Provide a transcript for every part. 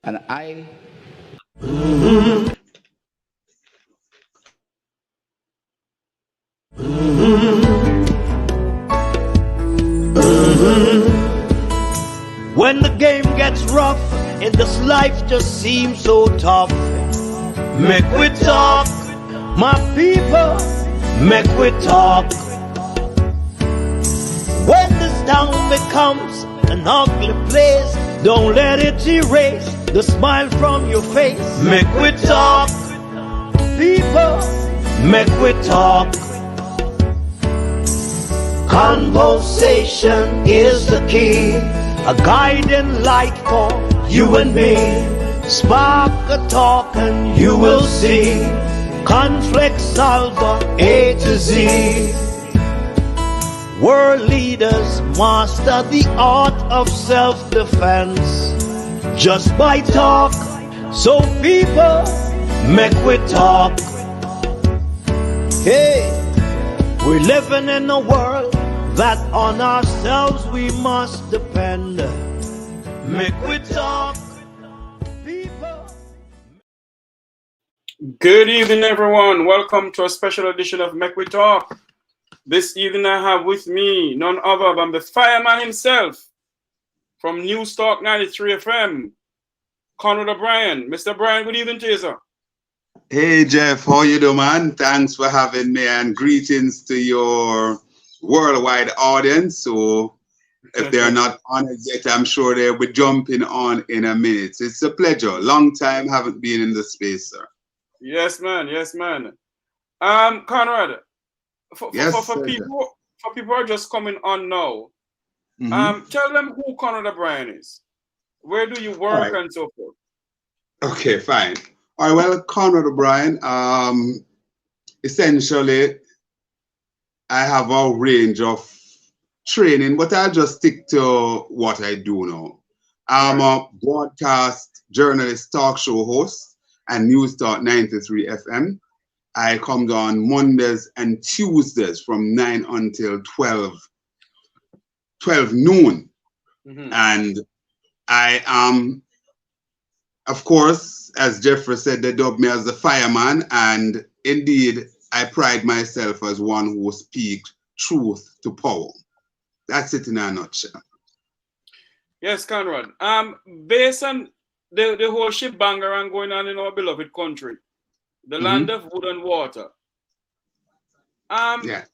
And I When the game gets rough and this life just seems so tough, make we talk, my people, make we talk. When this town becomes an ugly place, don't let it erase the smile from your face. Make we talk, people, make we talk. Conversation is the key, a guiding light for you and me. Spark a talk and you will see. Conflict solver A to Z. World leaders master the art of self-defense just by talk. So people, make we talk. Hey, we're living in a world that on ourselves we must depend. Make we talk, people. Good evening, everyone. Welcome to a special edition of Make We Talk. This evening I have with me none other than the fireman himself from News Talk 93 FM, Conrad O'Brien. Mr. O'Brien, good evening to you, sir. Hey, Jeff. How you doing, man? Thanks for having me, and greetings to your worldwide audience. So if they're not on it yet, I'm sure they'll be jumping on in a minute. It's a pleasure. Long time haven't been in the space, sir. Yes, man. Yes, man. Conrad, for people who are just coming on now, tell them who Conrad O'Brien is. Where do you work and so forth? Okay, fine. All right, well, Conrad O'Brien, essentially, I have a range of training, but I'll just stick to what I do now. I'm a broadcast journalist, talk show host, and News Talk 93 FM. I come on Mondays and Tuesdays from 9 until 12 noon. And I am, of course, as Jeffrey said, they dubbed me as the fireman, and indeed, I pride myself as one who speaks truth to power. That's it in a nutshell. Yes, Conrad. Based on the whole ship banger going on in our beloved country, the land of wood and water. The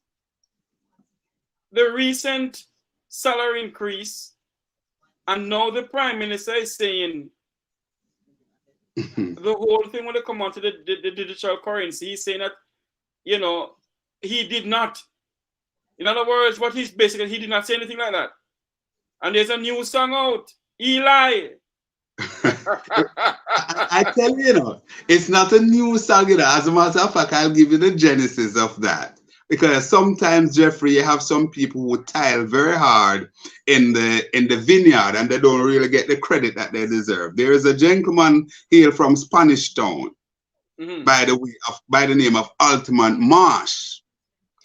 recent salary increase, and now the Prime Minister is saying the whole thing when they come on to the digital currency, he's saying that, you know, he did not. In other words, what he's basically, he did not say anything like that. And there's a new song out, Eli. I tell you, it's not a new song. As a matter of fact, I'll give you the genesis of that. Because sometimes, Jeffrey, you have some people who toil very hard in the vineyard and they don't really get the credit that they deserve. There is a gentleman here from Spanish Town, by the name of Altamont Marsh.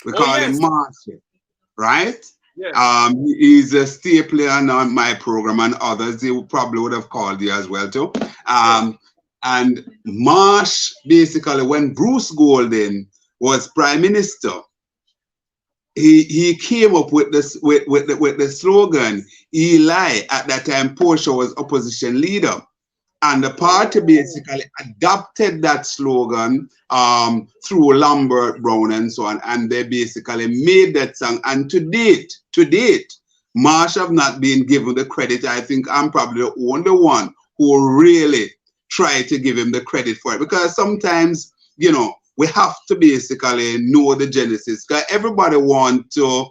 We call him Marsh, right? Yes. He's a staple on my program and others. They probably would have called you as well too. And Marsh, basically, when Bruce Golding was Prime Minister, he came up with this with the slogan Eli. At that time, Portia was opposition leader. And the party basically adopted that slogan through Lambert Brown and so on, and they basically made that song. And to date, Marsh have not been given the credit. I think I'm probably the only one who really tried to give him the credit for it, because sometimes, you know, we have to basically know the genesis. Because everybody wants to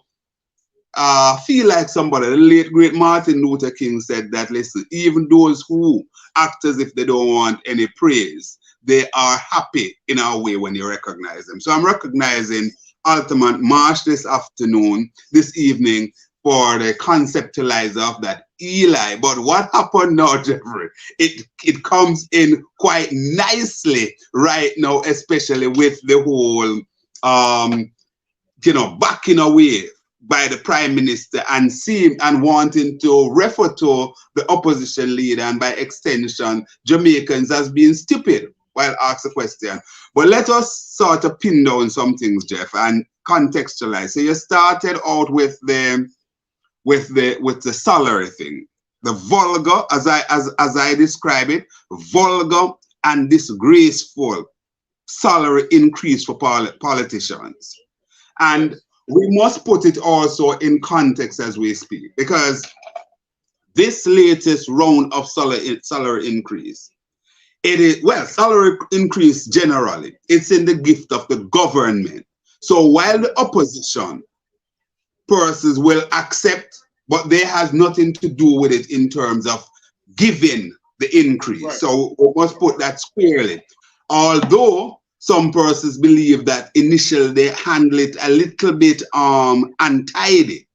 feel like somebody. The late great Martin Luther King said that, listen, even those who act as if they don't want any praise, they are happy in a way when you recognize them. So I'm recognizing Altamont Marsh this evening, for the conceptualizer of that Eli. But what happened now, Jeffrey? It comes in quite nicely right now, especially with the whole, backing away by the Prime Minister and wanting to refer to the opposition leader and by extension Jamaicans as being stupid while asked the question. But let us sort of pin down some things, Jeff, and contextualize. So you started out with the salary thing, the vulgar, as I describe it, vulgar and disgraceful salary increase for politicians. And we must put it also in context as we speak, because this latest round of salary increase, it is, well, salary increase generally, it's in the gift of the government. So while the opposition persons will accept, but they has nothing to do with it in terms of giving the increase. Right. So we must put that squarely. Although some persons believe that initially they handle it a little bit untidy,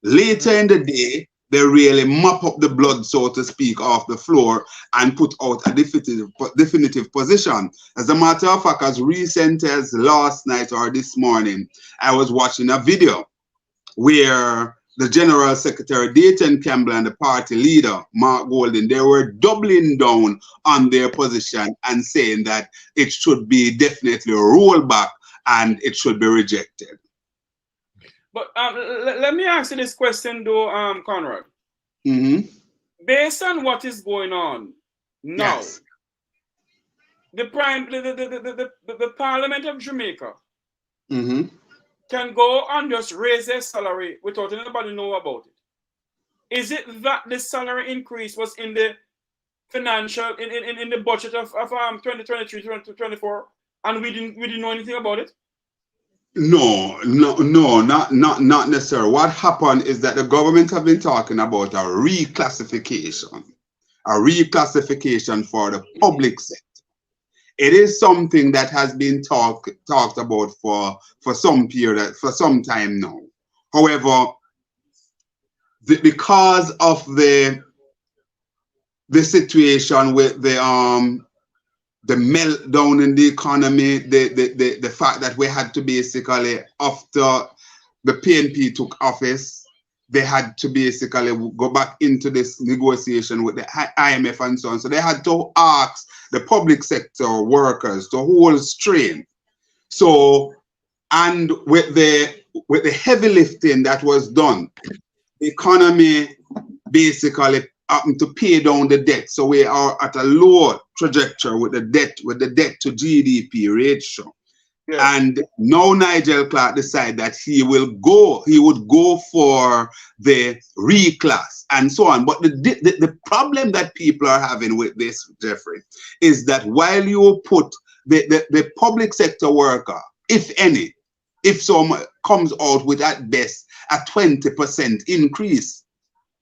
later in the day they really mop up the blood, so to speak, off the floor and put out a definitive position. As a matter of fact, as recent as last night or this morning, I was watching a video where the General Secretary Dayton Campbell and the party leader Mark Golding, they were doubling down on their position and saying that it should be definitely rolled back and it should be rejected. But let me ask you this question though, Conrad. Mm-hmm. Based on what is going on now, yes, the Parliament of Jamaica, mm-hmm, can go and just raise their salary without anybody know about it. Is it that the salary increase was in the financial in the budget of 2023 2024 and we didn't know anything about it? No, not necessarily. What happened is that the government have been talking about a reclassification for the public sector. It is something that has been talked about for some period, for some time now. However, because of the situation with the meltdown in the economy, the fact that we had to basically, after the PNP took office, they had to basically go back into this negotiation with the IMF and so on. So they had to ask the public sector workers to hold strain. So, and with the heavy lifting that was done, the economy basically happened to pay down the debt. So we are at a lower trajectory with the debt to GDP ratio. Yeah. And now Nigel Clark decided that he would go for the reclass and so on. But the problem that people are having with this, Jeffrey, is that while you put the public sector worker, if any, if some comes out with at best a 20% increase,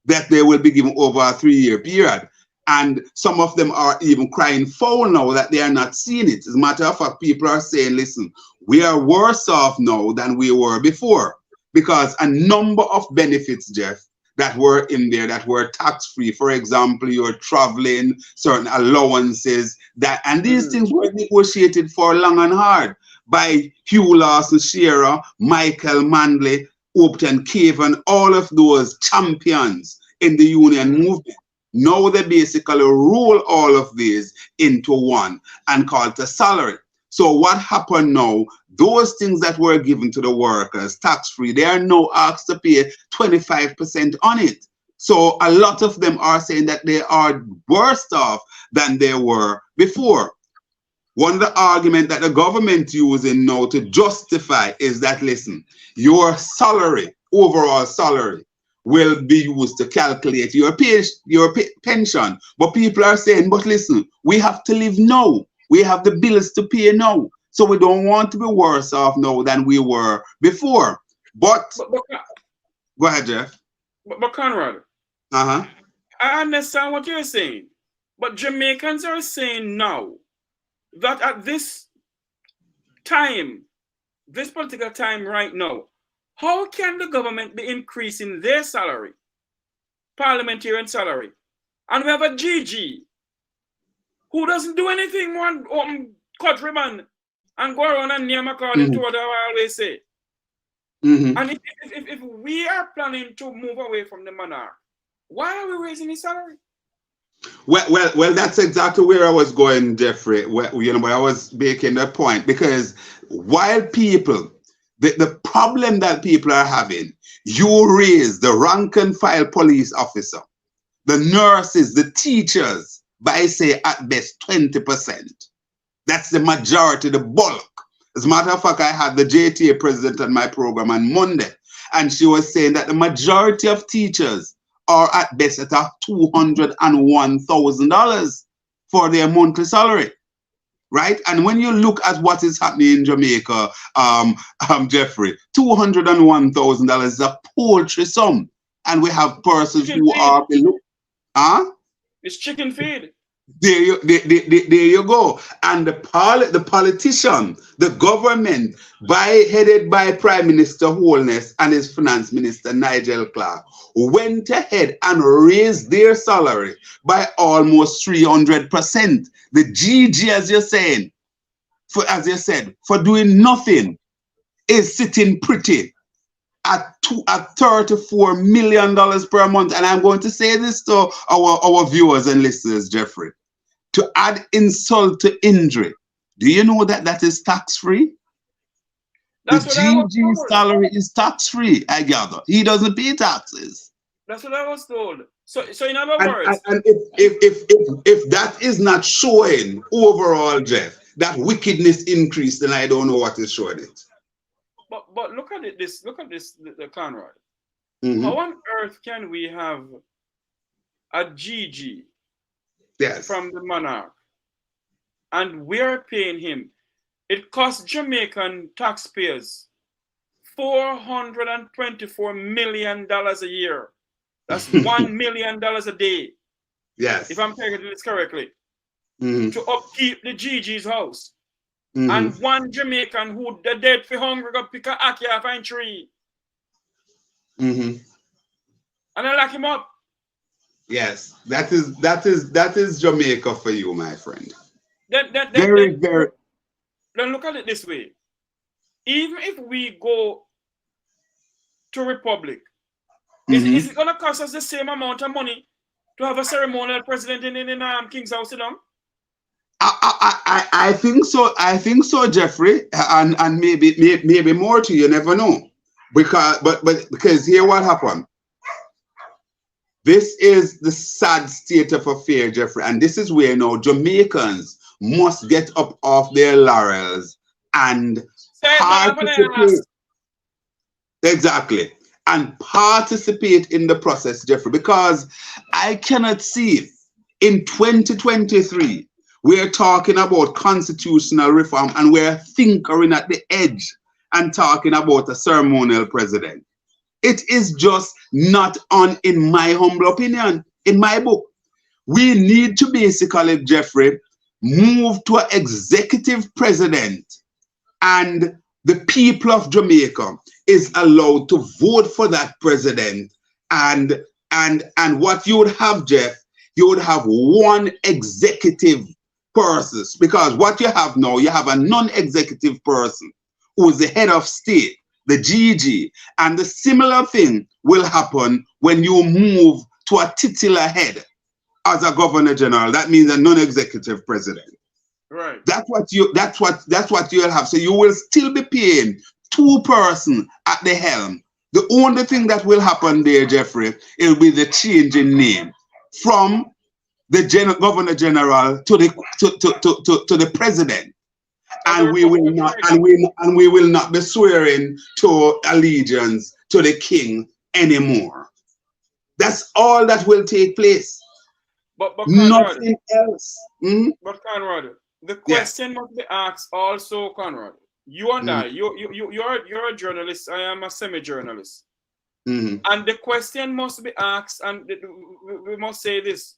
that they will be given over a 3-year period. And some of them are even crying foul now that they are not seeing it. As a matter of fact, people are saying, listen, we are worse off now than we were before, because a number of benefits, Jeff, that were in there that were tax-free. For example, you're traveling, certain allowances, and these things were negotiated for long and hard by Hugh Lawson Shearer, Michael Manley, Upton Cavan, all of those champions in the union movement. Now they basically roll all of these into one and call it a salary. So what happened now, those things that were given to the workers tax-free, they are now asked to pay 25% on it. So a lot of them are saying that they are worse off than they were before. One of the arguments that the government using now to justify is that, listen, your salary, overall salary, will be used to calculate your pension. But people are saying, but listen, we have to live now. We have the bills to pay now. So we don't want to be worse off now than we were before. But go ahead, Jeff. But Conrad, I understand what you're saying. But Jamaicans are saying now that at this time, this particular time right now, how can the government be increasing their salary, parliamentarian salary? And we have a GG who doesn't do anything, one cut ribbon and go around and name according to what I always say. And if we are planning to move away from the monarch, why are we raising his salary? Well, that's exactly where I was going, Jeffrey. Where I was making that point, because while people, the problem that people are having, you raise the rank and file police officer, the nurses, the teachers by, say, at best 20%. That's the majority, the bulk. As a matter of fact, I had the JTA president on my program on Monday, and she was saying that the majority of teachers are at best at $201,000 for their monthly salary, right? And when you look at what is happening in Jamaica, Jeffrey, $201,000 is a paltry sum, and we have persons Chicken who feed. are below. It's chicken feed. There you go. And the politician, the government, headed by Prime Minister Holness and his Finance Minister Nigel Clark, went ahead and raised their salary by almost 300%. The GG, as you're saying, as you said, for doing nothing, is sitting pretty at $34 million per month. And I'm going to say this to our viewers and listeners, Jeffrey. To add insult to injury, do you know that is tax-free? The GG salary is tax-free, I gather. He doesn't pay taxes. That's what I was told. So in other words, and if that is not showing overall, Jeff, that wickedness increased, then I don't know what is showing it. But look at it. Look at this, the Conrad. How on earth can we have a GG? Yes. From the monarch, and we're paying him. It costs Jamaican taxpayers $424 million a year. That's $1 million a day. Yes. If I'm taking this correctly. To upkeep the GG's house. And one Jamaican who dead for hunger go pick a ackee off a tree. And I lock him up. Yes, that is Jamaica for you, my friend. Then look at it this way. Even if we go to Republic, is it going to cost us the same amount of money to have a ceremonial president in King's House, you know? I think so. I think so, Jeffrey, and maybe more too. You never know, because here what happened. This is the sad state of affairs, Jeffrey, and this is where now Jamaicans must get up off their laurels and participate. Exactly. And participate in the process, Jeffrey, because I cannot see in 2023, we're talking about constitutional reform and we're tinkering at the edge and talking about a ceremonial president. It is just not on, in my humble opinion, in my book. We need to basically, Jeffrey, move to an executive president, and the people of Jamaica is allowed to vote for that president. And what you would have, Jeff, you would have one executive person, because what you have now, you have a non-executive person who is the head of state, the GG, and the similar thing will happen when you move to a titular head as a governor general. That means a non-executive president. Right. That's what you'll have. So you will still be paying two persons at the helm. The only thing that will happen there, Jeffrey, it will be the change in name from the governor general to the president. And we will not be swearing to allegiance to the king anymore. That's all that will take place. But nothing else. But Conrad, the question must be asked also, Conrad. You and I, you're a journalist. I am a semi-journalist. And the question must be asked, and we must say this: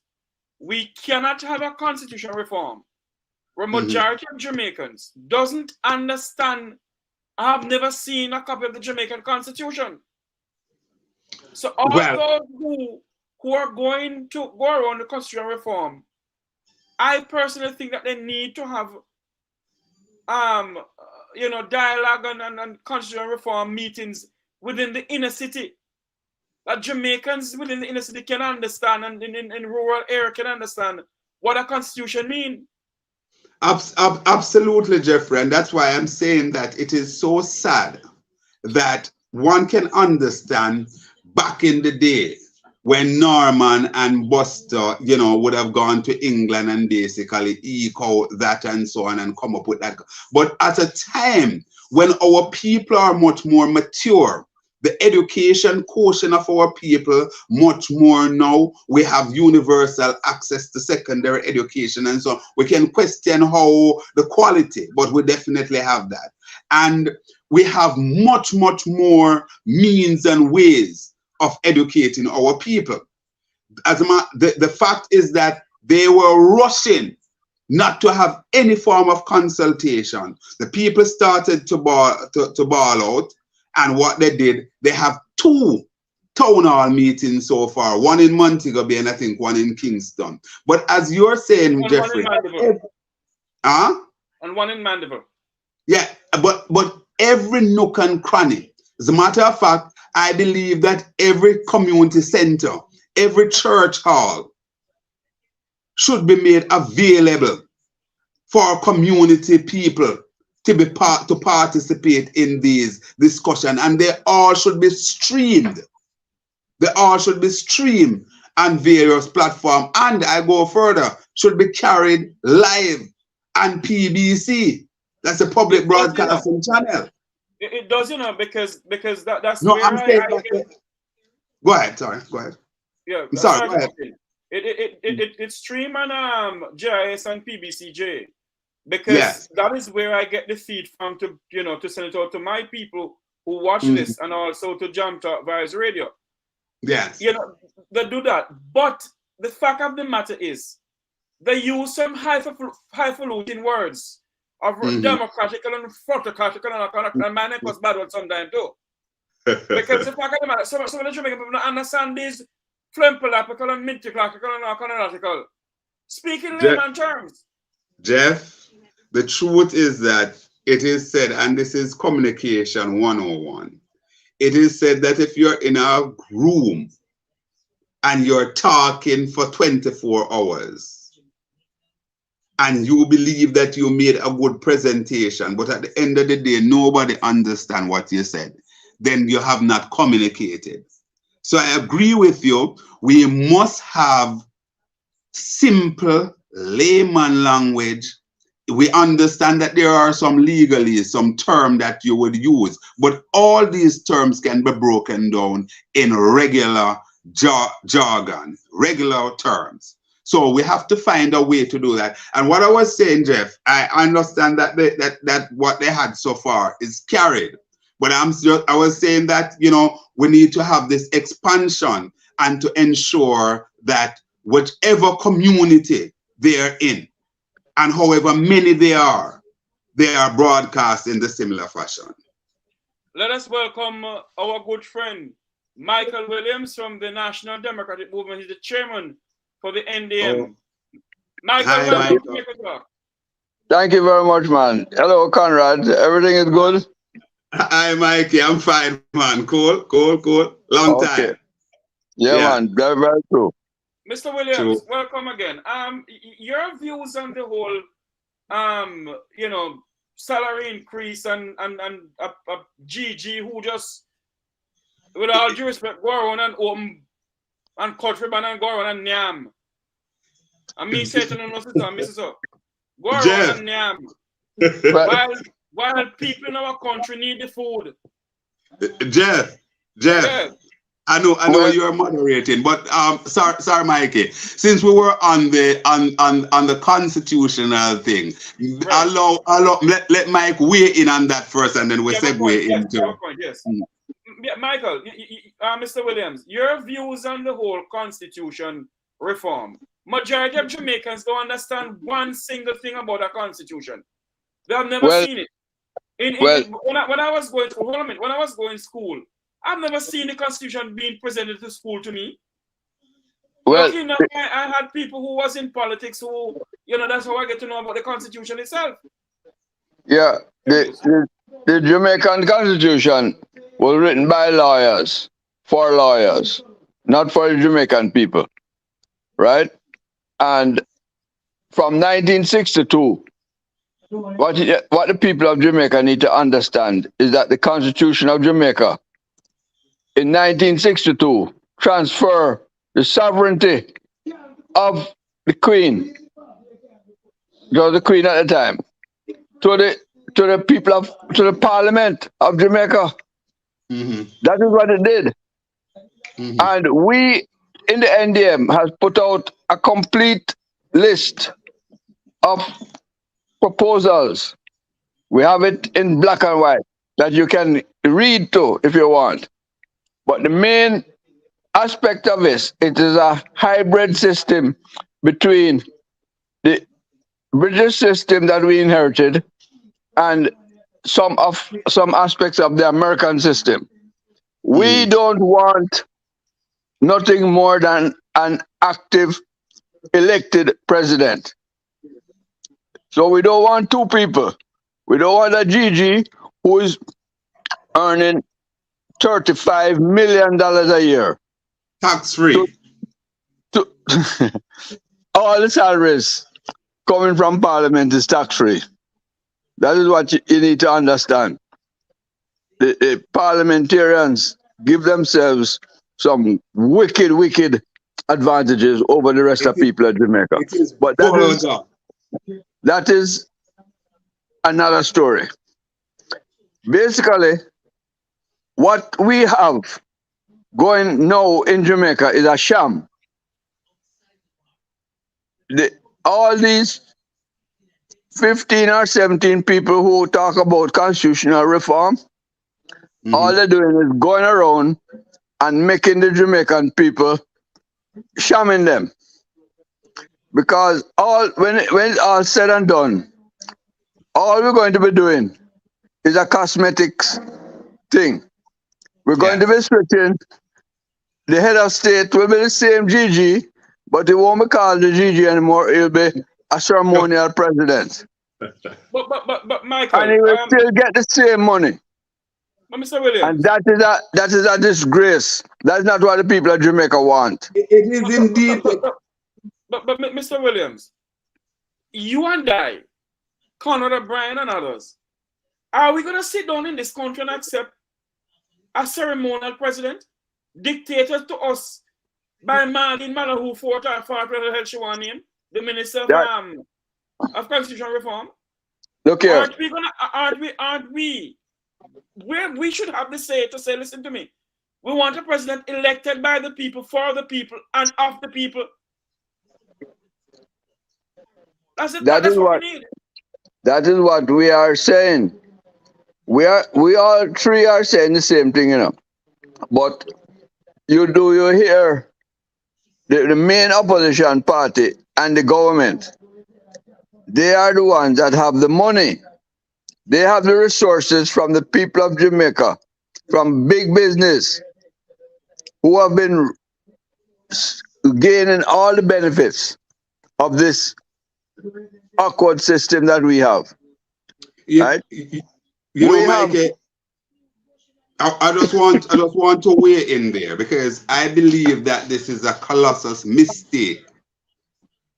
we cannot have a constitutional reform where majority of Jamaicans doesn't understand. I have never seen a copy of the Jamaican Constitution. So all those who are going to go around the constitutional reform, I personally think that they need to have dialogue and constitutional reform meetings within the inner city. That Jamaicans within the inner city can understand, and in rural area can understand what a constitution means. Absolutely, Jeffrey, and that's why I'm saying that it is so sad that one can understand back in the day when Norman and Buster, would have gone to England and basically eke out that and so on and come up with that. But at a time when our people are much more mature, the education quotient of our people much more now, we have universal access to secondary education and so on. We can question how the quality, but we definitely have that. And we have much more means and ways of educating our people. The fact is that they were rushing not to have any form of consultation. The people started to ball out, and what they did, they have 2 town hall meetings so far, one in Montego Bay and I think one in Kingston. But as you're saying, Jeffrey, and one in Mandeville. Yeah, but every nook and cranny. As a matter of fact, I believe that every community center, every church hall should be made available for community people to participate in these discussions, and they all should be streamed. They all should be streamed on various platforms, and I go further, should be carried live on PBC. That's a public broadcasting channel. It does, because that's no, where I'm saying go ahead, sorry, go ahead. Yeah, I'm sorry, go ahead. It's stream on GIS and PBCJ, because that is where I get the feed from to send it out to my people who watch this, and also to Jam Talk Vibes Radio. Yes. They do that. But the fact of the matter is, they use some highfalutin words of democratical and photocratical, and my name was bad one sometime too. Because the fact of the matter, some of the Jamaican people don't understand these flimplapical and minticlatical and arcanatical. Speak in layman terms. Jeff, the truth is that it is said, and this is communication 101, it is said that if you're in a room and you're talking for 24 hours, and you believe that you made a good presentation, but at the end of the day, nobody understands what you said, then you have not communicated. So I agree with you. We must have simple layman language. We understand that there are some legalese, some term that you would use, but all these terms can be broken down in regular jargon, regular terms. So we have to find a way to do that. And what I was saying, Jeff, I understand that that what they had so far is carried. But I was saying that, we need to have this expansion and to ensure that whichever community they're in and however many they are broadcast in the similar fashion. Let us welcome our good friend, Michael Williams from the National Democratic Movement. He's the chairman for the NDM. Michael, hi, welcome Michael. to Thank you very much, man. Hello, Conrad. Everything is good? Hi, Mikey. I'm fine, man. Cool. Long time. Yeah, man. Very, very true. Mr. Williams, welcome again. Your views on the whole, salary increase and GG who just, with all due respect, go around and open and cut ribbon and go around and nyam. And me say to no sister and Mrs. O, go around and nyam. While people in our country need the food. Jeff, I know you're moderating, but sorry, Mikey. Since we were on the constitutional thing, right. let Mike weigh in on that first, and then we'll segue into. Yes. Yeah, Michael, Mr. Williams, your views on the whole constitution reform. Majority of Jamaicans don't understand one single thing about a constitution. They have never seen it. When I was going to when I was going to school, I've never seen the constitution being presented to school to me. Well, I had people who was in politics who, that's how I get to know about the constitution itself. Yeah, the Jamaican Constitution was written by lawyers, for lawyers, not for the Jamaican people, right? And from 1962, what the people of Jamaica need to understand is that the Constitution of Jamaica in 1962 transfer the sovereignty of the Queen, the Queen at the time, to the people of to the Parliament of Jamaica. Mm-hmm. That is what it did. Mm-hmm. And we in the NDM has put out a complete list of proposals. We have it in black and white that you can read to if you want. But the main aspect of this, it is a hybrid system between the British system that we inherited and some aspects of the American system. We don't want nothing more than an active elected president. So we don't want two people. We don't want a Gigi who is earning $35 million a year. Tax free. All the salaries coming from Parliament is tax free. That is what you need to understand. The parliamentarians give themselves some wicked advantages over the rest of people of Jamaica. But that is another story. Basically, what we have going now in Jamaica is a sham. All these 15 or 17 people who talk about constitutional reform, all they're doing is going around and making the Jamaican people shamming them. Because when it's all said and done, all we're going to be doing is a cosmetics thing. We're going to be switching. The head of state will be the same Gigi, but it won't be called the Gigi anymore. It'll be a ceremonial president. But Michael, and he will still get the same money. But Mr. Williams, and that is a disgrace. That's not what the people of Jamaica want. It is indeed. But Mr. Williams, you and I, Conrad, Brian, and others, are we going to sit down in this country and accept a ceremonial president dictated to us by Marlene Manor, who fought for the hell she want name, the Minister of Constitutional Reform? Look here. Aren't we? Where we should have the say to say, listen to me, we want a president elected by the people, for the people, and of the people. That's what we need. That is what we are saying. We all three are saying the same thing, you know. But you hear the main opposition party and the government, they are the ones that have the money. They have the resources from the people of Jamaica, from big business, who have been gaining all the benefits of this awkward system that we have. Right? I just want to weigh in there, because I believe that this is a colossal mistake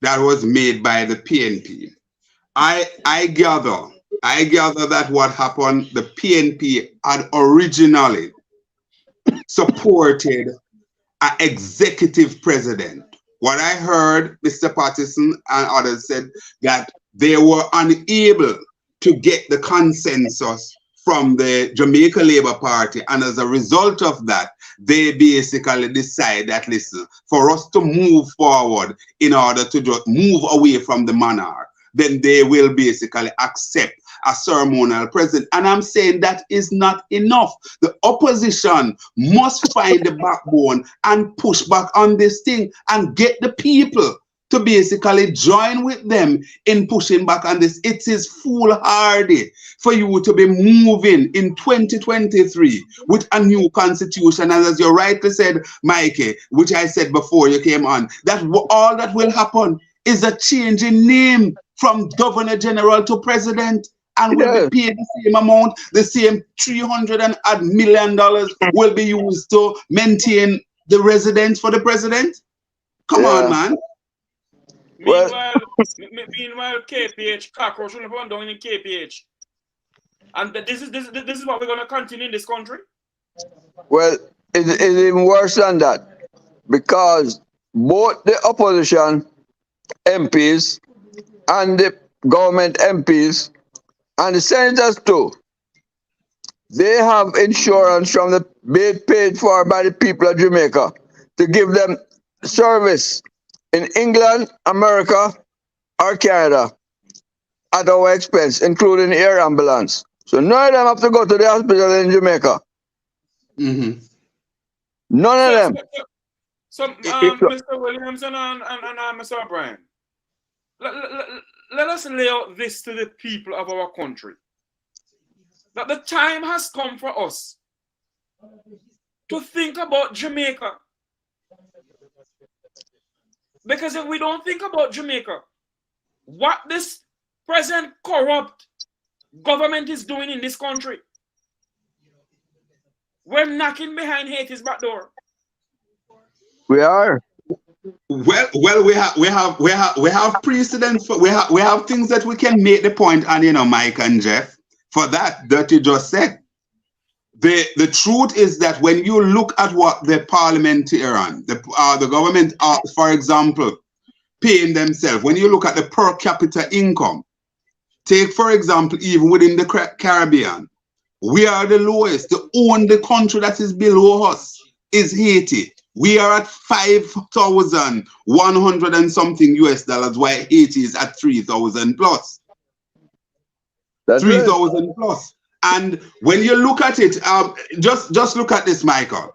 that was made by the PNP. I gather that what happened, the PNP had originally supported an executive president. What I heard, Mr. Patterson and others said that they were unable to get the consensus from the Jamaica Labour Party, and as a result of that, they basically decide that, listen, for us to move forward in order to just move away from the monarch, then they will basically accept a ceremonial president. And I'm saying that is not enough. The opposition must find the backbone and push back on this thing and get the people to basically join with them in pushing back on this. It is foolhardy for you to be moving in 2023 with a new constitution. And as you rightly said, Mikey, which I said before you came on, that all that will happen is a change in name from Governor General to President. and will be Yes. paid the same amount. The same $300 million will be used to maintain the residence for the president. Come on, Yeah. man. Well, Meanwhile, KPH cockroach will run down in KPH, and this is what we're gonna continue in this country. well, it's even worse than that because both the opposition MPs and the government MPs and the senators too, they have insurance from the paid for by the people of Jamaica to give them service in England, America, or Canada at our expense, including air ambulance. So none of them have to go to the hospital in Jamaica. Mm-hmm. None of them. Mr. Williamson and Mr. O'Brien, let us lay out this to the people of our country. That the time has come for us to think about Jamaica. Because if we don't think about Jamaica, what this present corrupt government is doing in this country, we're knocking behind Haiti's back door. We are. Well, we have precedent for we have things that we can make the point on, Mike and Jeff, for that you just said. The truth is that when you look at what the parliamentarian, the government are, for example, paying themselves, when you look at the per capita income, take for example, even within the Caribbean, we are the lowest. The only country that is below us is Haiti. We are at 5,100 and something US dollars, while Haiti is at 3,000 plus. That's 3,000 plus. And when you look at it, just look at this, Michael.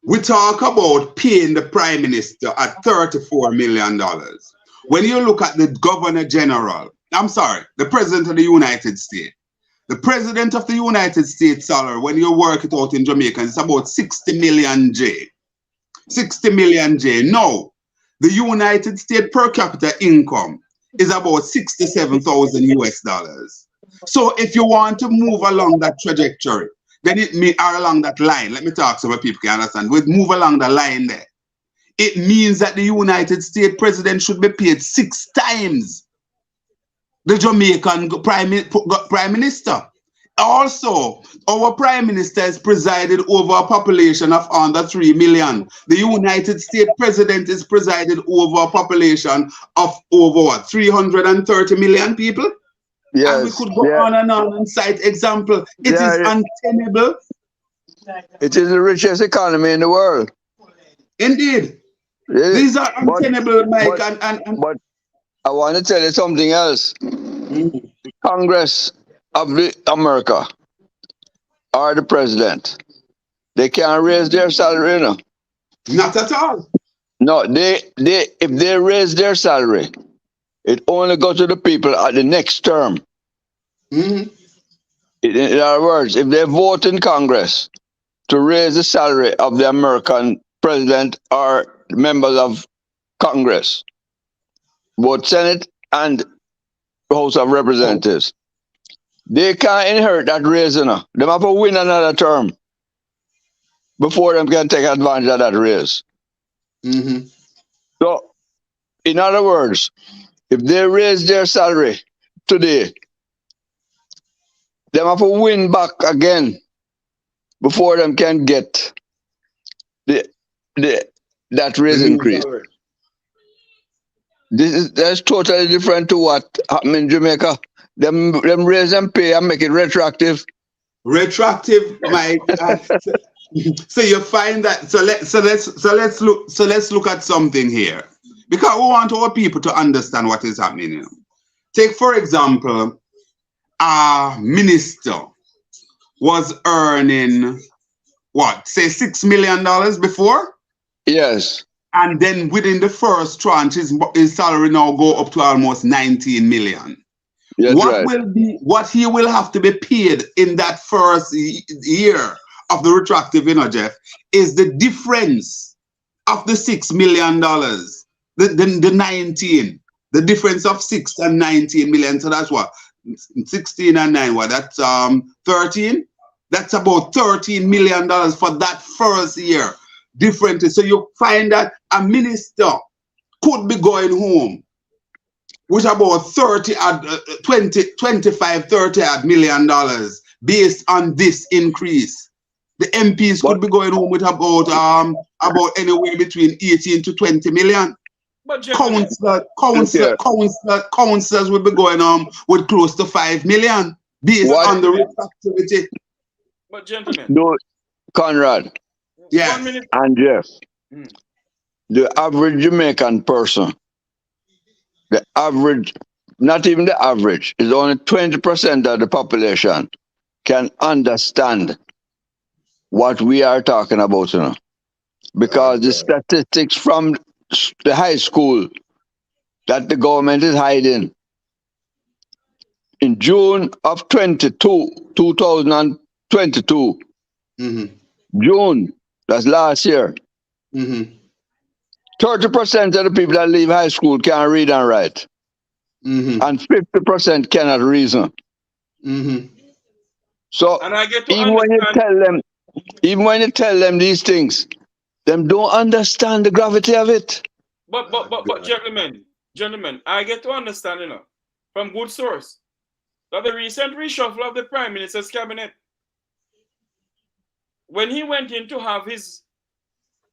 We talk about paying the prime minister at $34 million. When you look at the governor general, the president of the United States, the president of the United States salary, when you work it out in Jamaica, it's about 60 million J. 60 million J. No, the United States per capita income is about 67,000 US dollars. So if you want to move along that trajectory, then or along that line, let me talk so that people can understand. We move along the line there. It means that the United States president should be paid 6 times the Jamaican prime minister. Also, our prime minister is presided over a population of under 3 million. The United States president is presided over a population of over 330 million people. Yes. And we could go on and cite example. It is untenable. It is the richest economy in the world. Indeed. These are untenable, Mike. But I want to tell you something else. Mm-hmm. Congress of America or the president, they can't raise their salary, Not at all. No, if they raise their salary, it only goes to the people at the next term. Mm-hmm. In other words, if they vote in Congress to raise the salary of the American president or members of Congress, both Senate and House of Representatives, they can't inherit that raise. They have to win another term before them can take advantage of that raise. Mm-hmm. So, in other words, if they raise their salary today, they have to win back again before them can get that raise increase. That's totally different to what happened in Jamaica. Them raise and pay and make it retroactive. Retroactive, Mike. So you find that. So let's look at something here, because we want our people to understand what is happening. Take for example, a minister was earning what, say $6 million before? Yes. And then within the first tranche, his salary now go up to almost 19 million. Yes, what he will have to be paid in that first year of the retroactive, Jeff, is the difference of the $6 million, the 19, the difference of 6 and 19 million. So that's what 16 and 9, what, that's 13? That's about $13 million for that first year. Differently. So you find that a minister could be going home with about 25, 30 odd million dollars based on this increase. The MPs could be going home with about anywhere between 18 to 20 million. But Councillors will be going home with close to 5 million based on the risk activity. But gentlemen, no, Conrad, yes, and Jeff, the average Jamaican person, the average, not even the average, is only 20% of the population can understand what we are talking about, you know. Because the statistics from the high school that the government is hiding. In June of 2022, June, that's last year, 30% of the people that leave high school can't read and write. And 50% cannot reason. So even when you tell them these things, them don't understand the gravity of it. But gentlemen, I get to understand, you know, from good source, that the recent reshuffle of the Prime Minister's cabinet, when he went in to have his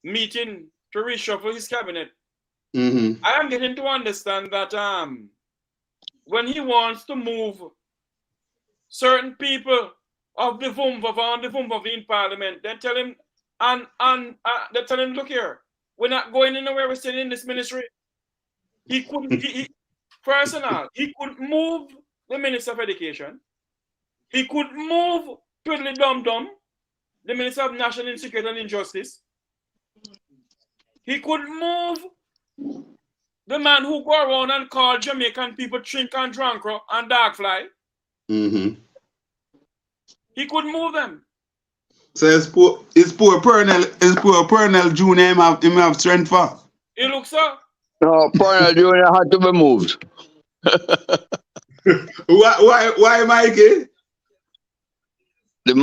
meeting to reshuffle his cabinet, I am getting to understand that when he wants to move certain people of the Vumva in Parliament, then tell him they tell him, look here, we're not going anywhere, we're staying in this ministry. He couldn't he couldn't move the Minister of Education. He could move Twiddly Dum Dum, the Minister of National Insecurity and Injustice. He could move the man who go around and call Jamaican people trink and drunkro and dogfly. He could move them. So his poor Pernell Junior him have strength for. He looks so. No, Pernell Junior had to be moved. Why, Mikey? The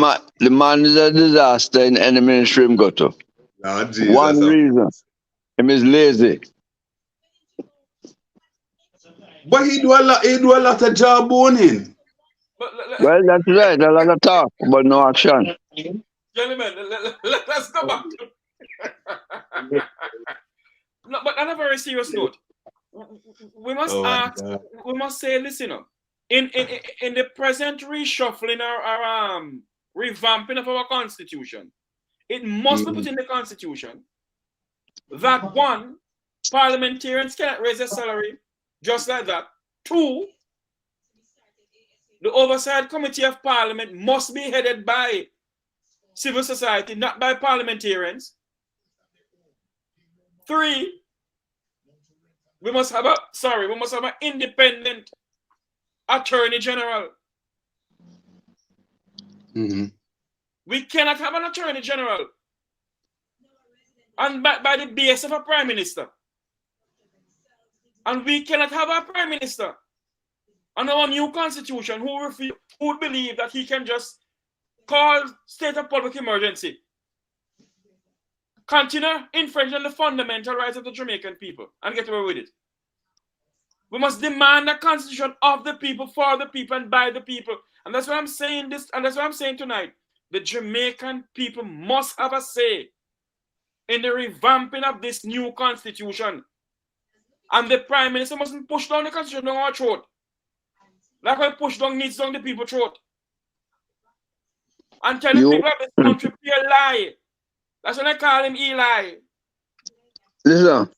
man is a disaster in any ministry him go to. Oh, Jesus. One reason. Him is lazy. But he do a lot of job owning. Well, that's right. A lot of talk, but no action. Gentlemen, let's go back. No, but on a very serious note, we must we must say, listen up. In the present reshuffling our revamping of our constitution, it must be put in the constitution that one, parliamentarians cannot raise their salary just like that. Two, the oversight committee of parliament must be headed by civil society, not by parliamentarians. Three, we must have an independent attorney general. We cannot have an attorney general and by the base of a prime minister. And we cannot have a prime minister under our new constitution who would believe that he can just call state of public emergency, continue infringing the fundamental rights of the Jamaican people, and get away with it. We must demand a constitution of the people, for the people, and by the people. And that's what I'm saying tonight. The Jamaican people must have a say in the revamping of this new constitution. And the Prime Minister mustn't push down the constitution down our throat. Like I push down needs down the people's throat. And tell the people of this country be a lie. That's when I call him Eli. Listen,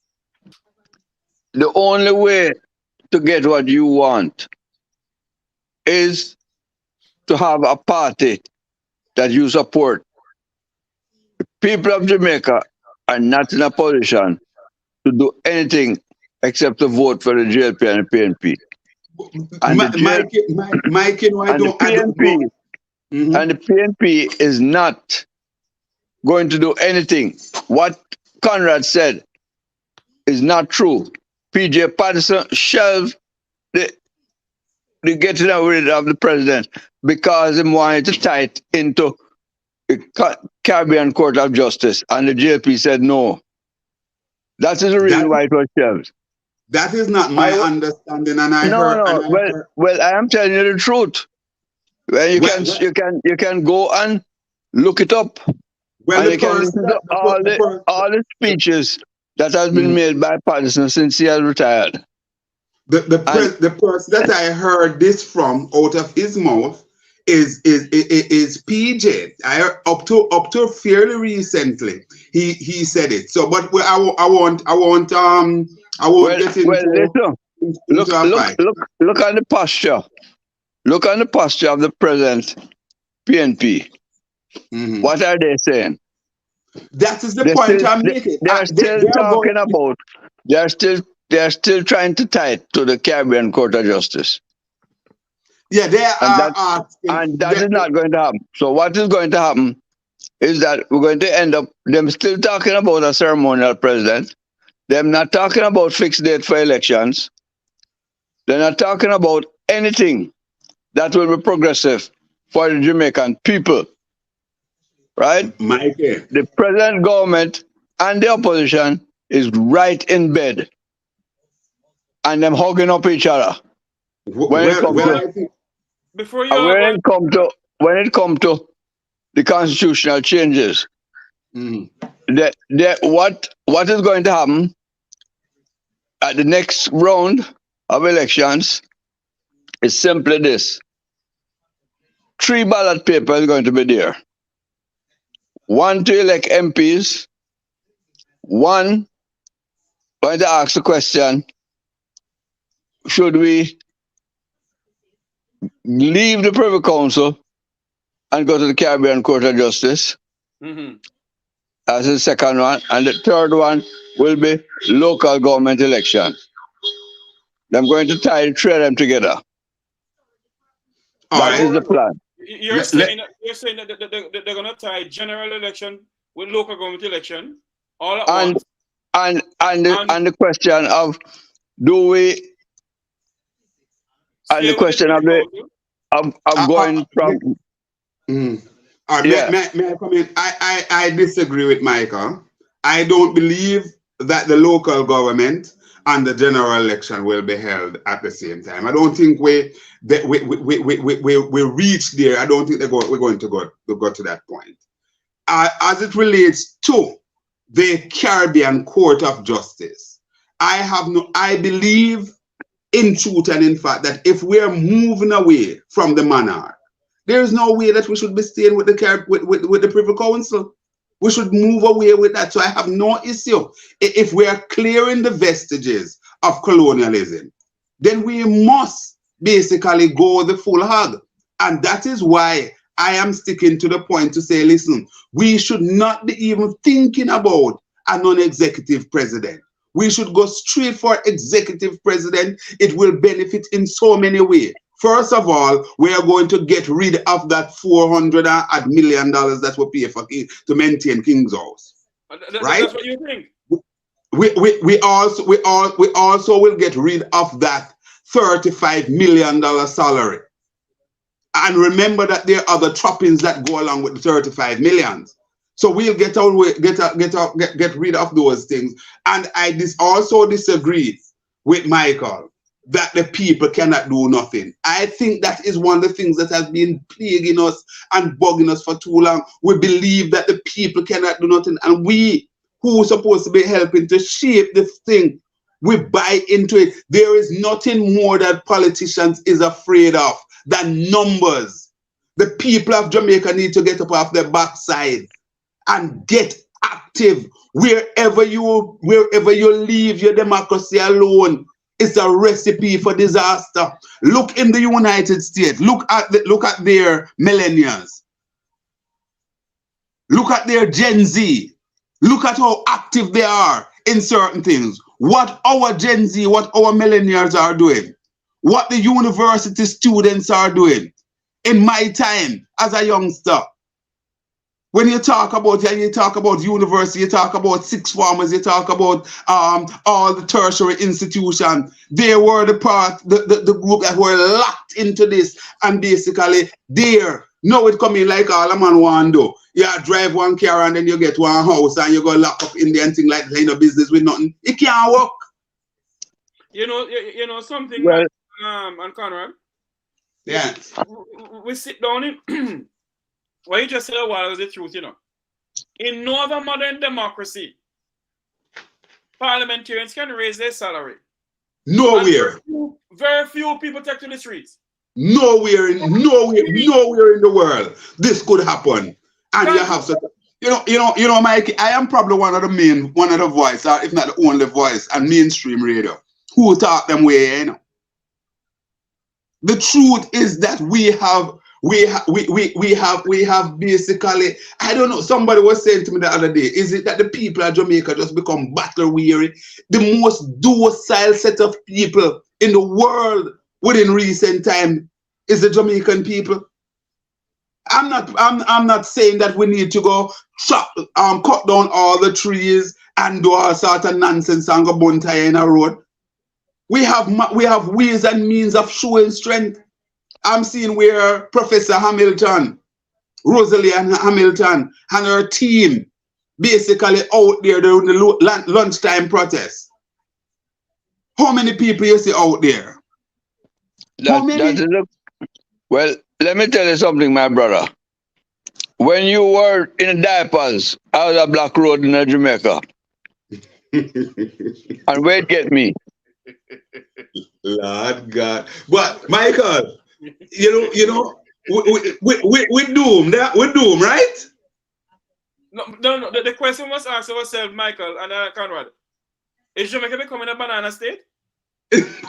the only way to get what you want is to have a party that you support. The people of Jamaica are not in a position to do anything except to vote for the JLP and the PNP. And the PNP is not going to do anything. What Conrad said is not true. PJ Patterson shelved the the getting rid of the president because he wanted to tie it into the Caribbean Court of Justice, and the JP said no. That is the reason why it was shelved. That is not my understanding, and I heard. Well, I am telling you the truth. Well, you can go and look it up. Well, and you can listen to all the speeches that has been made by Patterson since he has retired. The person that I heard this from out of his mouth is PJ. Up to fairly recently he said it. So, but I won't get into. Well, listen. Look at the posture. Look at the posture of the present PNP. Mm-hmm. What are they saying? That is the point I'm making. They're still trying to tie it to the Caribbean Court of Justice. Yeah, they are asking. And that is not going to happen. So what is going to happen is that we're going to end up them still talking about a ceremonial president. Them not talking about fixed date for elections. They're not talking about anything that will be progressive for the Jamaican people. Right? Mikey. The present government and the opposition is right in bed. And them hugging up each other. When it comes to the constitutional changes, what is going to happen at the next round of elections is simply this. 3 ballot papers are going to be there. 1 to elect MPs, 1 going to ask the question, should we leave the Privy Council and go to the Caribbean Court of Justice? Mm-hmm. That's the second one. And the third one will be local government elections. I'm going to tie the 3 of them together. That is the plan. You're saying that they're going to tie general election with local government election all at once. And the question of do we and the question of going from may I come in? I disagree with Michael. I don't believe that the local government and the general election will be held at the same time. I don't think we reach there. I don't think we're going to go to that point. As it relates to the Caribbean Court of Justice, I believe in truth and in fact that if we're moving away from the monarch, there is no way that we should be staying with the Privy Council. We should move away with that. So I have no issue. If we are clearing the vestiges of colonialism, then we must basically go the full hog. And that is why I am sticking to the point to say, listen, we should not be even thinking about a non-executive president. We should go straight for executive president. It will benefit in so many ways. First of all, we are going to get rid of that $400 million that we pay for to maintain King's House. Right? That's what you think. We also will get rid of that $35 million salary. And remember that there are other trappings that go along with the 35 million. So we'll get rid of those things. And I also disagree with Michael that the people cannot do nothing. I think that is one of the things that has been plaguing us and bugging us for too long. We believe that the people cannot do nothing, and we, who are supposed to be helping to shape this thing, we buy into it. There is nothing more that politicians is afraid of than numbers. The people of Jamaica need to get up off their backside and get active. Wherever you leave your democracy alone, it's a recipe for disaster. Look in the United States. Look at their millennials. Look at their Gen Z. Look at how active they are in certain things. What our Gen Z, what our millennials are doing. What the university students are doing. In my time as a youngster, When you talk about university, you talk about sixth formers, you talk about all the tertiary institutions. They were the group that were locked into this, and basically there. Now it coming like all a man want to do. You drive one car and then you get one house and you go lock up in there and thing like that, in a business with nothing. It can't work. You know something, Well, and Conrad. Yeah. We sit down in what you just said a while is the truth, you know. In no other modern democracy, parliamentarians can raise their salary. Nowhere. Very few people take to the streets. Nowhere in the world this could happen. And you have such, you know, Mike, I am probably one of the voice, or if not the only voice on mainstream radio who talk them way, you know. The truth is that we have basically, I don't know, somebody was saying to me the other day, is it that the people of Jamaica just become battle weary? The most docile set of people in the world within recent time is the Jamaican people. I'm not saying that we need to go cut down all the trees and do all sort of nonsense and go burn tire in a road. We have ways and means of showing strength. I'm seeing where Professor Hamilton, Rosalie Hamilton, and her team basically out there during the lunchtime protest. How many people you see out there? Well, let me tell you something, my brother. When you were in diapers out of Black Road in Jamaica, and where it get me? Lord God. But Michael, you know, we doomed. We're doomed, right? No. The question was asked ourselves, Michael and Conrad. Is Jamaica becoming a banana state?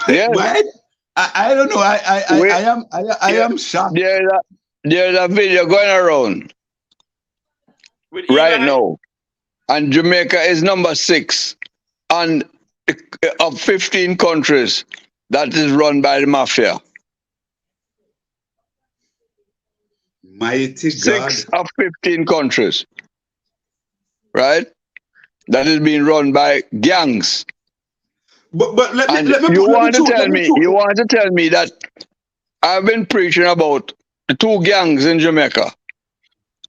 Yes. What? I don't know. I am shocked. There's a video going around right now, and Jamaica is number 6 of 15 countries that is run by the mafia. Mighty God. 6 of 15 countries, right? That is being run by gangs. But let me you want to tell me that I've been preaching about the 2 gangs in Jamaica,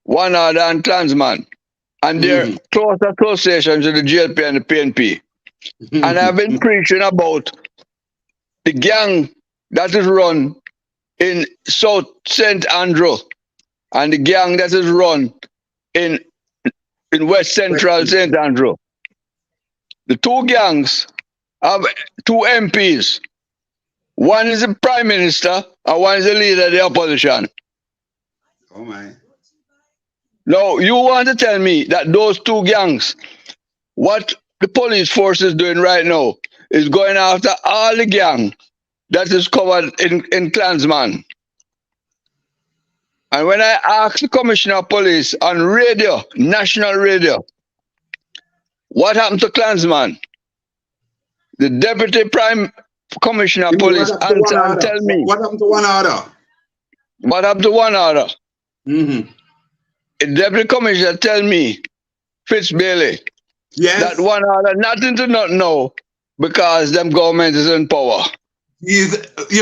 One Order and Klansman, and their close association to the GLP and the PNP. And I've been preaching about the gang that is run in South St. Andrew and the gang that is run in West Central St. Andrew. The 2 gangs have 2 MPs. One is the Prime Minister and one is the leader of the opposition. Oh my. Now, you want to tell me that those 2 gangs, what the police force is doing right now is going after all the gang that is covered in Klansman. And when I asked the Commissioner of Police on radio, national radio, what happened to Klansman? The Deputy Prime Commissioner of Police answered and tell me. What happened to One Order? What happened to One Order? Mm-hmm. The Deputy Commissioner tell me, Fitz Bailey, yes, that One Order nothing to not know because them government is in power. You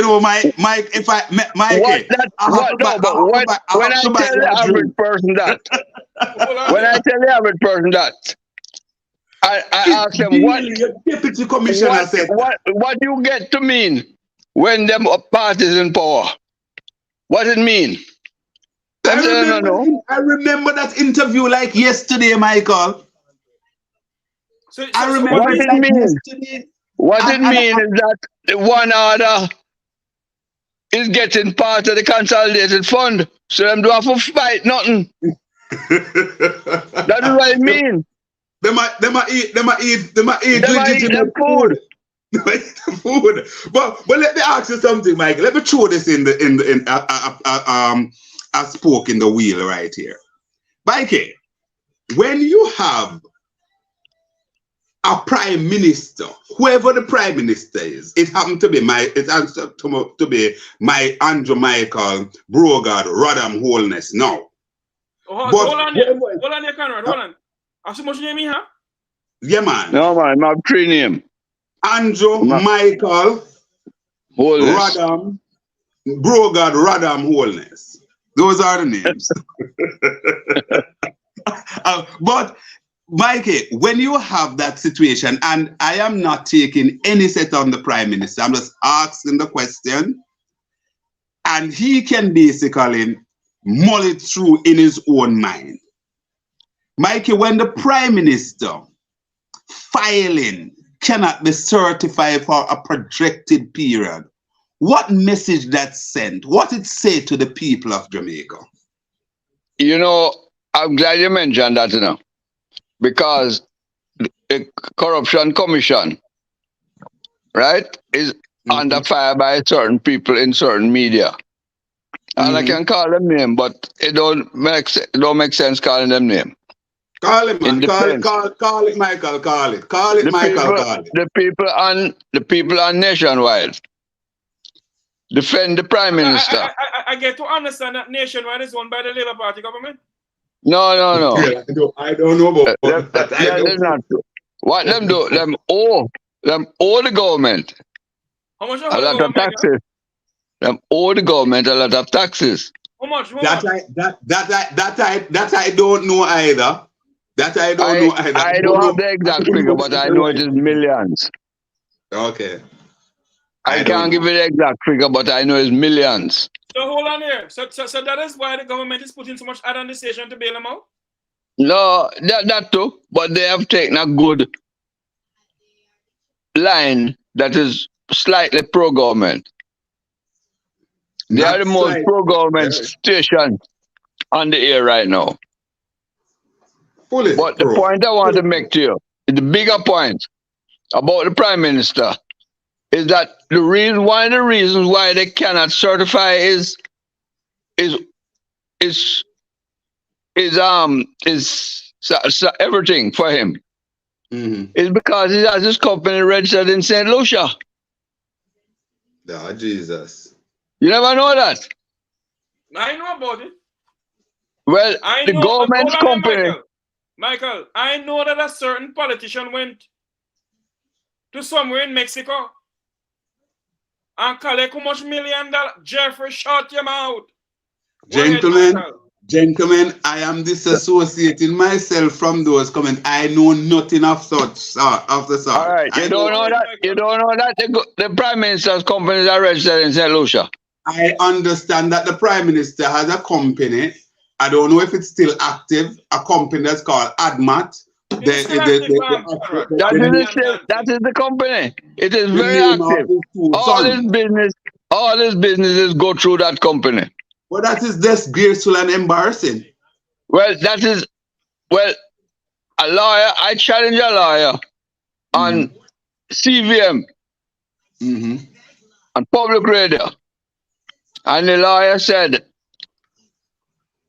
know, Mike, if I Mike, when I tell the average person that, I ask them what Deputy Commissioner said. What you get to mean when them parties in power? What it mean? I remember that interview like yesterday, Michael. I remember what it means. Yesterday. What it means is that the One Order is getting part of the consolidated fund, so them don't have to fight nothing. That is what it means. They might eat legitimate food. Food. But let me ask you something, Mike. Let me throw this in a spoke in the wheel right here. Mikey, when you have a prime minister, whoever the prime minister is, it happened to be my Andrew Michael Brogard Rodham Holness now. Oh, But hold on here, Conrad. Hold on. How much name you have? yeah, man. No, man, I have three names. Andrew, Michael, Wholeness. Radam, Brogard, Radam, Wholeness. Those are the names. But Mikey, when you have that situation, and I am not taking any set on the Prime Minister, I'm just asking the question, and he can basically mull it through in his own mind. Mikey, when the Prime Minister filing cannot be certified for a projected period, what message that sent? What it say to the people of Jamaica? You know, I'm glad you mentioned that, because the Corruption Commission, right, is under fire by certain people in certain media. And I can call them name, but it don't make sense calling them name. Call it, man. Call it, Michael. Call it, Michael. Call it. The people on Nationwide defend the Prime Minister. I get to understand that Nationwide is owned by the Labour Party government. No. I don't know about that. That is not true. What them do? Them owe the government How much? a lot of taxes. Them owe the government a lot of taxes. How much? That I don't know either. That I don't know either. I don't have the exact figure, but I know it is millions. Okay. I can't give you the exact figure, but I know it's millions. So hold on here. So that is why the government is putting so much ad on the station to bail them out? No, that too. But they have taken a good line that is slightly pro-government. They are the most pro-government station on the air right now. But the point I want to make to you, the bigger point about the Prime Minister, is that one of the reasons why they cannot certify is everything for him. Is because he has his company registered in St. Lucia. Oh, Jesus. You never know that? I know about it. Well, the government's company. Michael, I know that a certain politician went to somewhere in Mexico and collect how much $1 million. Jeffrey shut him out. Gentlemen, I am disassociating myself from those comments. I know nothing of such of the sort. All right, you don't know that the Prime Minister's companies are registered in St. Lucia. I understand that the Prime Minister has a company. I don't know if it's still active. A company that's called ADMAT. That is the company. It is very active. All his businesses go through that company. Well, that is disgraceful and embarrassing. Well, a lawyer. I challenge a lawyer on CVM on public radio, and the lawyer said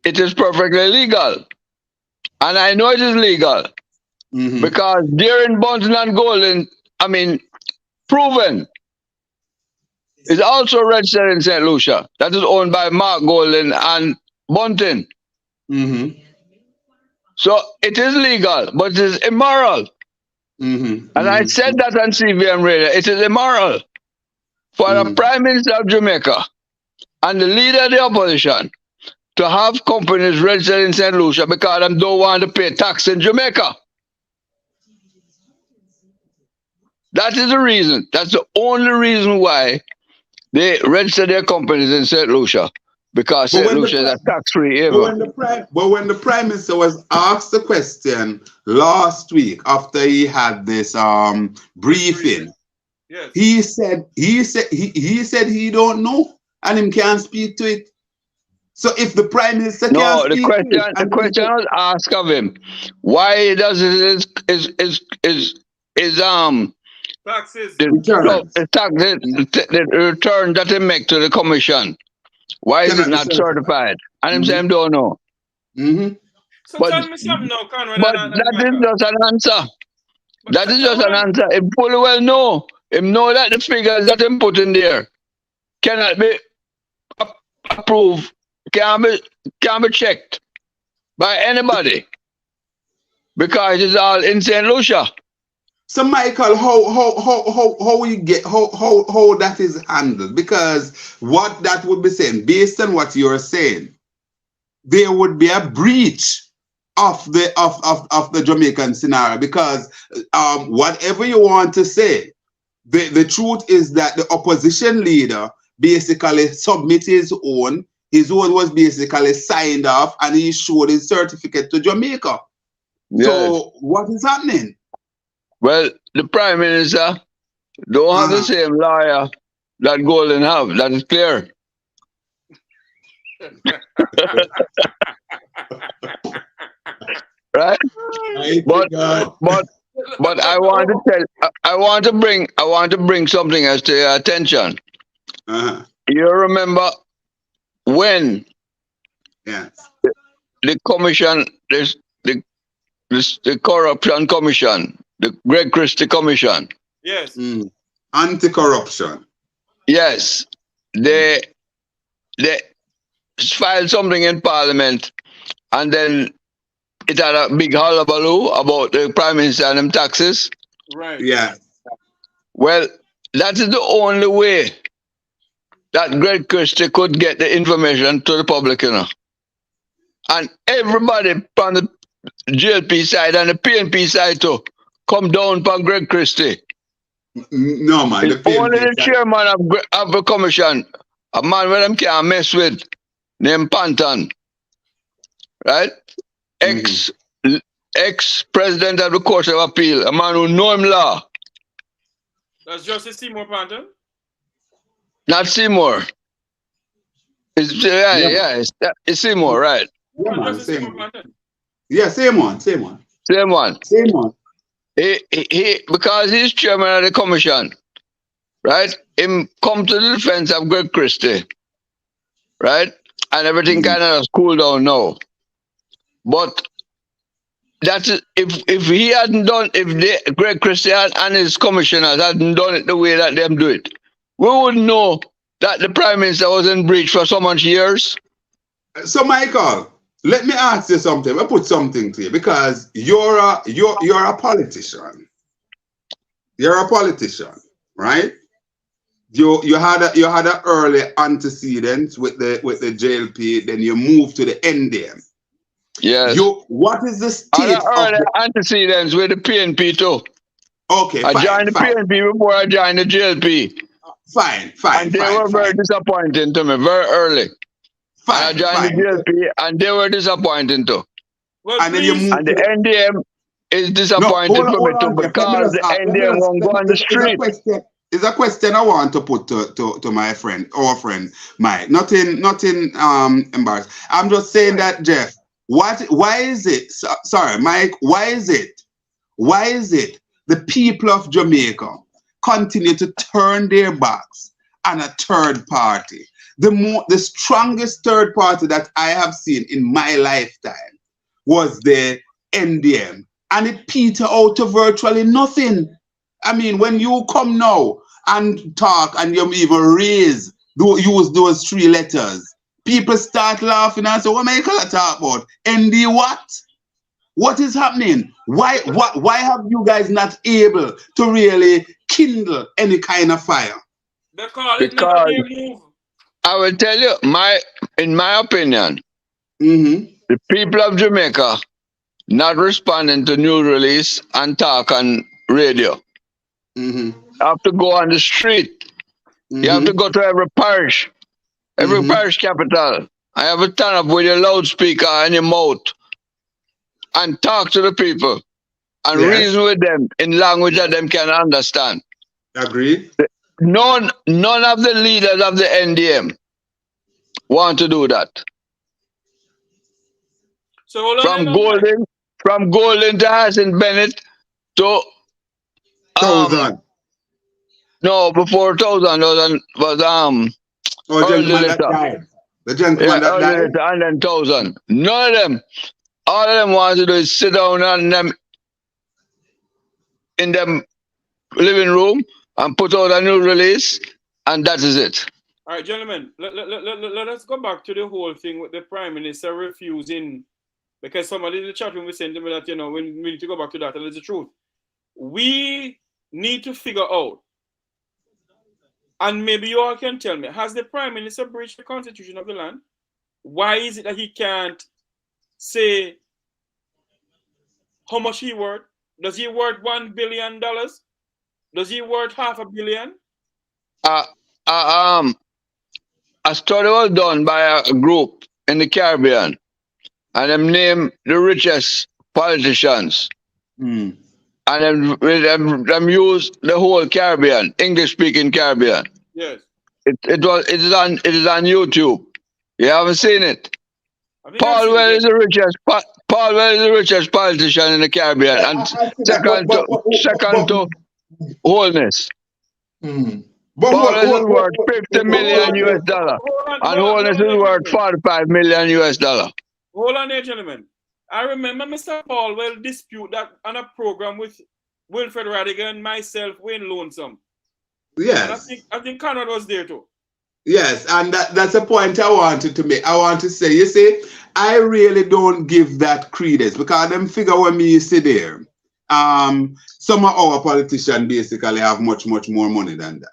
it is perfectly legal, and I know it is legal because during Bunton and Golden, Proven is also registered in St. Lucia. That is owned by Mark Golden and Bunton. So it is legal, but it is immoral. And I said that on CVM radio. It is immoral for the Prime Minister of Jamaica and the leader of the opposition to have companies registered in St. Lucia because they don't want to pay tax in Jamaica. That is the reason. That's the only reason why they register their companies in St. Lucia, because St. Lucia is a tax-free area. But when the Prime Minister was asked the question last week after he had this briefing, yes, he said he don't know and him can't speak to it. So if the Prime Minister can't speak to it, the question was asked of him, why does it taxes. The return that they make to the commission, why is it not certified? And him saying don't know. So tell me something now, Conrad. But that is just an answer. That is just an answer. Him fully well know. Him know that the figures that him put in there cannot be approved, can't be checked. by anybody because it's all in St. Lucia. So Michael, how we get how that is handled? Because what that would be saying, based on what you're saying, there would be a breach of the Jamaican scenario. Because whatever you want to say, the truth is that the opposition leader basically submitted his own. His own was basically signed off, and he showed his certificate to Jamaica. Yes. So what is happening? Well, the Prime Minister don't have the same lawyer that Golden have. That is clear. Right? But I want to tell. I want to bring something else to your attention. You remember when the commission, the corruption commission, the Greg Christie commission. Yes. Anti-corruption. Yes. They filed something in Parliament, and then it had a big hullabaloo about the Prime Minister and them taxes. Right. Yeah. Well, that is the only way that Greg Christie could get the information to the public, you know. And everybody from the GLP side and the PNP side too come down for Greg Christie. No, man. Only the chairman of the commission, a man with them can't mess with, named Panton, right? Ex-president of the Court of Appeal, a man who know him law. That's Justice Seymour Panton? Not Seymour. It's Seymour, right? Yeah, man, Justice Seymour Panton. Yeah, same one. He because he's chairman of the commission, right? Him come to the defense of Greg Christie, right? And everything kind of cooled down now. But that's if he hadn't done, if Greg Christie and his commissioners hadn't done it the way that them do it, we wouldn't know that the Prime Minister was in breach for so much years. So Michael, let me ask you something. I put something to you because you're a politician. You're a politician, right? You had an early antecedent with the JLP, then you moved to the NDM. Yes. What is the state of early antecedents with the PNP too? Okay, I joined the PNP before I joined the JLP. Fine. And they were very disappointing to me, very early. I joined the JLP and they were disappointing too. Well, and then you moved and the NDM is disappointing to me too because the NDM won't go on the street. It's a question I want to put to my friend, our friend Mike. Nothing embarrassed. I'm just saying that, Jeff. Why is it? Sorry, Mike. Why is it the people of Jamaica continue to turn their backs on a third party? The strongest third party that I have seen in my lifetime was the NDM, and it petered out to virtually nothing. I mean, when you come now and talk and you even use those three letters, people start laughing and say, what Michael talk about? ND what? What is happening? Why have you guys not able to really kindle any kind of fire? Because I will tell you, in my opinion, the people of Jamaica not responding to news release and talk on radio. You have to go on the street. You have to go to every parish capital. I have to turn up with your loudspeaker in your mouth and talk to the people and reason with them in language that them can understand. Agreed. None of the leaders of the NDM want to do that. So from Golden to Hassan Bennett to 1,000. No, before 1,000 was gentleman that died. The gentleman that died. And then 1,000. None of them. All of them want to do is sit down on them in them living room and put out a new release, and that is it. All right, gentlemen, let us go back to the whole thing with the Prime Minister refusing because somebody in the chat room was saying to me that, you know, we need to go back to that, and it's the truth. We need to figure out, and maybe you all can tell me, has the Prime Minister breached the Constitution of the land? Why is it that he can't say how much he worth? Does he worth $1 billion? Does he worth $500 million? A study was done by a group in the Caribbean, and them named the richest politicians, Mm. and them used the whole Caribbean, English-speaking Caribbean. Yes. It is on YouTube. You haven't seen it. Paul Well is the richest politician in the Caribbean, and I see that, second to Holness. But Paul is what, worth 50 million US dollar, and Holness is worth 45 million US dollar. Hold on there, gentlemen. I remember Mr. Paul will dispute that on a program with Wilfred Radigan, myself, Wayne Lonesome. Yes. And I think Conrad was there too. Yes, and that's a point I wanted to make. I want to say, you see, I really don't give that credence because them figure when me sit there, some of our politicians basically have much more money than that.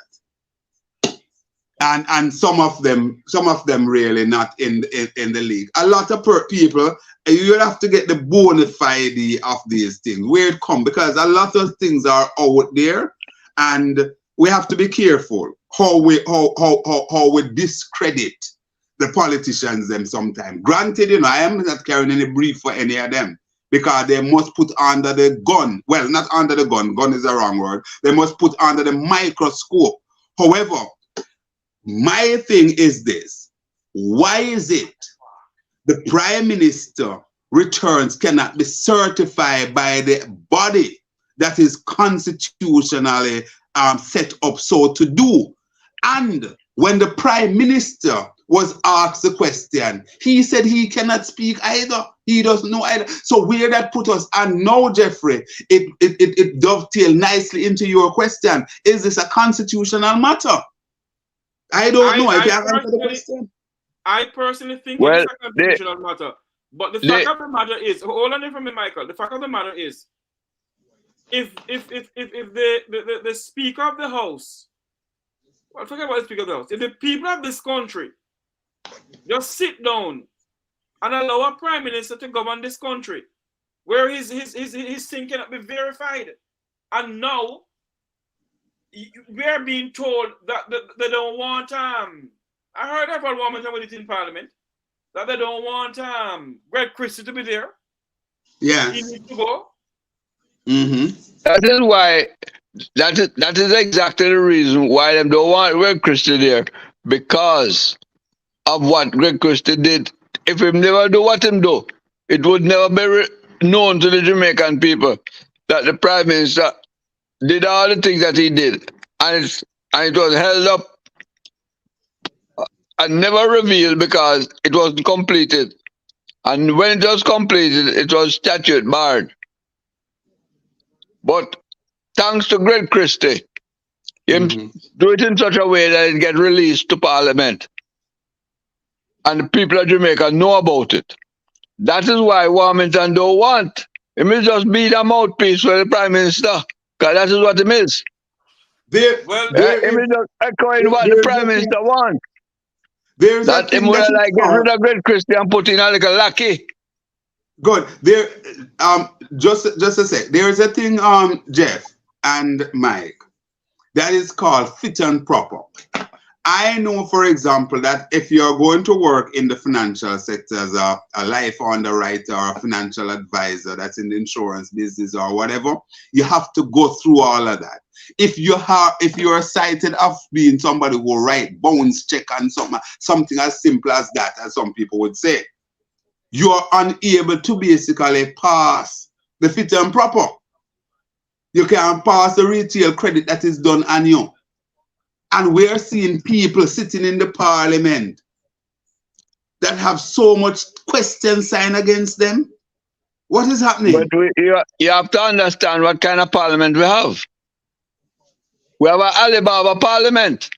And some of them really not in the league. A lot of people, you have to get the bona fide of these things, where it come, because a lot of things are out there, and we have to be careful how we discredit the politicians them sometimes. Granted, you know, I am not carrying any brief for any of them because they must put under the gun. Well, not under the gun. Gun is the wrong word. They must put under the microscope. However, my thing is this: why is it the Prime Minister returns cannot be certified by the body that is constitutionally set up so to do? And when the Prime Minister was asked the question, he said he cannot speak either. He doesn't know either. So where that put us? And now, Jeffrey, it dovetails nicely into your question. Is this a constitutional matter? I don't know. I can't answer the question. I personally think it is a constitutional matter. But the fact of the matter is, hold on for me, Michael. The fact of the matter is, if the Speaker of the House, well, forget about the Speaker of the House, if the people of this country just sit down and allow a Prime Minister to govern this country, where his thing cannot be verified, and now we are being told that they don't want I heard that for one moment with it in Parliament, that they don't want Greg Christie to be there. Yeah, he needs to go. That is why. That is exactly the reason why they don't want Greg Christie there, because of what Greg Christie did. If he never do what him do, it would never be known to the Jamaican people that the Prime Minister did all the things that he did, and it was held up and never revealed because it wasn't completed. And when it was completed, it was statute barred. But thanks to Greg Christie, him do it in such a way that it get released to Parliament, and the people of Jamaica know about it. That is why Warmington don't want. It may just be the mouthpiece for the Prime Minister, because that is what it is. It may just echoing what the Prime Minister wants. That him would like get rid of Greg Christie and put in a little lackey. Good. There, just a sec. There is a thing, Jeff and Mike, that is called fit and proper. I know, for example, that if you're going to work in the financial sector as a life underwriter or a financial advisor that's in the insurance business or whatever, you have to go through all of that. If you're cited of being somebody who will write bounce check and something as simple as that, as some people would say, you are unable to basically pass the fit and proper. You can't pass the retail credit that is done on you. And we're seeing people sitting in the Parliament that have so much question sign against them. What is happening? But you have to understand what kind of Parliament we have. We have an Alibaba Parliament.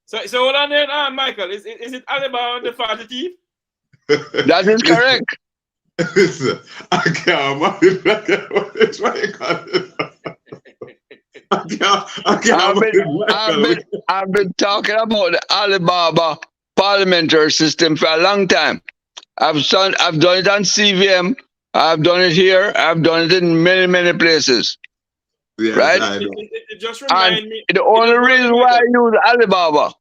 So So hold on then, Michael. Is it Alibaba the fatty thief? That is correct. Listen, I can't imagine what try to call it. I can't imagine. I've been talking about the Alibaba parliamentary system for a long time. I've done it on CVM. I've done it here. I've done it in many places. Yes, right? I know. It just And remind me. the only reason why I use Alibaba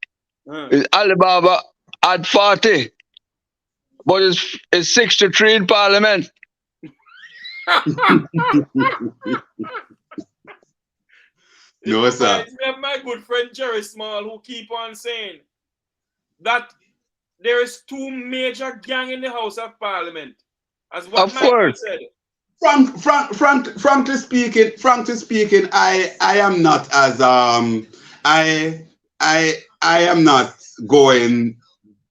is Alibaba at 40, but it's 63 in Parliament. No, sir. Reminds me of my good friend Jerry Small, who keep on saying that there is two major gang in the House of Parliament, as what Of Michael course. said. Frankly speaking, I am not as I am not going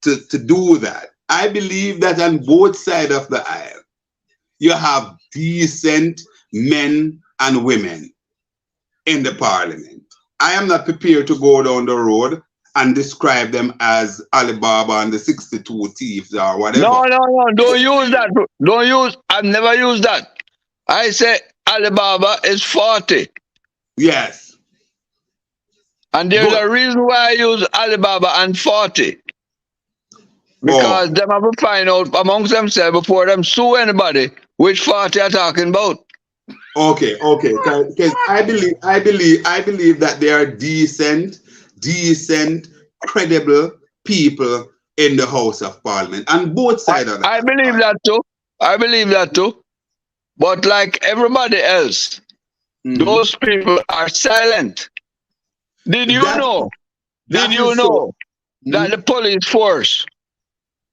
to do that. I believe that on both sides of the aisle, you have decent men and women in the parliament. I am not prepared to go down the road and describe them as Alibaba and the 62 thieves or whatever. No, don't use that. I've never used that. I say Alibaba is 40. Yes. And there's a reason why I use Alibaba and 40. Because them have to find out amongst themselves before them sue anybody which 40 are talking about. Okay. Because I believe that they are decent, credible people in the House of Parliament and both sides of that. I believe that too. But like everybody else, those people are silent. Did you know that the police force,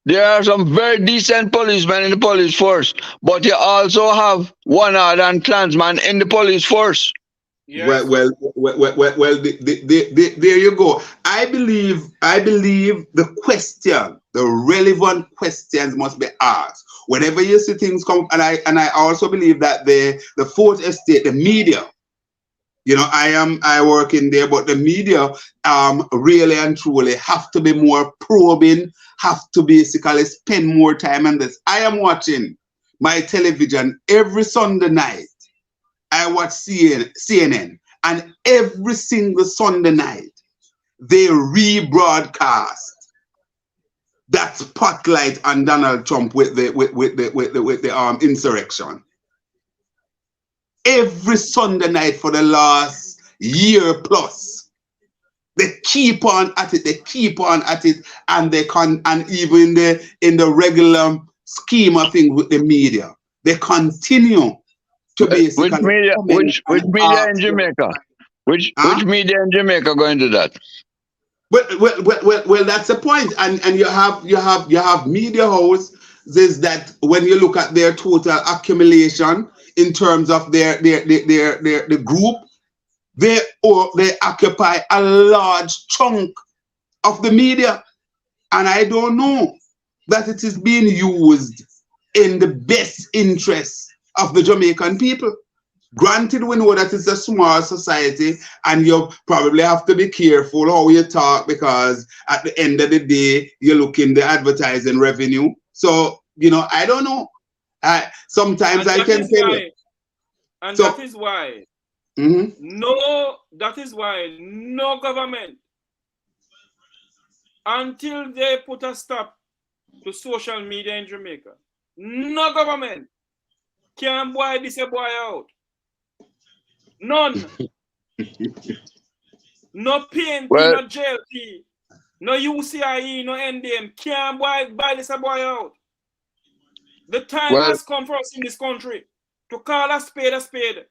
there are some very decent policemen in the police force, but you also have one and Klansman in the police force. Yes. Well, there you go. I believe the relevant questions must be asked whenever you see things come. And I also believe that the fourth estate, the media, I work in there, but the media really and truly have to be more probing, have to basically spend more time on this. I am watching my television every Sunday night. I watch CNN, and every single Sunday night they rebroadcast that spotlight on Donald Trump with the insurrection. Every Sunday night for the last year plus, they keep on at it, and they can, and even in the regular scheme of things with the media, they continue to basically which media in Jamaica? Which media in Jamaica going to that? Well, that's the point. And you have media houses that when you look at their total accumulation in terms of their group, they occupy a large chunk of the media. And I don't know that it is being used in the best interest of the Jamaican people. Granted, we know that it's a small society and you probably have to be careful how you talk, because at the end of the day, you're looking the advertising revenue. So, I don't know. Sometimes I can say it. And that is why no government, until they put a stop to social media in Jamaica, no government can buy this a boy out. None. No PNP, no JLP, no UCIE, no NDM can buy this a boy out. The time has come for us in this country to call a spade a spade.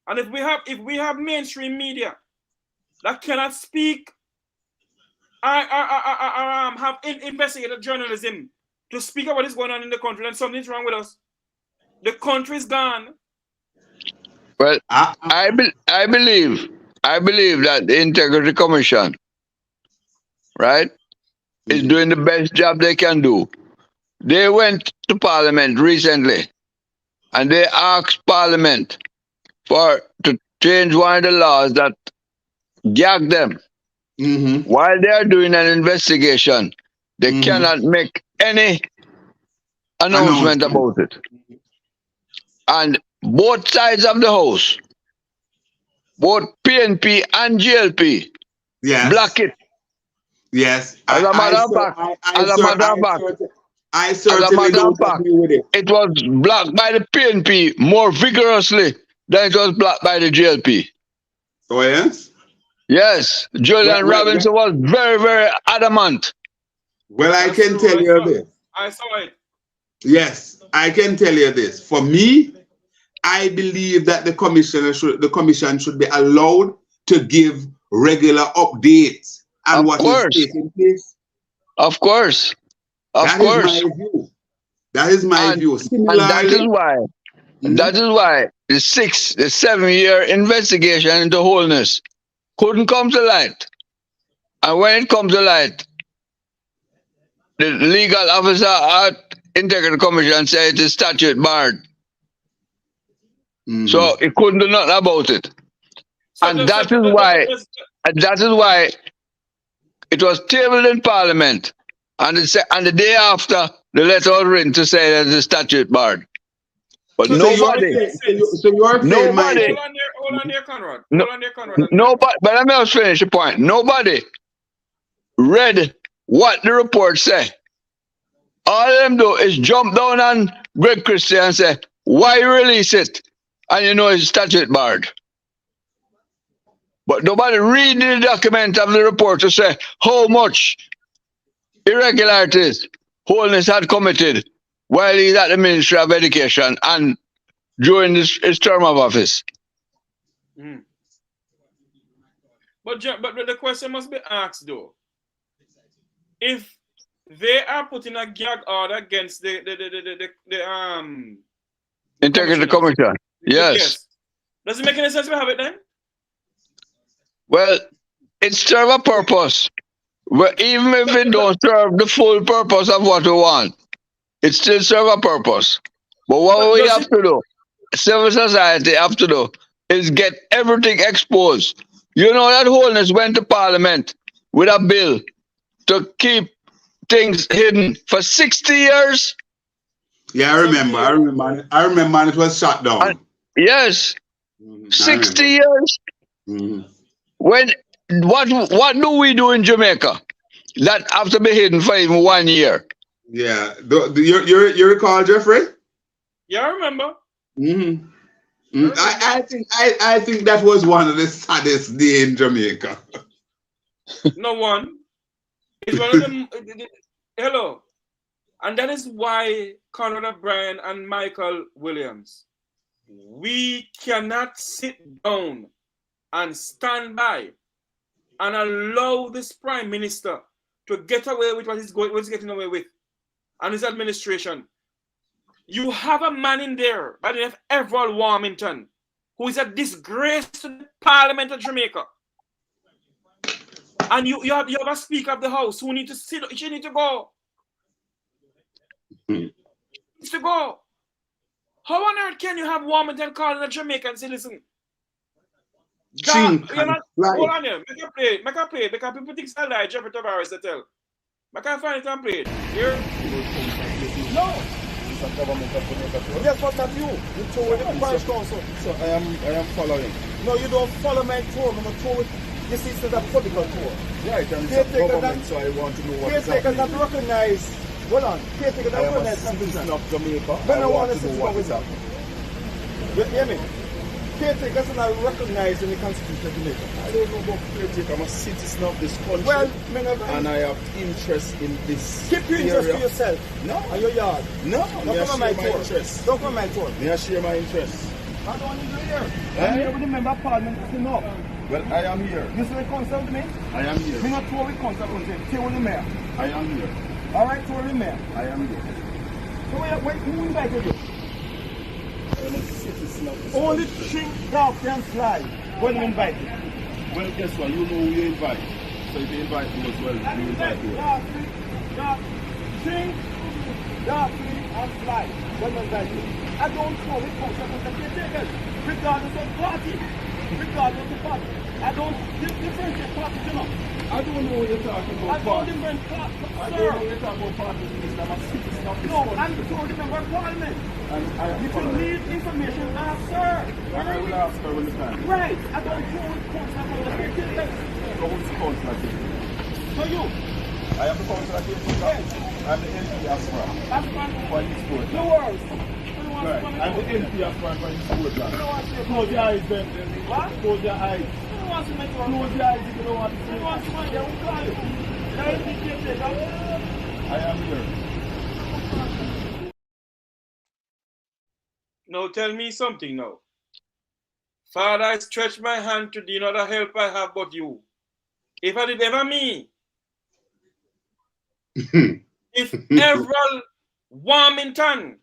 And if we have mainstream media that cannot speak have investigative journalism to speak about what is going on in the country, then something's wrong with us. The country is gone. Well, I believe that the Integrity Commission, right, is doing the best job they can do. They went to Parliament recently, and they asked Parliament to change one of the laws that gag them While they are doing an investigation, they cannot make any announcement about it. And both sides of the house, both PNP and GLP, block it. Yes. As a matter of fact, I certainly don't agree with it. It was blocked by the PNP more vigorously than it was blocked by the GLP. Oh, yes? Yes. Julian Robinson was very, very adamant. Well, I can tell you this. I saw it. Yes, I can tell you this. For me, I believe that the commission should be allowed to give regular updates on what is taking place. Of course. That is my view. That is my view. And that is why the 7-year investigation into wholeness couldn't come to light. And when it comes to light, the legal officer at Integrity Commission said it is statute barred. So he couldn't do nothing about it. And that is why it was tabled in Parliament. And the day after, the letter was written to say that the statute barred. But nobody. Hold on there, Conrad. Nobody. But let me just finish the point. Nobody read what the report said. All of them do is jump down on Greg Christie and say, "Why release it?" And you know it's statute barred. But nobody read the document of the report to say how much irregularities Holness had committed while he's at the Ministry of Education and during his term of office. But the question must be asked though. If they are putting a gag order against the Integrity Commission. Yes. Does it make any sense to have it then? Well, it serves a purpose. Well, even if it don't serve the full purpose of what we want, it still serves a purpose. But what we have to do, civil society have to do, is get everything exposed. You know that Holness went to Parliament with a bill to keep things hidden for 60 years. Yeah, I remember. And it was shut down. Yes. 60 years. When what do we do in Jamaica that have to be hidden for even 1 year? Yeah. You recall, Jeffrey? Yeah, I remember. I think that was one of the saddest days in Jamaica. No one. It's one of them. Hello. And that is why Conrad O'Brien and Michael Williams, we cannot sit down and stand by and allow this Prime Minister to get away with what he's getting away with and his administration. You have a man in there by the name of Everald Warmington, who is a disgrace to the Parliament of Jamaica. And you have a Speaker of the House who needs to sit. She needs to go. Needs to go. How on earth can you have Warmington calling a Jamaican citizen? Hold on here. Make a play. Because people think I lie. Jeffrey Tavares to tell. I can't find it and play it. Here? No. It's a government of Jamaica. Yes, what have you? You told the Parish Council. So I am following. No, you don't follow my tour. I'm a tour. This is a political tour. Right, and it's a government, so I want to know what is happening. Caretakers that recognize. Hold on. Caretakers that recognize something of Jamaica. I want to know what is happening. You hear me? Caretakers are not recognized in the Constitution of Jamaica. I don't know about caretaker. I'm a citizen of this country. Well, and I have interest in this. Keep your interest to yourself. No. And your yard. No. Don't come on my interest. Don't come on my tour. May I share my interest? I don't want to be here. I'm here with the member of Parliament. Enough. Well, I am here. You still concerned with me? I am here. You're not tour with concern with him. Tour with the mayor. I am here. All right, tour with the mayor. I am here. So wait, who invited you? Only drink coffee and fly when you invite you. Well, guess what? You know who you invite. So if you invite me as well, you invite me. Drink coffee and fly when you invite you. I don't know which concern with the caretakers, regardless of party. Regardless of party. I don't differentiate parties, you know. I don't know what you're talking about. I told him when I don't know what you're talking about, party minister. I'm a citizen of this no, country. I'm told him about Parliament. And I am If you following. need information, ask her. I will ask her when the time. Right. I don't know what comes from the here till then. So who's the councillor here? So you, I am the councillor here. I'm the MP aspirant that's fine. for this board. No worries. Right. I'm the MP aspirant for this board. Close your eyes then. What? Close your eyes. Who wants to make you Close your eyes if you don't want to see. Who wants to make you? Who call you? Now you think you I am here. Now tell me something now. Father, I stretch my hand to thee, not a help I have but you. If I did ever me, if ever Warmington,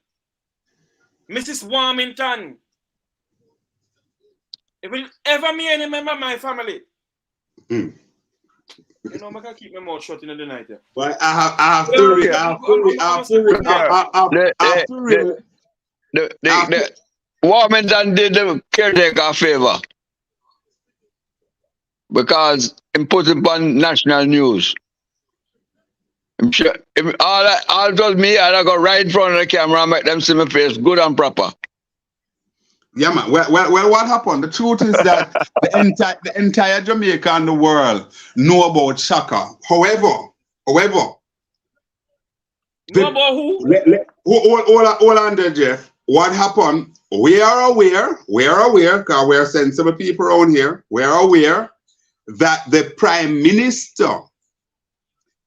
Mrs. Warmington, if it ever me any member of my family, you know, I can keep my mouth shut in the night. Yeah. But I have to The Warmington did the caretaker a favor because he put it on national news. I'm sure if all told me I go right in front of the camera and make them see my face good and proper. Yeah, man. Well, what happened? The truth is that the entire Jamaica and the world know about Shaka. However, Know about who? hold on there, Jeff. What happened? We are aware, because we are sensible people around here. We are aware that the Prime Minister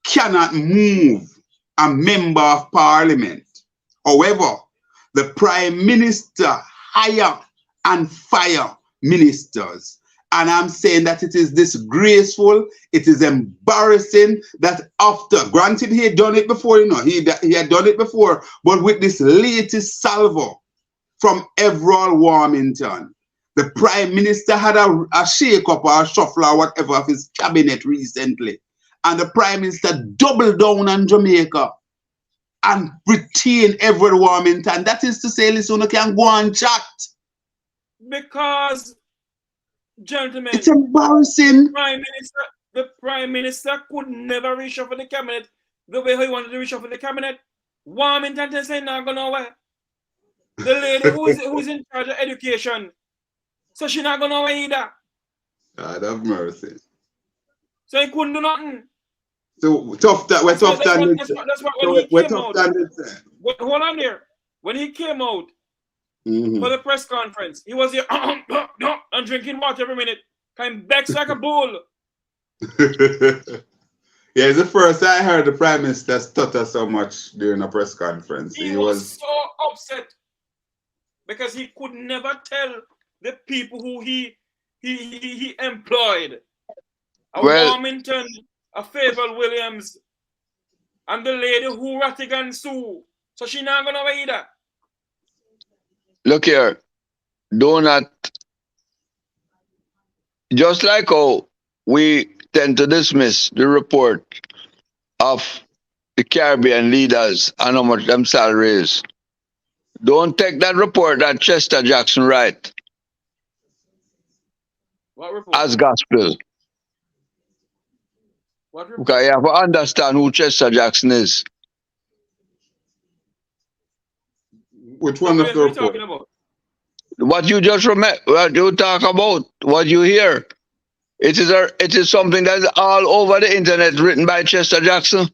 cannot move a member of Parliament. However, the Prime Minister hire and fire ministers. And I'm saying that it is disgraceful, it is embarrassing that after, granted he had done it before, you know, he had done it before, but with this latest salvo from Everall Warmington, the Prime Minister had a shake-up or a shuffle or whatever of his cabinet recently. And the Prime Minister doubled down on Jamaica and retain Everall Warmington. That is to say, listen, you can go and chat. Because, gentlemen, it's embarrassing. The Prime Minister could never reshuffle the cabinet the way he wanted to reshuffle the cabinet. Warmington is saying not going nowhere. The lady who's in charge of education, so she not going nowhere either. God have mercy. So he couldn't do nothing. So tough that we're tough than it. Hold on there. When he came out for the press conference, he was here and drinking water every minute. Kind of becks like a bull. Yeah, it's the first I heard the Prime Minister stutter so much during a press conference. He was so upset because he could never tell the people who he employed. Warmington, a Fable Williams, and the lady who Rattigan Sue. So she not gonna wait either. Look here, do not, just like how we tend to dismiss the report of the Caribbean leaders and how much them salaries. Don't take that report that Chester Jackson write What report? as gospel. What report? Okay, you have to understand who Chester Jackson is. Which one of the report? Talking about? What you just remember, what you talk about, what you hear. It is something that's all over the internet written by Chester Jackson.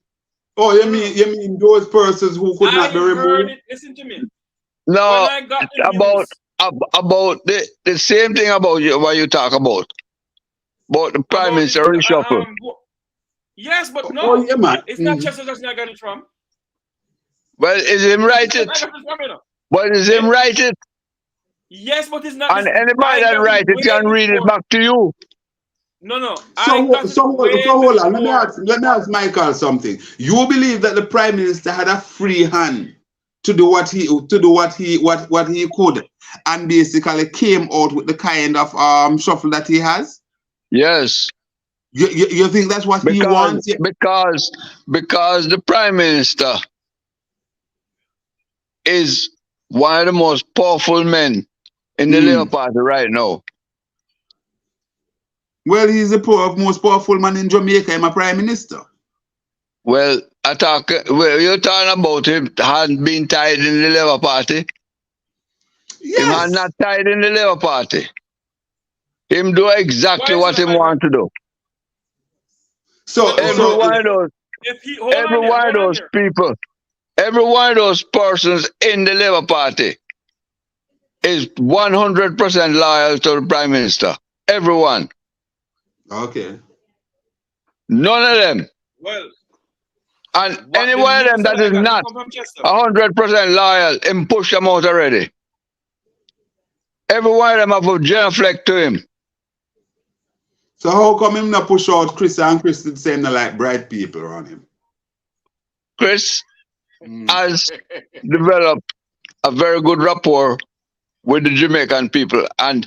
Oh, you mean those persons who could not be removed? Listen to me. No, about the same thing about you, what you talk about the Prime Minister reshuffle. Yes, but no, oh, yeah, man. It's not Chester Jackson I got it from. Well, is him write it? But is him write it? Yes, but it's not. And anybody that write it can read it back to you. No. So hold on. Let me ask Michael something. You believe that the Prime Minister had a free hand to do what he could, and basically came out with the kind of shuffle that he has? Yes. You think that's what he wants? Because the Prime Minister is one of the most powerful men in the Labour Party right now. Well, he's the most powerful man in Jamaica. I'm a prime minister. Well, you're talking about him had been tied in the Labour Party. Him had Yes. not tied in the Labour Party. Him do exactly Why is what that him like that? want to do. So, Every so one of those, If he hold every on there, one of hold on those there. people, every one of those persons in the Labour Party is 100% loyal to the Prime Minister. Everyone. okay. None of them. Well, And what any the one of them news that that I is got not come from Chester. 100% loyal, him push them out already. Every one of them have a genuflect to him. So how come him not push out Chris and Chris did saying they like bright people around him? Chris has developed a very good rapport with the Jamaican people, and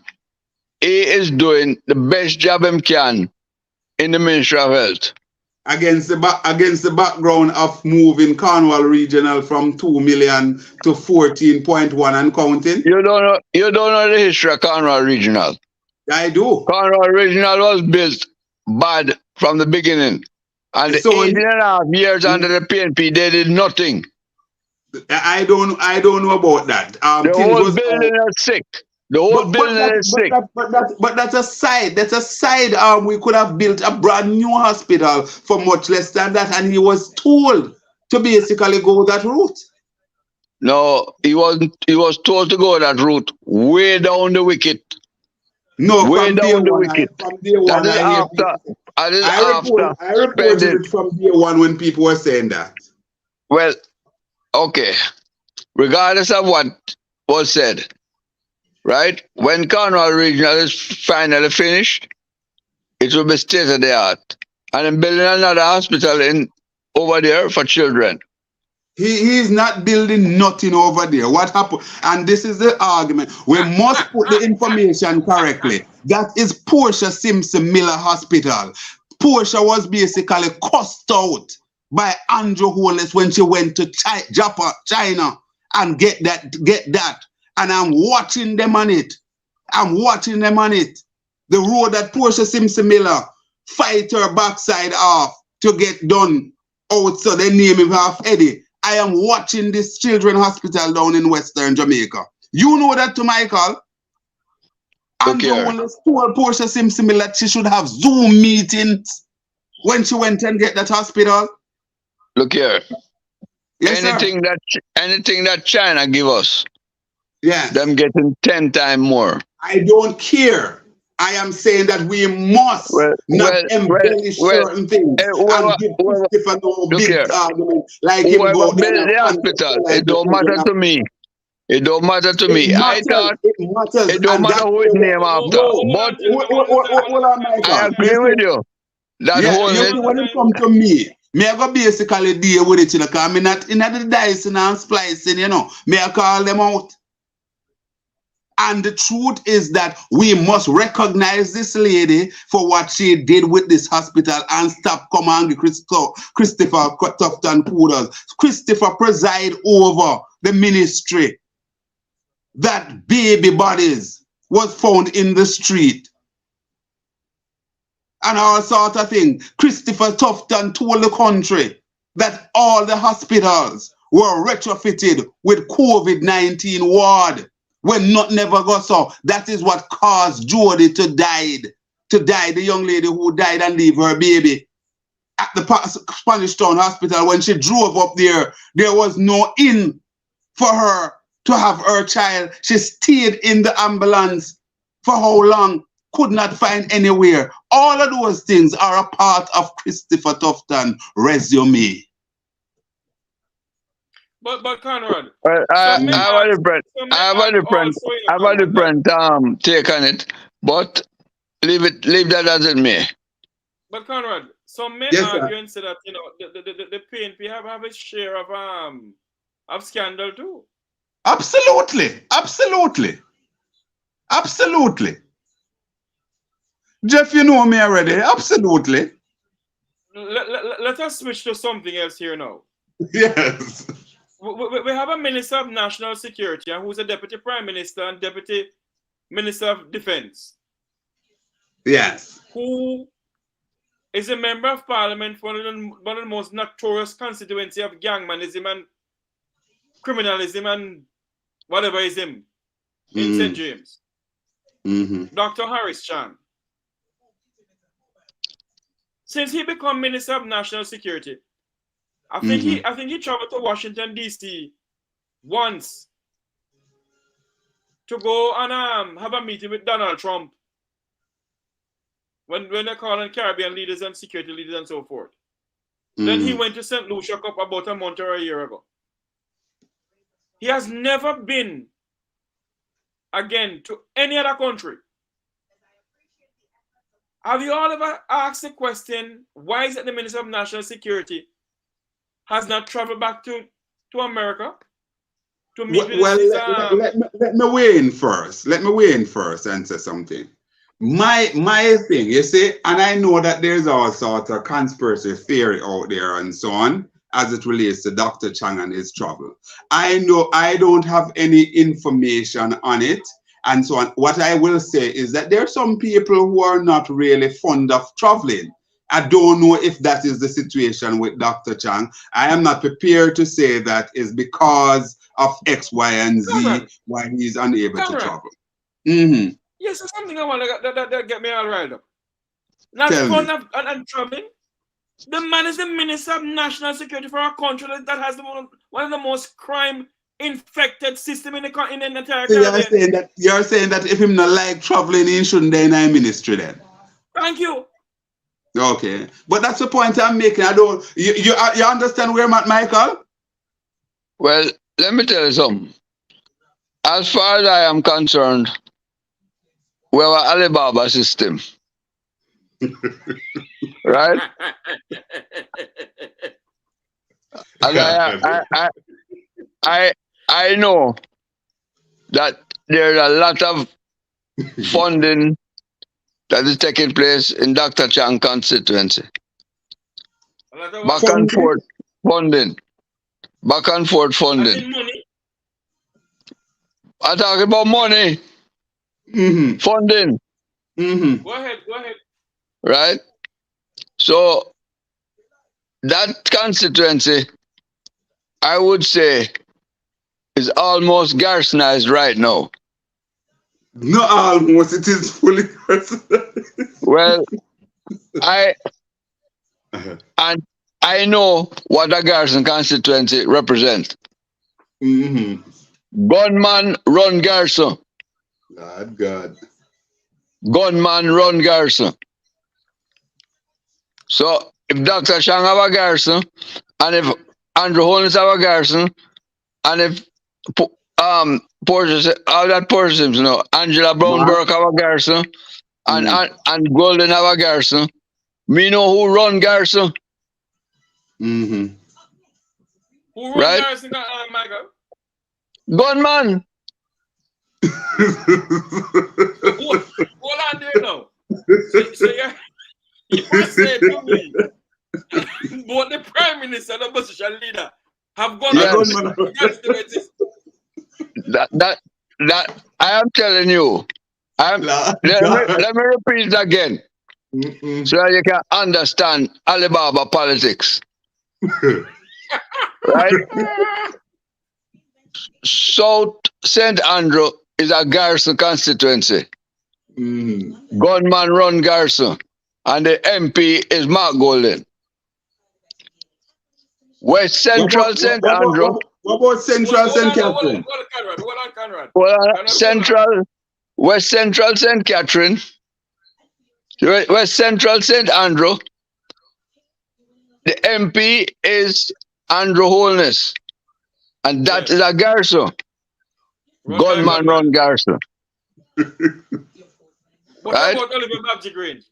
he is doing the best job he can in the Ministry of Health. Against the background of moving Cornwall Regional from 2 million to 14.1 and counting? You don't know the history of Conrad Regional. I do. Conrad Regional was built bad from the beginning. And the So 18.5 years under the PNP, they did nothing. I don't know about that. The Things whole was building is sick. The whole building is sick. but that's a side. That's a side. We could have built a brand new hospital for much less than that, and he was told to basically go that route. No, he wasn't. He was told to go that route way down the wicket. No, Way from day down the one. wicket. From day one, That is I hear after. people. That is I reported spending. it from day one when people were saying that. Well, okay. Regardless of what was said, right? When Cornwall Regional is finally finished, it will be state of the art. And I'm building another hospital in over there for children. He's not building nothing over there. What happened? And this is the argument. We must put the information correctly. That is Portia Simpson Miller Hospital. Portia was basically cussed out by Andrew Holness when she went to China and get that. And I'm watching them on it. The road that Portia Simpson Miller fight her backside off to get done out, so they name him half Eddie. I am watching this children's hospital down in Western Jamaica. You know that too, Michael? Andrew Holness told Portia Simpson Miller that she should have Zoom meetings when she went and get that hospital. Look here. Yes, anything that China give us, yes, them getting 10 times more. I don't care. I am saying that we must not embellish certain things and give Christopher no big argument like him whoever go build down the hospital, it don't matter to me. It don't matter to me. I thought it don't matter who it name after. But hold on, Michael. I agree with you. That whole you see, when it comes to me I go basically deal with it, because I'm not in the dicing and splicing, Me I call them out. And the truth is that we must recognize this lady for what she did with this hospital and stop commanding Christopher Tufton Poodles. Christopher preside over the ministry that baby bodies was found in the street. And all sort of thing. Christopher Tufton told the country that all the hospitals were retrofitted with COVID-19 ward. When not never got so. That is what caused Jody to die. The young lady who died and leave her baby at the Spanish Town Hospital. When she drove up there was no inn for her to have her child. She stayed in the ambulance for how long? Could not find anywhere. All of those things are a part of Christopher Tufton resume. But Conrad, I have a different take on it. But leave that as it may. But Conrad, some men argue and say that the PNP have a share of scandal too. Absolutely. Jeff, you know me already. Absolutely. Let us switch to something else here now. Yes. We have a Minister of National Security who's a Deputy Prime Minister and Deputy Minister of Defense. Yes. who is a member of parliament for one of the most notorious constituency of gangmanism and criminalism and whatever is him in St. James. Dr. Harris Chan. Since he became Minister of National Security, I think he traveled to Washington D.C. once to go and have a meeting with Donald Trump when they're calling Caribbean leaders and security leaders and so forth. Then he went to St. Lucia Cup about a month or a year ago. He has never been again to any other country. Have you all ever asked the question, why is it the Minister of National Security has not traveled back to America to meet with let me weigh in first. Let me weigh in first and say something. My thing, you see, and I know that there's all sorts of conspiracy theory out there and so on as it relates to Dr. Chang and his travel. I know I don't have any information on it and so on. What I will say is that there are some people who are not really fond of traveling. I don't know if that is the situation with Dr. Chang. I am not prepared to say that is because of X, Y, and Z why he's unable to travel. Yes, there's something I want that get me all right up. Not fun and traveling. The man is the Minister of National Security for a country that has one of the most crime-infected system in the entire Caribbean. So you're saying that if him not like traveling, he shouldn't be in our ministry then? Thank you. Okay, but that's the point I'm making. I don't. You understand where I'm at, Michael? Well, let me tell you something. As far as I am concerned, we have an Alibaba system, right? And I know that there's a lot of funding that is taking place in Dr. Chang constituency. Back and forth funding. Back and forth funding. I'm talking about money. Funding. Go ahead. Right? So that constituency, I would say, is almost Garrisonized right now. Not almost, it is fully Garrisonized. Well, I know what a Garrison constituency represents. Gunman run Garrison. God. Gunman run Garrison. So if Dr. Chang have a Garrison, and if Andrew Holmes have a Garrison, and if Porter, all that Porter, Angela Brown Burke have a Garrison, and Golden have a Garrison, me know who run Garrison. Who run Garrison, Michael? Gunman. Hold on there now. So you're saying to me, both the Prime Minister and the opposition leader have gone on that I am telling you. Let me repeat it again. So that you can understand Alibaba politics. Right? South St. Andrew is a Garrison constituency. Gunman run Garrison. And the MP is Mark Golden. West Central St. Andrew. What about Central St. Catherine? Conrad. West Central St. Catherine. West Central St. Andrew. The MP is Andrew Holness. And that is a Garrison. Gunman run Garrison. What about Oliver Babji Grange?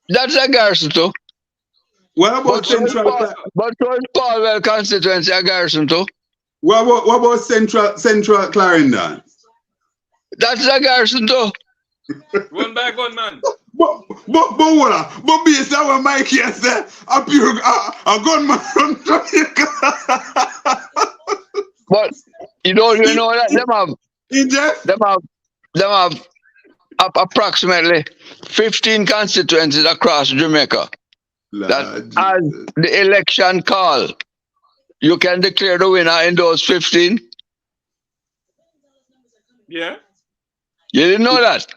That's a Garrison too. What about Central? But so is Paulwell constituency a Garrison too. What about Central Clarendon? That's a Garrison too. Run by Gunman. But based on what Mike here said, a gunman from Jamaica. But you know that them have approximately 15 constituencies across Jamaica. That Lord as Jesus. the election call, you can declare the winner in those 15. Yeah. You didn't know that?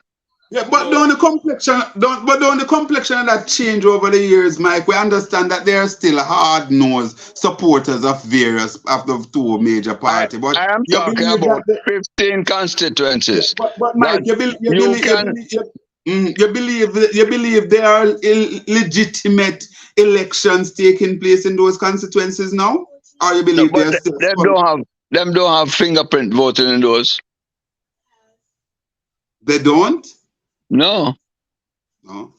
Yeah, but No. don't the complexion of that change over the years, Mike? We understand that there are still hard-nosed supporters of various of the two major parties. But I am you talking believe about that the, 15 yeah, constituencies but that Mike, you believe you can. you believe there are legitimate elections taking place in those constituencies now, or you No, believe but there's still them some? don't have fingerprint voting in those. They don't. No. No.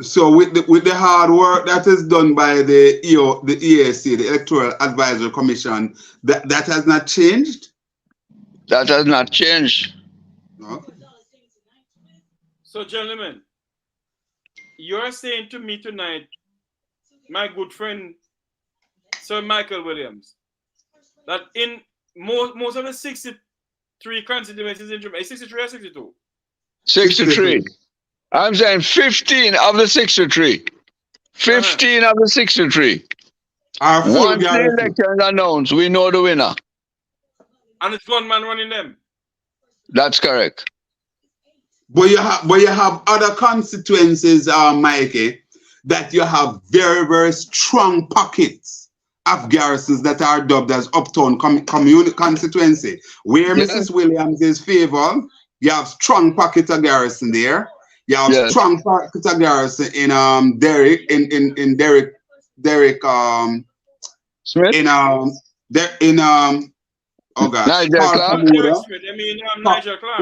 So with the hard work that is done by the EAC, the Electoral Advisory Commission, that has not changed. That has not changed. No. So, gentlemen, you're saying to me tonight, my good friend Sir Michael Williams, that in most of the 63 constituencies in Jamaica, 63 or 62? 63. I'm saying 15 of the 63. 15 of the 63. Our full Once the Garrison. election is announced, we know the winner. And it's one man running them. That's correct. But you have other constituencies, Mikey, that you have very, very strong pockets of garrisons that are dubbed as uptown community constituency. Where Yeah. Mrs. Williams is favored, you have strong pockets of garrison there. You have Yes. strong pockets of garrison in Derrick Smith? oh gosh, Nigel Clark? Derek Carlsamuda, Smith, I mean Nigel Clark.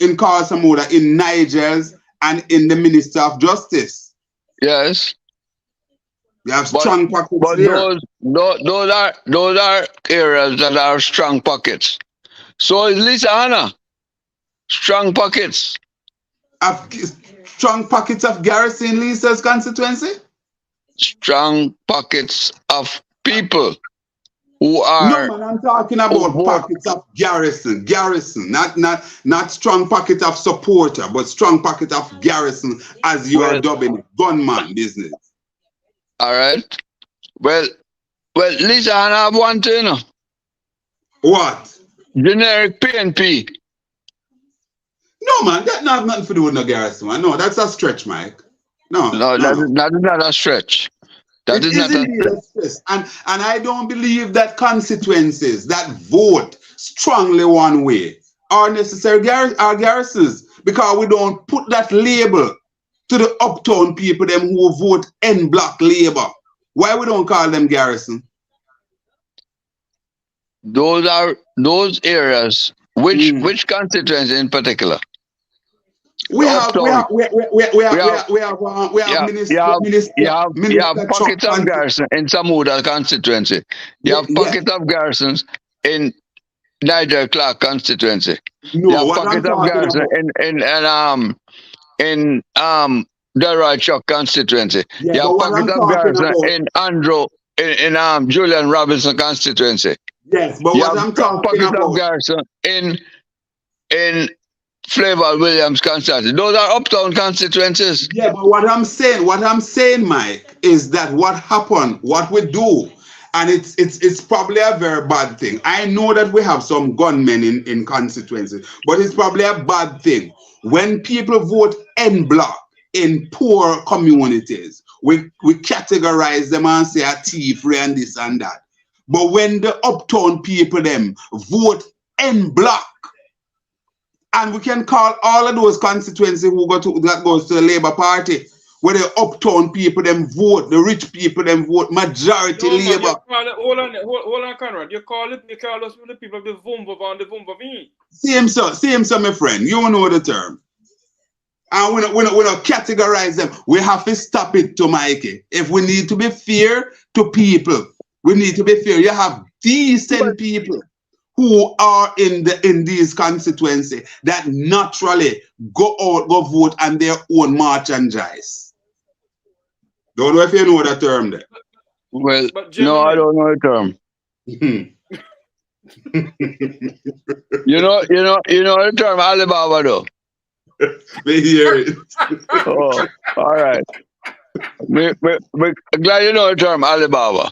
in Carlsamuda, in Nigels, and in the Minister of Justice. Yes. You have strong pockets But there. those are areas that are strong pockets. So is Lisa Hanna. Strong pockets. Strong pockets of Garrison Lisa's constituency? Strong pockets of people who No, are man, I'm talking about vote. pockets of Garrison. Garrison, not strong pocket of supporter, but strong pocket of Garrison, as you are dubbing it, gunman business. All right. Well, Lisa Hanna have one thing, you know. What? Generic PNP. No, man, that not have nothing to do with no Garrison, man. No, that's a stretch, Mike. No. That is not a stretch. That is not a stretch. And I don't believe that constituencies that vote strongly one way are necessary are garrisons, because we don't put that label to the uptown people them who vote en bloc labor. Why we don't call them garrison? Those are those areas. Which constituency in particular? We have pockets of garrison in Samuda constituency. You have pockets of garrisons in Nigel Clark constituency. You have pockets of garrison in Delroy Chuck constituency. You have pockets of garrison in Andrew in Julian Robinson constituency. Yes, but what I'm talking pockets about of garrison in Flavor Williams constituency. Those are uptown constituencies. Yeah, but what I'm saying, Mike, is that what happened, what we do, and it's probably a very bad thing. I know that we have some gunmen in constituencies, but it's probably a bad thing. When people vote en bloc in poor communities, we categorize them and say a thief and this and that. But when the uptown people them vote en bloc, and we can call all of those constituencies that goes to the Labour Party, where the uptown people them vote, the rich people them vote, majority Labour. Hold on, Conrad. You call us the people of the Vumva and the Vumva. Same, sir, my friend. You know the term. And we don't categorize them. We have to stop it, to Mikey. If we need to be fair to people, we need to be fair. You have decent people who are in these constituencies that naturally go vote on their own merchandise. Don't know if you know that term there. Well, no, I don't know the term. you know the term Alibaba though. Me hear it. Oh, all right. Me glad you know the term Alibaba.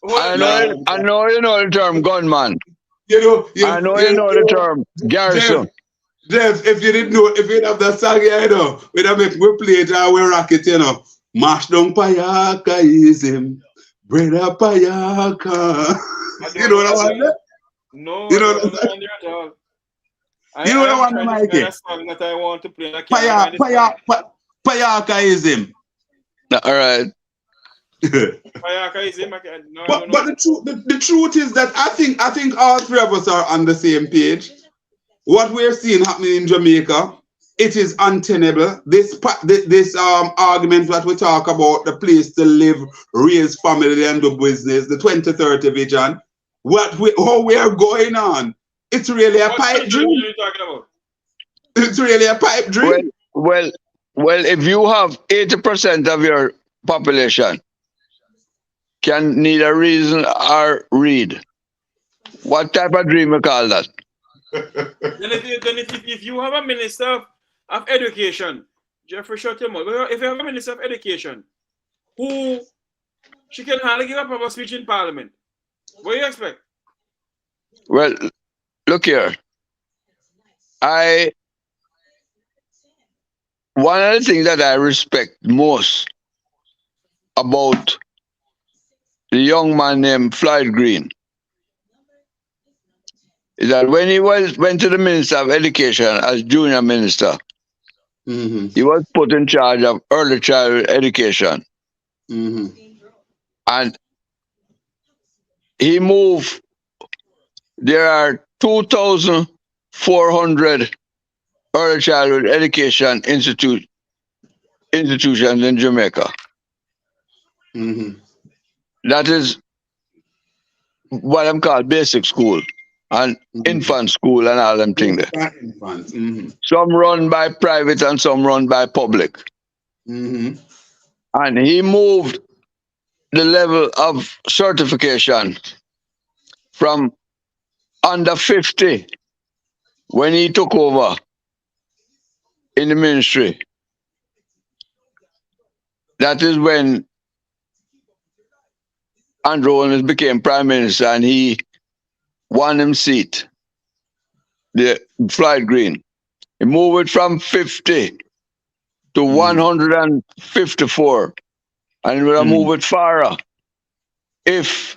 I know you know the term gunman. You know, I know you know the term Garrison. Jeff, if you didn't know, if you didn't have that song here, you know, we'd have make we play it and we rock it, you know. Mash down Payaka is him. Brother Payaka. You know what I want? No, You know I what don't I'm saying? understand you at all. You know what I I'm want, trying to Mikey? find a song that I want to play. I can't find it. Payaka is him. All right. Payaka is him. I don't But know. the truth is that I think all three of us are on the same page. What we're seeing happening in Jamaica, it is untenable. This argument that we talk about, the place to live, raise family and do business, the 2030 vision, how we are going on. It's really a pipe dream. What are you talking about? It's really a pipe dream. Well, if you have 80% of your population can neither reason or read, what type of dream you call that? Then if you have a minister of education, Jeffrey, shut your mouth. If you have a minister of education who she can hardly give a proper speech in parliament, what do you expect? Well, look here. One of the things that I respect most about the young man named Floyd Green is that when he went to the Minister of Education as junior minister, he was put in charge of early childhood education. And he moved, there are 2,400 early childhood education institutions in Jamaica. That is what I'm called basic school and infant school and all them things there. Some run by private and some run by public. And he moved the level of certification from under 50 when he took over in the ministry. That is when Andrew Holness became prime minister and he won him seat, the Floyd Green. He moved it from 50 to 154, and he would have moved it farther if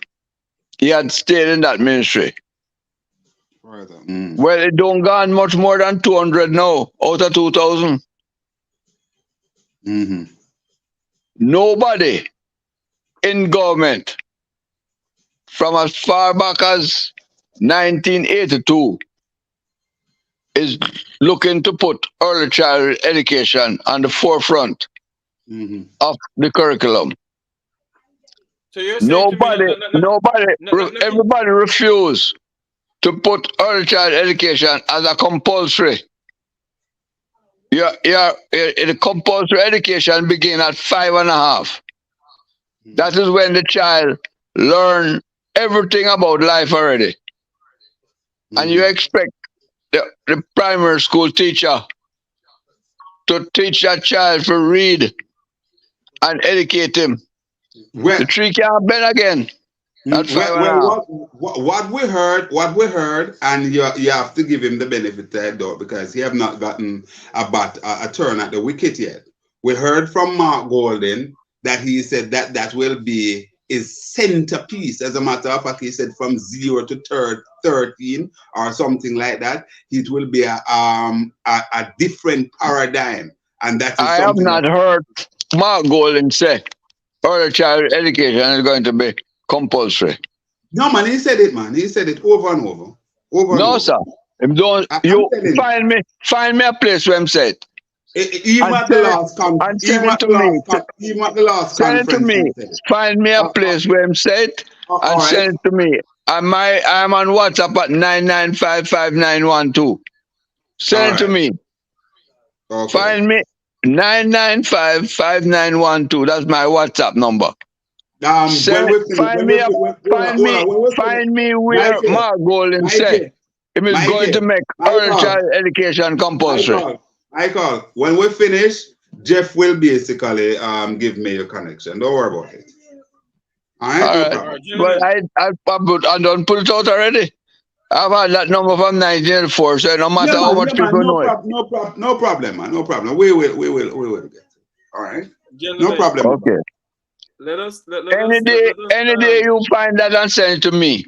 he had stayed in that ministry. Well, it don't gone much more than 200 now, out of 2,000. Nobody in government from as far back as 1982 is looking to put early childhood education on the forefront of the curriculum. So you're saying everybody refused to put early child education as a compulsory. The compulsory education begin at 5.5. That is when the child learn everything about life already. And you expect the primary school teacher to teach that child to read and educate him. The tree can't bend again. What we heard, and you have to give him the benefit of the doubt because he have not gotten a turn at the wicket yet. We heard from Mark Golden that he said that will be his centerpiece. As a matter of fact, he said from 0 to 13 or something like that, it will be a different paradigm. And that is I have not heard Mark Golden say early childhood education is going to be compulsory. No, man, he said it, man. He said it over and over. No, sir. Find me a place where I'm said. Even at the last conference. Even at the last conference. Find me a place where I'm said and send it to me. I'm on WhatsApp at 9955912. Send it to me. Okay. Find me 9955912. That's my WhatsApp number. Find me where Mark Golden said Him is going to make early child education compulsory. Michael, when we finish, Jeff will basically give me your connection. Don't worry about it. All right, no problem. But I don't put it out already. I've had that number from 1984, so no matter how much people know it. No problem, man. No problem. We will get it. All right. Gentlemen, no problem. Okay. Any day you find that and send it to me,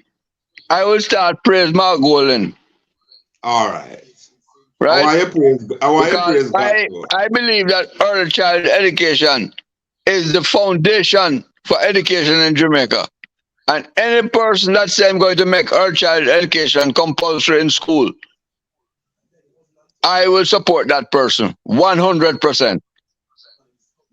I will start praise Mark Golden. All right. Right? I I believe that early child education is the foundation for education in Jamaica. And any person that says I'm going to make early child education compulsory in school, I will support that person 100%.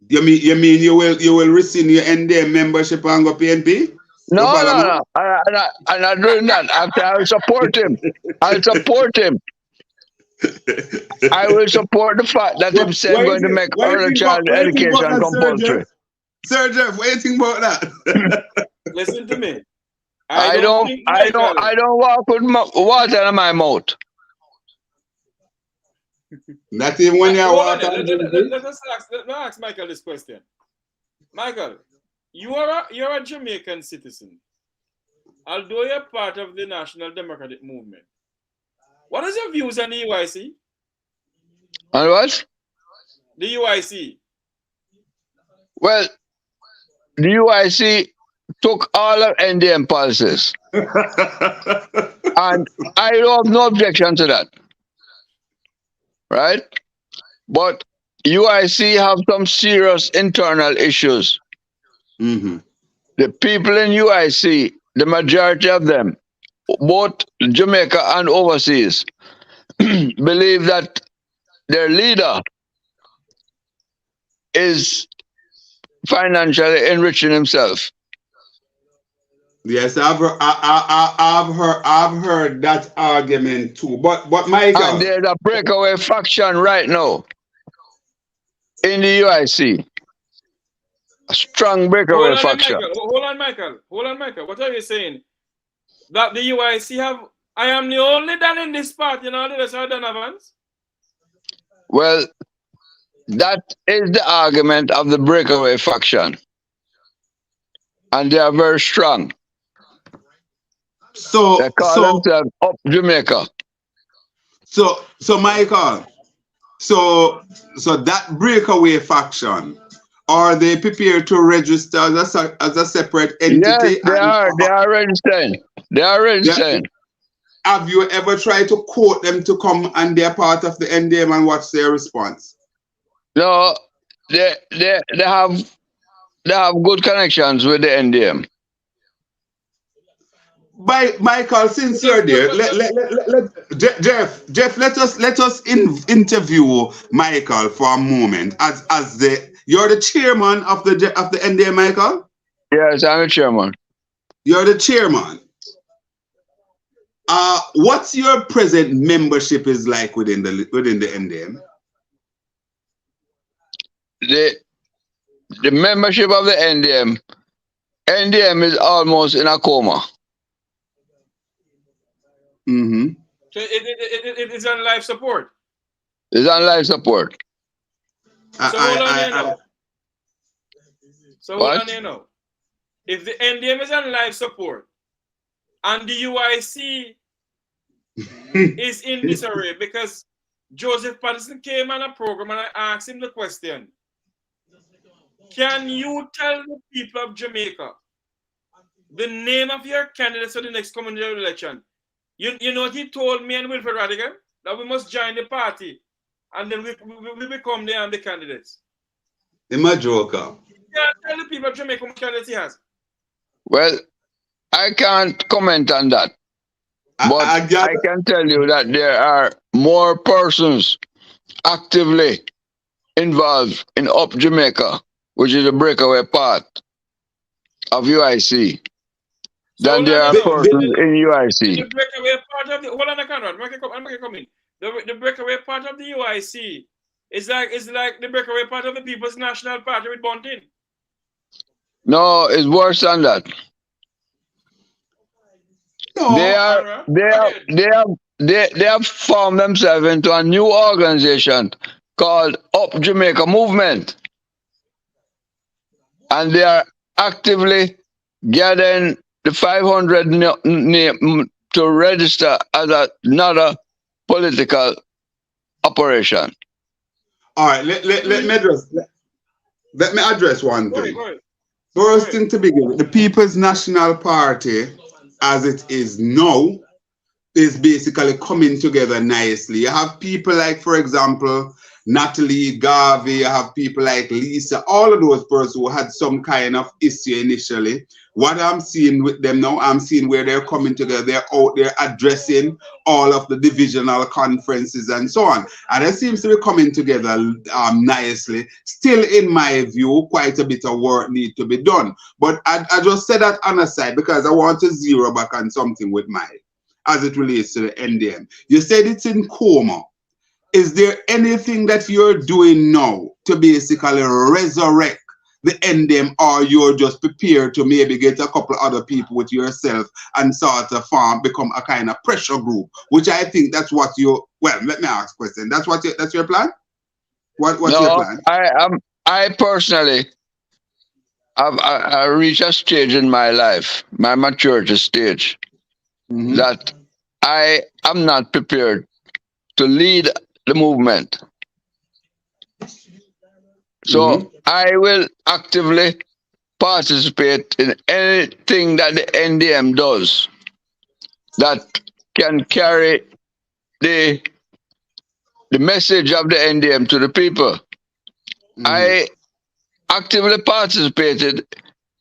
You mean you will rescind your NDM membership and go PNP? No. I'm not doing that. I'll support him. I'll support him. I will support the fact that him saying going to make early child education compulsory. Sir Jeff, what do you think about that? Listen to me. I don't walk with water in my mouth. Not even when you're water. Let's ask Michael this question. Michael, you're a Jamaican citizen. Although you're part of the National Democratic Movement. What is your views on the UIC? On what? The UIC. Well, the UIC took all of NDM policies. And I have no objection to that. Right? But UIC have some serious internal issues. Mm-hmm. The people in UIC, the majority of them, both Jamaica and overseas, believe that their leader is financially enriching himself. Yes, I've heard that argument too. But Michael, and there's a breakaway faction right now in the UIC. A strong breakaway faction. Hold on, Michael. What are you saying? That the UIC have? I am the only Dan in this part. You know, the rest are Donovans. Well, that is the argument of the breakaway faction, and they are very strong. They call themselves Up Jamaica. So Michael, so that breakaway faction, are they prepared to register as a separate entity? Yes, they are registering. They are registering. Have you ever tried to quote them to come and they're part of the NDM and what's their response? No, they have good connections with the NDM. Michael, since you're there, Jeff, let us interview Michael for a moment. You're the chairman of the NDM, Michael? Yes, I'm the chairman. You're the chairman. What's your present membership is like within the NDM? The membership of the NDM is almost in a coma. Mm-hmm. So it is on life support. It's on life support. So hold on here now. If the NDM is on life support and the UIC is in disarray because Joseph Patterson came on a program and I asked him the question, can you tell the people of Jamaica the name of your candidates for the next community election? You know what he told me and Wilfred Radigan? That we must join the party and then we become the candidates. In my joker. Yeah, tell the people of Jamaica what candidates he has. Well, I can't comment on that. But I can tell you that there are more persons actively involved in Up Jamaica, which is a breakaway part of UIC, than there are persons in UIC. The breakaway part of the hold on, Conrad. Make it come in. The breakaway part of the UIC is like the breakaway part of the People's National Party with Bunting. No, it's worse than that. No, They they have formed themselves into a new organization called Up Jamaica Movement, and they are actively gathering the 500 name to register as another political operation. All right, let me address one Go ahead, thing. go ahead. First thing to begin with, the People's National Party, as it is now, is basically coming together nicely. You have people like, for example, Natalie, Garvey, you have people like Lisa, all of those persons who had some kind of issue initially. What I'm seeing with them now, I'm seeing where they're coming together, they're out there addressing all of the divisional conferences and so on. And it seems to be coming together nicely. Still, in my view, quite a bit of work needs to be done. But I just said that on a side because I want to zero back on something with Mike as it relates to the NDM. You said it's in coma. Is there anything that you're doing now to basically resurrect the NDM, or you're just prepared to maybe get a couple other people with yourself and sort of become a kind of pressure group, which I think that's what you, well, let me ask a question. That's your plan? What's your plan? I personally, I reached a stage in my life, my maturity stage, that I am not prepared to lead the movement. So I will actively participate in anything that the NDM does that can carry the message of the NDM to the people. I actively participated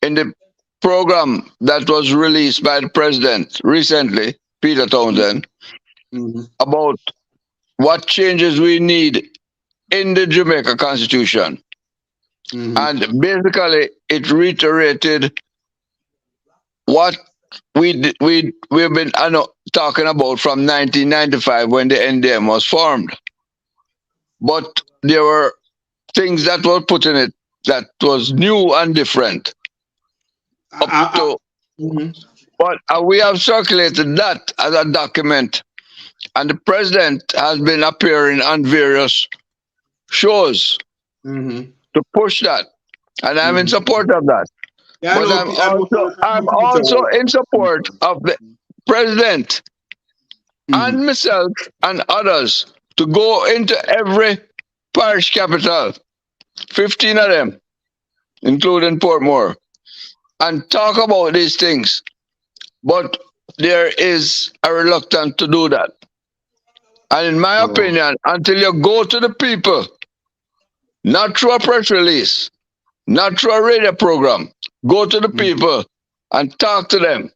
in the program that was released by the president recently, Peter Townsend, about what changes we need in the Jamaica Constitution. And basically, it reiterated what we've been talking about from 1995 when the NDM was formed. But there were things that were put in it that was new and different. But we have circulated that as a document, and the president has been appearing on various shows to push that, and I'm in support of that. Yeah, but I'm also in support of the president and myself and others to go into every parish capital, 15 of them, including Portmore, and talk about these things. But there is a reluctance to do that. And in my opinion, until you go to the people, not through a press release, not through a radio program, go to the people and talk to them.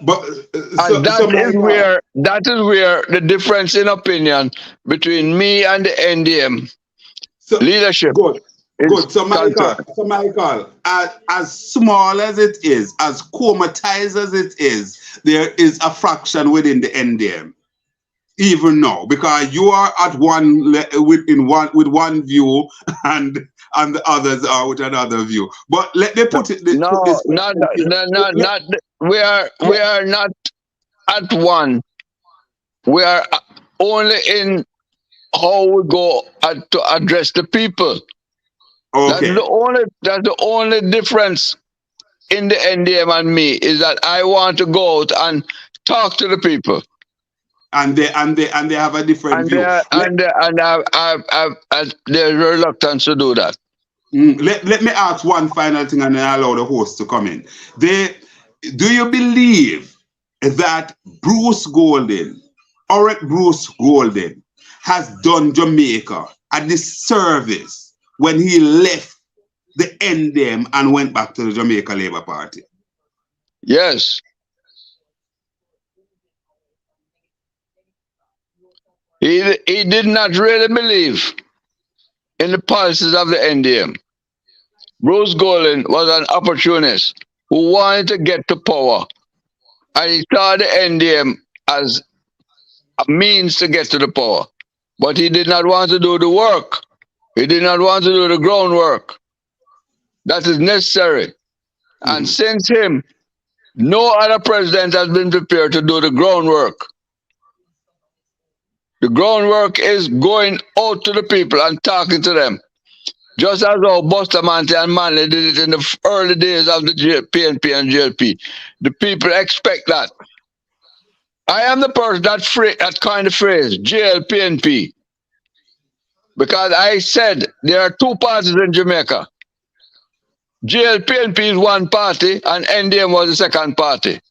But that is where the difference in opinion between me and the NDM leadership. Good. So Michael, as small as it is, as comatized as it is, there is a fraction within the NDM. Even now, because you are at one with one view, and the others are with another view. But let me put it. We are not at one. We are only in how we go to address the people. Okay. That's the only difference in the NDM and me, is that I want to go out and talk to the people. And they have a different view. There's reluctance to do that. Let me ask one final thing, and then I'll allow the host to come in. Do you believe that Bruce Golden has done Jamaica a disservice when he left the NDM and went back to the Jamaica Labour Party? Yes. He did not really believe in the policies of the NDM. Bruce Golden was an opportunist who wanted to get to power, and he saw the NDM as a means to get to the power. But he did not want to do the work. He did not want to do the groundwork that is necessary. And since him, no other president has been prepared to do the groundwork. The groundwork is going out to the people and talking to them. Just as how Bustamante and Manley did it in the early days of the PNP and GLP. The people expect that. I am the person that coined the phrase, GLPNP. Because I said there are two parties in Jamaica. GLPNP is one party and NDM was the second party.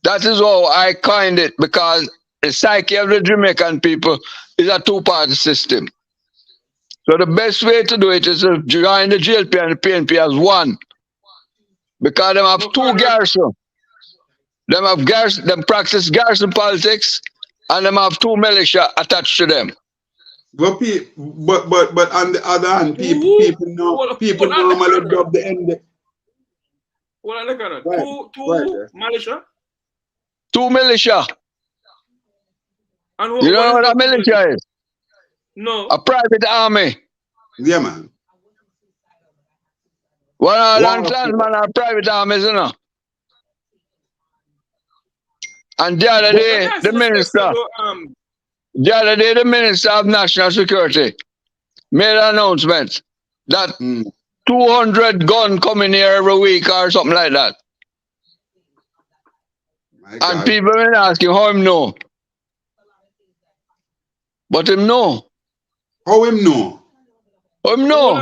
That is how I coined it, because the psyche of the Jamaican people is a two-party system. So the best way to do it is to join the GLP and the PNP as one. Because they have two garrison. Them practice garrison politics, and they have two militia attached to them. But on the other hand, people normally dub the end. Well, look at it. Right, Two militia. Two militia. And You know what a militia is? No. A private army. Yeah, man. Well, Wow. Clansman are private armies, you know. And the other day, the Minister of National Security made an announcement that 200 guns coming here every week or something like that. And people been asking how him know. But him know. How him know? How him know?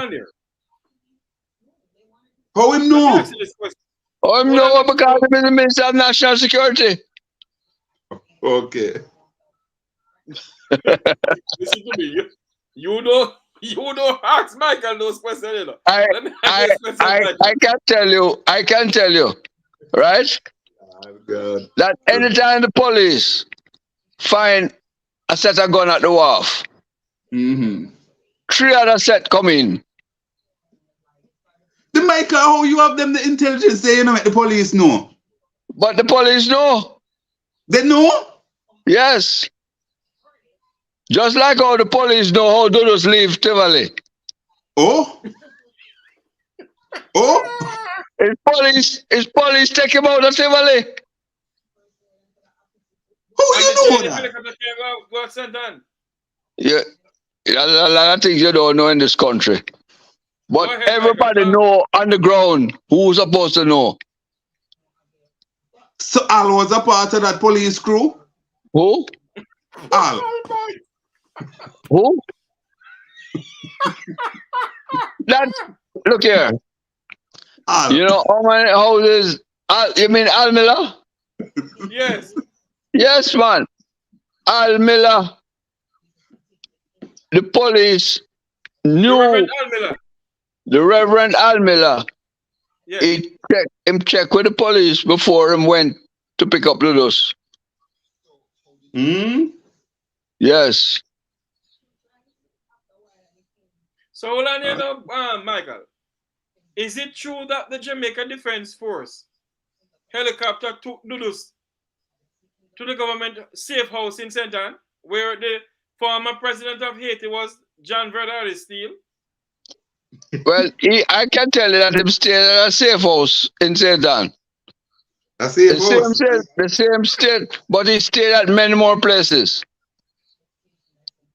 How him know? How him know because he is the Minister of National Security. Okay. Listen to me. You don't ask Michael those questions, you know. I can tell you, right? God. That anytime the police find a set of gun at the wharf, 3 other set come in. The Michael, how you have them the intelligence say you know make the police know? But the police know. They know? Yes. Just like how the police know how Dodos leave Tivoli. Oh? Oh? Is police take him out of Tivoli? How you know that? Yeah, a lot of things you don't know in this country. But ahead, everybody know on the ground who's supposed to know. So Al was a part of that police crew? Who? Al. Who? Look here. Al. You know how many houses? You mean Al Miller? Yes. Yes, man. Al Miller. The police knew the Reverend Al Miller. Yes. He checked with the police before he went to pick up Ludus. Yes. So hold on here now, Michael. Is it true that the Jamaica Defense Force helicopter took Ludus to the government safe house in St. Anne, where the former president of Haiti was John Verdaris still? Well, I can tell you that he stayed at a safe house in St. Anne. A safe house? The same state, but he stayed at many more places.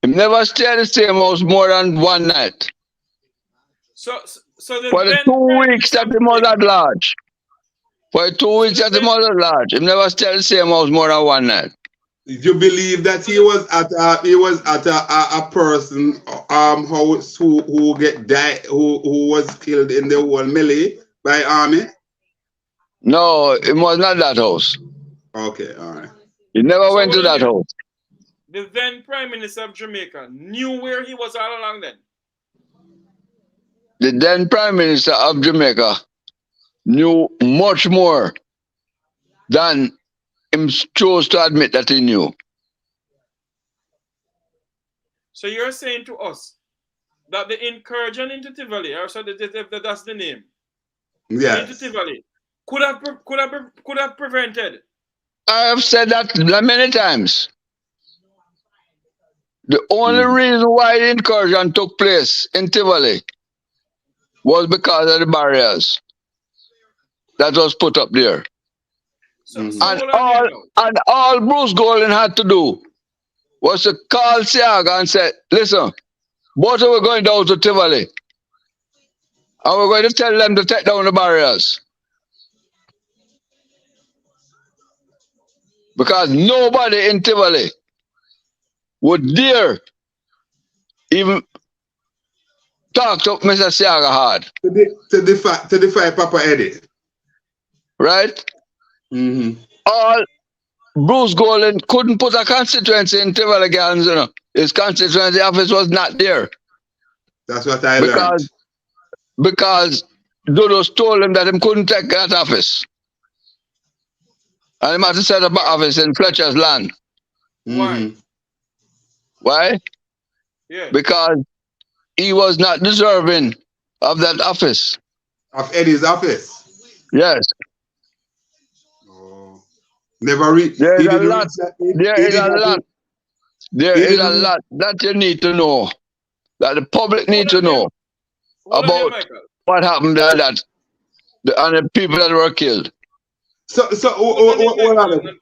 He never stayed at the same house more than one night. So for the 2 weeks that he was at large. For 2 weeks that he was at large. He never stayed at the same house more than one night. You believe that he was at a person house who was killed in the whole melee by army? No, it was not that house. Okay, all right. He never went to that house. The then Prime Minister of Jamaica knew where he was all along then? The then Prime Minister of Jamaica knew much more than him chose to admit that he knew. So you're saying to us that the incursion into Tivoli, or so that's the name, yes, into Tivoli, could have prevented? I have said that many times. The only reason why the incursion took place in Tivoli was because of the barriers that was put up there. And all Bruce Golden had to do was to call Siaga and say, listen, both of us are going down to Tivoli. And we're going to tell them to take down the barriers. Because nobody in Tivoli would dare even talk to Mr. Siaga hard. To defy Papa Eddie. Right? All Bruce Golden couldn't put a constituency in Tivoli Gardens, you know. His constituency office was not there. That's what I learned. Because Dodos told him that he couldn't take that office. And he had to set up an office in Fletcher's land. Why? Why? Yeah. Because he was not deserving of that office. Of Eddie's office? Yes. Oh. Never read. There is a lot. There is a lot that you need to know. That the public need to know about what happened there and the people that were killed. So hold on.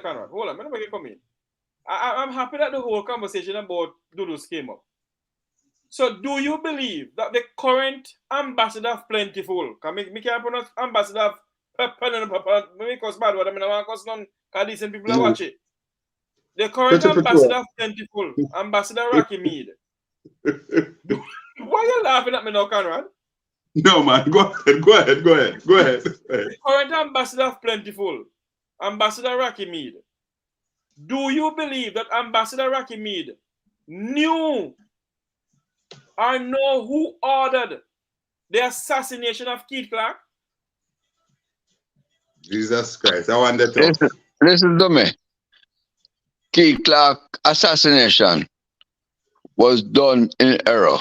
Conrad, hold on. Let me come in. I'm happy that the whole conversation about Dudus came up. So do you believe that the current ambassador of Plentiful, can me can't pronounce ambassador of because bad word, I mean I want cause none because decent people are watching. The current ambassador of Plentiful, Ambassador Rocky Mead. Why are you laughing at me now, Conrad? No man, go ahead. The current ambassador of Plentiful, Ambassador Rocky Mead. Do you believe that Ambassador Rocky Mead knew or know who ordered the assassination of Keith Clark? Jesus Christ, I want to Listen to me. Keith Clark assassination was done in error.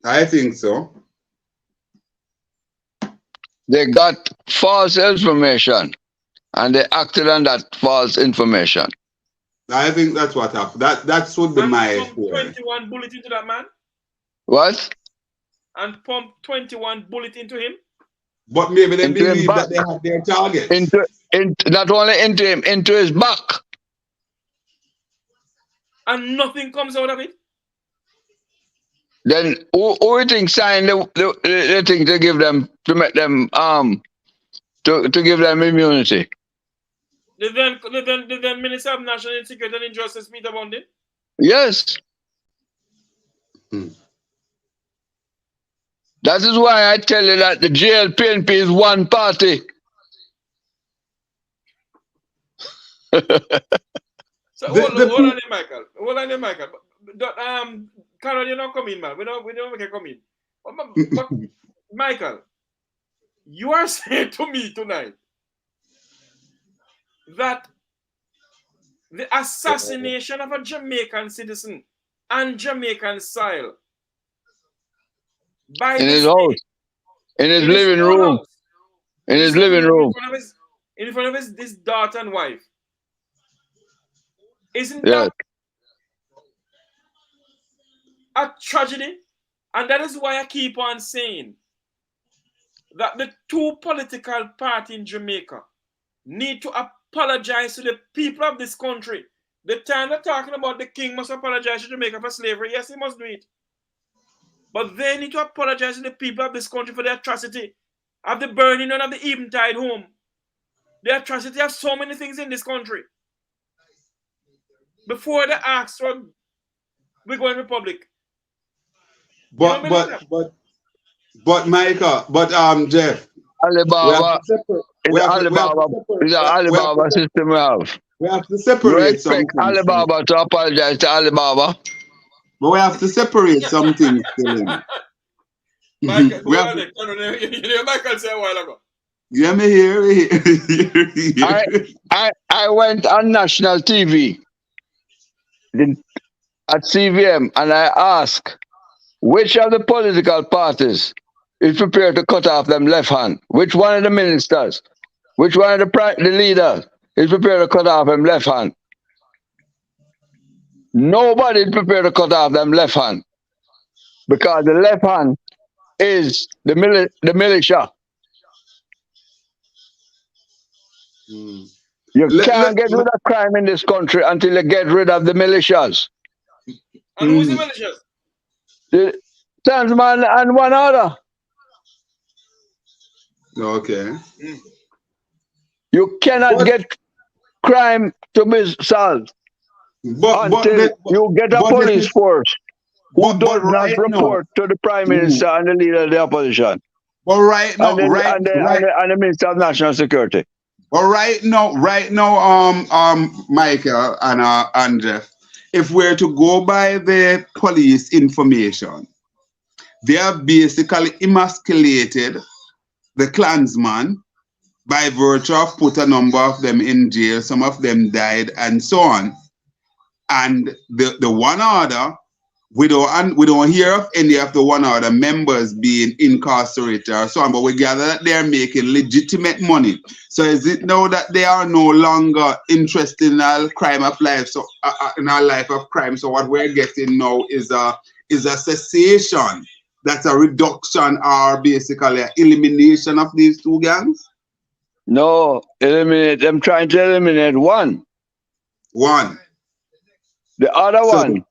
I think so. They got false information and they acted on that false information. I think that's what happened. That's what the my 21 bullet into that man? What? And pump 21 bullet into him? But maybe they believe that they have their target. Not only into him, into his back. And nothing comes out of it? Then who you think signed the thing to give them, to make them to give them immunity? The then Minister of National Security and Injustice, Peter Bundy? Yes. That is why I tell you that the JLPNP is one party. So hold on there, Michael. Conrad, you're not coming, man. We don't make it come in. But, Michael, you are saying to me tonight that the assassination of a Jamaican citizen and Jamaican soil by in his house, in his living room, in his living room, in front of his daughter and wife. Isn't that a tragedy? And that is why I keep on saying that the two political parties in Jamaica need to apologize to the people of this country. The time they're talking about the king must apologize to Jamaica for slavery. Yes, he must do it. But they need to apologize to the people of this country for the atrocity of the burning of the Eventide home. The atrocity of so many things in this country. Before they asked for we're going republic. But Michael, Jeff. Alibaba is an Alibaba system we have. We have to separate some things. Alibaba to apologize to Alibaba. But we have to separate some things. Michael, Michael said a while ago. Yeah, me here. I went on national TV at CVM and I asked which of the political parties is prepared to cut off them left hand? Which one of the ministers? Which one of the leaders is prepared to cut off them left hand? Nobody is prepared to cut off them left hand because the left hand is the militia. You let, can't get rid let, of crime in this country until you get rid of the militias. And who's the mm, malicious? The Klansman and one other. okay. Mm. You cannot But get crime to be solved but until the, you get a but let police me force who but does not right now, report to the prime mm, minister and the leader of the opposition but right and now, the minister of national security. right now, Michael and Jeff, if we're to go by the police information, they have basically emasculated the Klansman by virtue of put a number of them in jail. Some of them died, and so on. And the one order, we don't hear of any of the one order members being incarcerated or so on, but we gather that they're making legitimate money. So is it now that they are no longer interested in our crime of life, so in our life of crime? So what we're getting now is a cessation. That's a reduction or basically an elimination of these two gangs. No, eliminate. I'm trying to eliminate one. One. The other So one,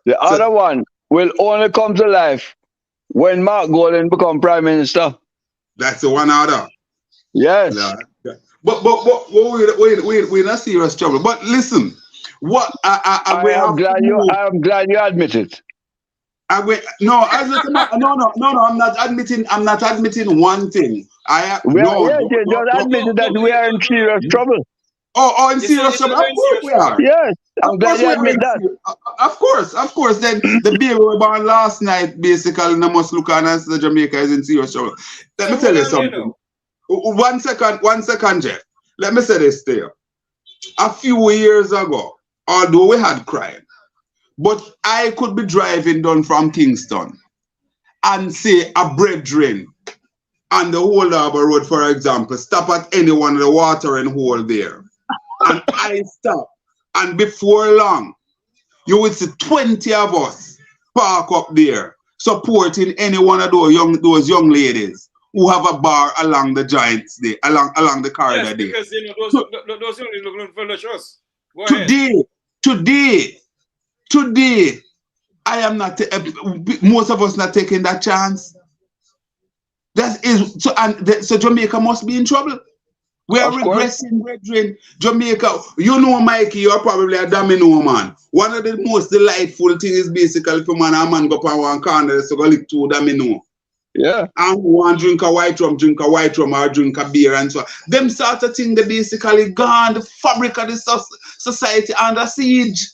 the so other one will only come to life when Mark Golding become prime minister. that's the one order. Yes, Yeah. But we're in a serious trouble. But listen, what I we have to move. I am glad you admit it. No, as a, no. I'm not admitting one thing. I We are, no, yes, you just admitted that we are in serious trouble. in You said serious trouble. Of you're in course serious we trouble. are. Yes, Of I'm glad course you we are admit in that. serious. Of course. Then the baby we born last night basically no must look on as the Jamaica is in serious trouble. Let So me tell hold you on there something. now. 1 second, Jeff. Let me say this to you. A few years ago, although we had crime, but I could be driving down from Kingston and say a brethren on the whole Harbour Road, for example, stop at any one of the watering hole there. And I stop. And before long, you will see 20 of us park up there supporting any one of those young ladies who have a bar along the joints there, along the Yes, corridor there. because So those only looking for us. Go ahead. today, I am not. Most of us not taking that chance. That is so, so Jamaica must be in trouble. We are Of course, regressing, brethren. Jamaica, you know, Mikey, you're probably a domino man. One of the most delightful things is basically for man and man go up on one corner so go lick two domino. yeah, And one drink a white rum, or drink a beer and so on. Them sort of thing they basically gone the fabric of the society under siege.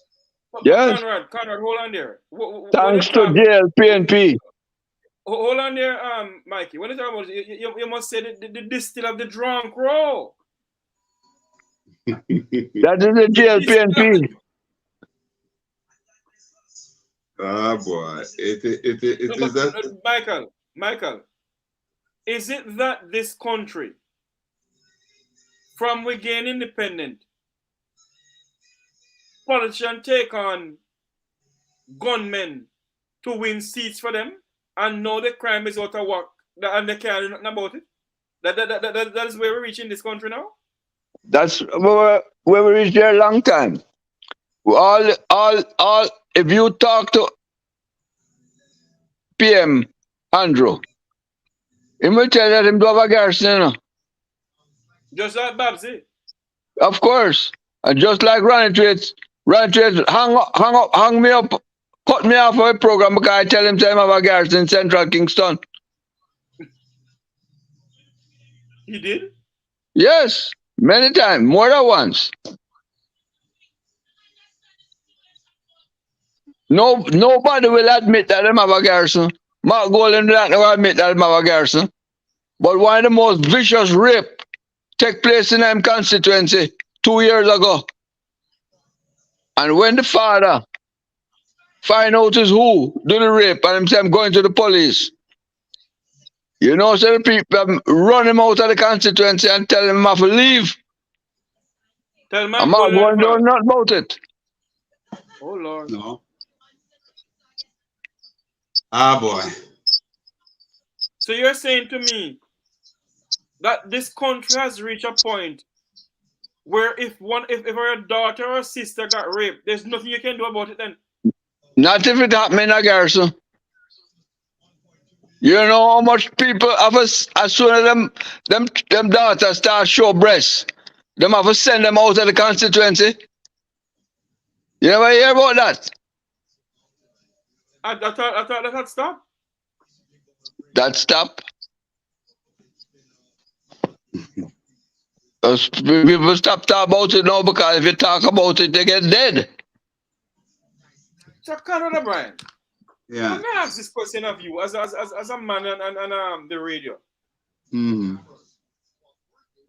But yes. Conrad, hold on there. When you Thanks to talk, jail, PNP. hold on there, Mikey. When you talk about you must say the distill of the drunk roll. That is the The jail, distill of the PNP. Ah boy, it no, is that. Michael, is it that this country, from we gain independent, politicians take on gunmen to win seats for them, and now the crime is out of work, and they can't do nothing about it? That is where we reach in this country now. That's where we reached there a long time. All. If you talk to PM Andrew, he will tell you that him do have a garrison, you know. Just like Babsy. Of course. And just like Ronnie Traits hang me up, cut me off of a program because I tell him to have a garrison in Central Kingston. He did? Yes, many times, more than once. Nobody will admit that them have a garrison. Mark Golden will not admit that them have a garrison. But one of the most vicious rape take place in them constituency 2 years ago. And when the father find out is who do the rape and him say I'm going to the police, you know, so the people run him out of the constituency and tell him have to leave. Tell And Mark Mark Golden. Golden do not about it. Oh Lord. No. Ah boy. So you're saying to me that this country has reached a point where if her daughter or sister got raped, there's nothing you can do about it then. Not if it happen in a garrison. You know how much people have us as soon as them daughters start show breasts, them have to send them out of the constituency. You never hear about that? I thought that had stopped. That stop. People stop talking about it now because if you talk about it, they get dead. So Conrad O'Brien, Yeah. let me ask this question of you as a man and the radio. Mm-hmm.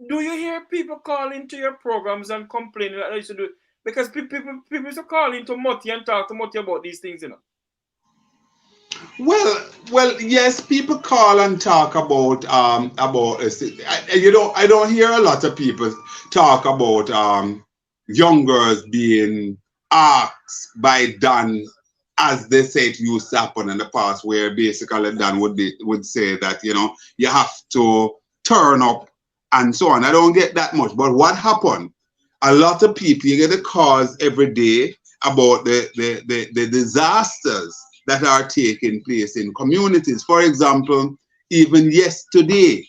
Do you hear people call into your programs and complaining that they used to do? Because people used to call into Moti and talk to Moti about these things, you know. Well, yes, people call and talk about I don't hear a lot of people talk about young girls being asked by Dan, as they say it used to happen in the past, where basically Dan would say that, you know, you have to turn up and so on. I don't get that much, but what happened? A lot of people, you get the calls every day about the disasters that are taking place in communities. For example, even yesterday,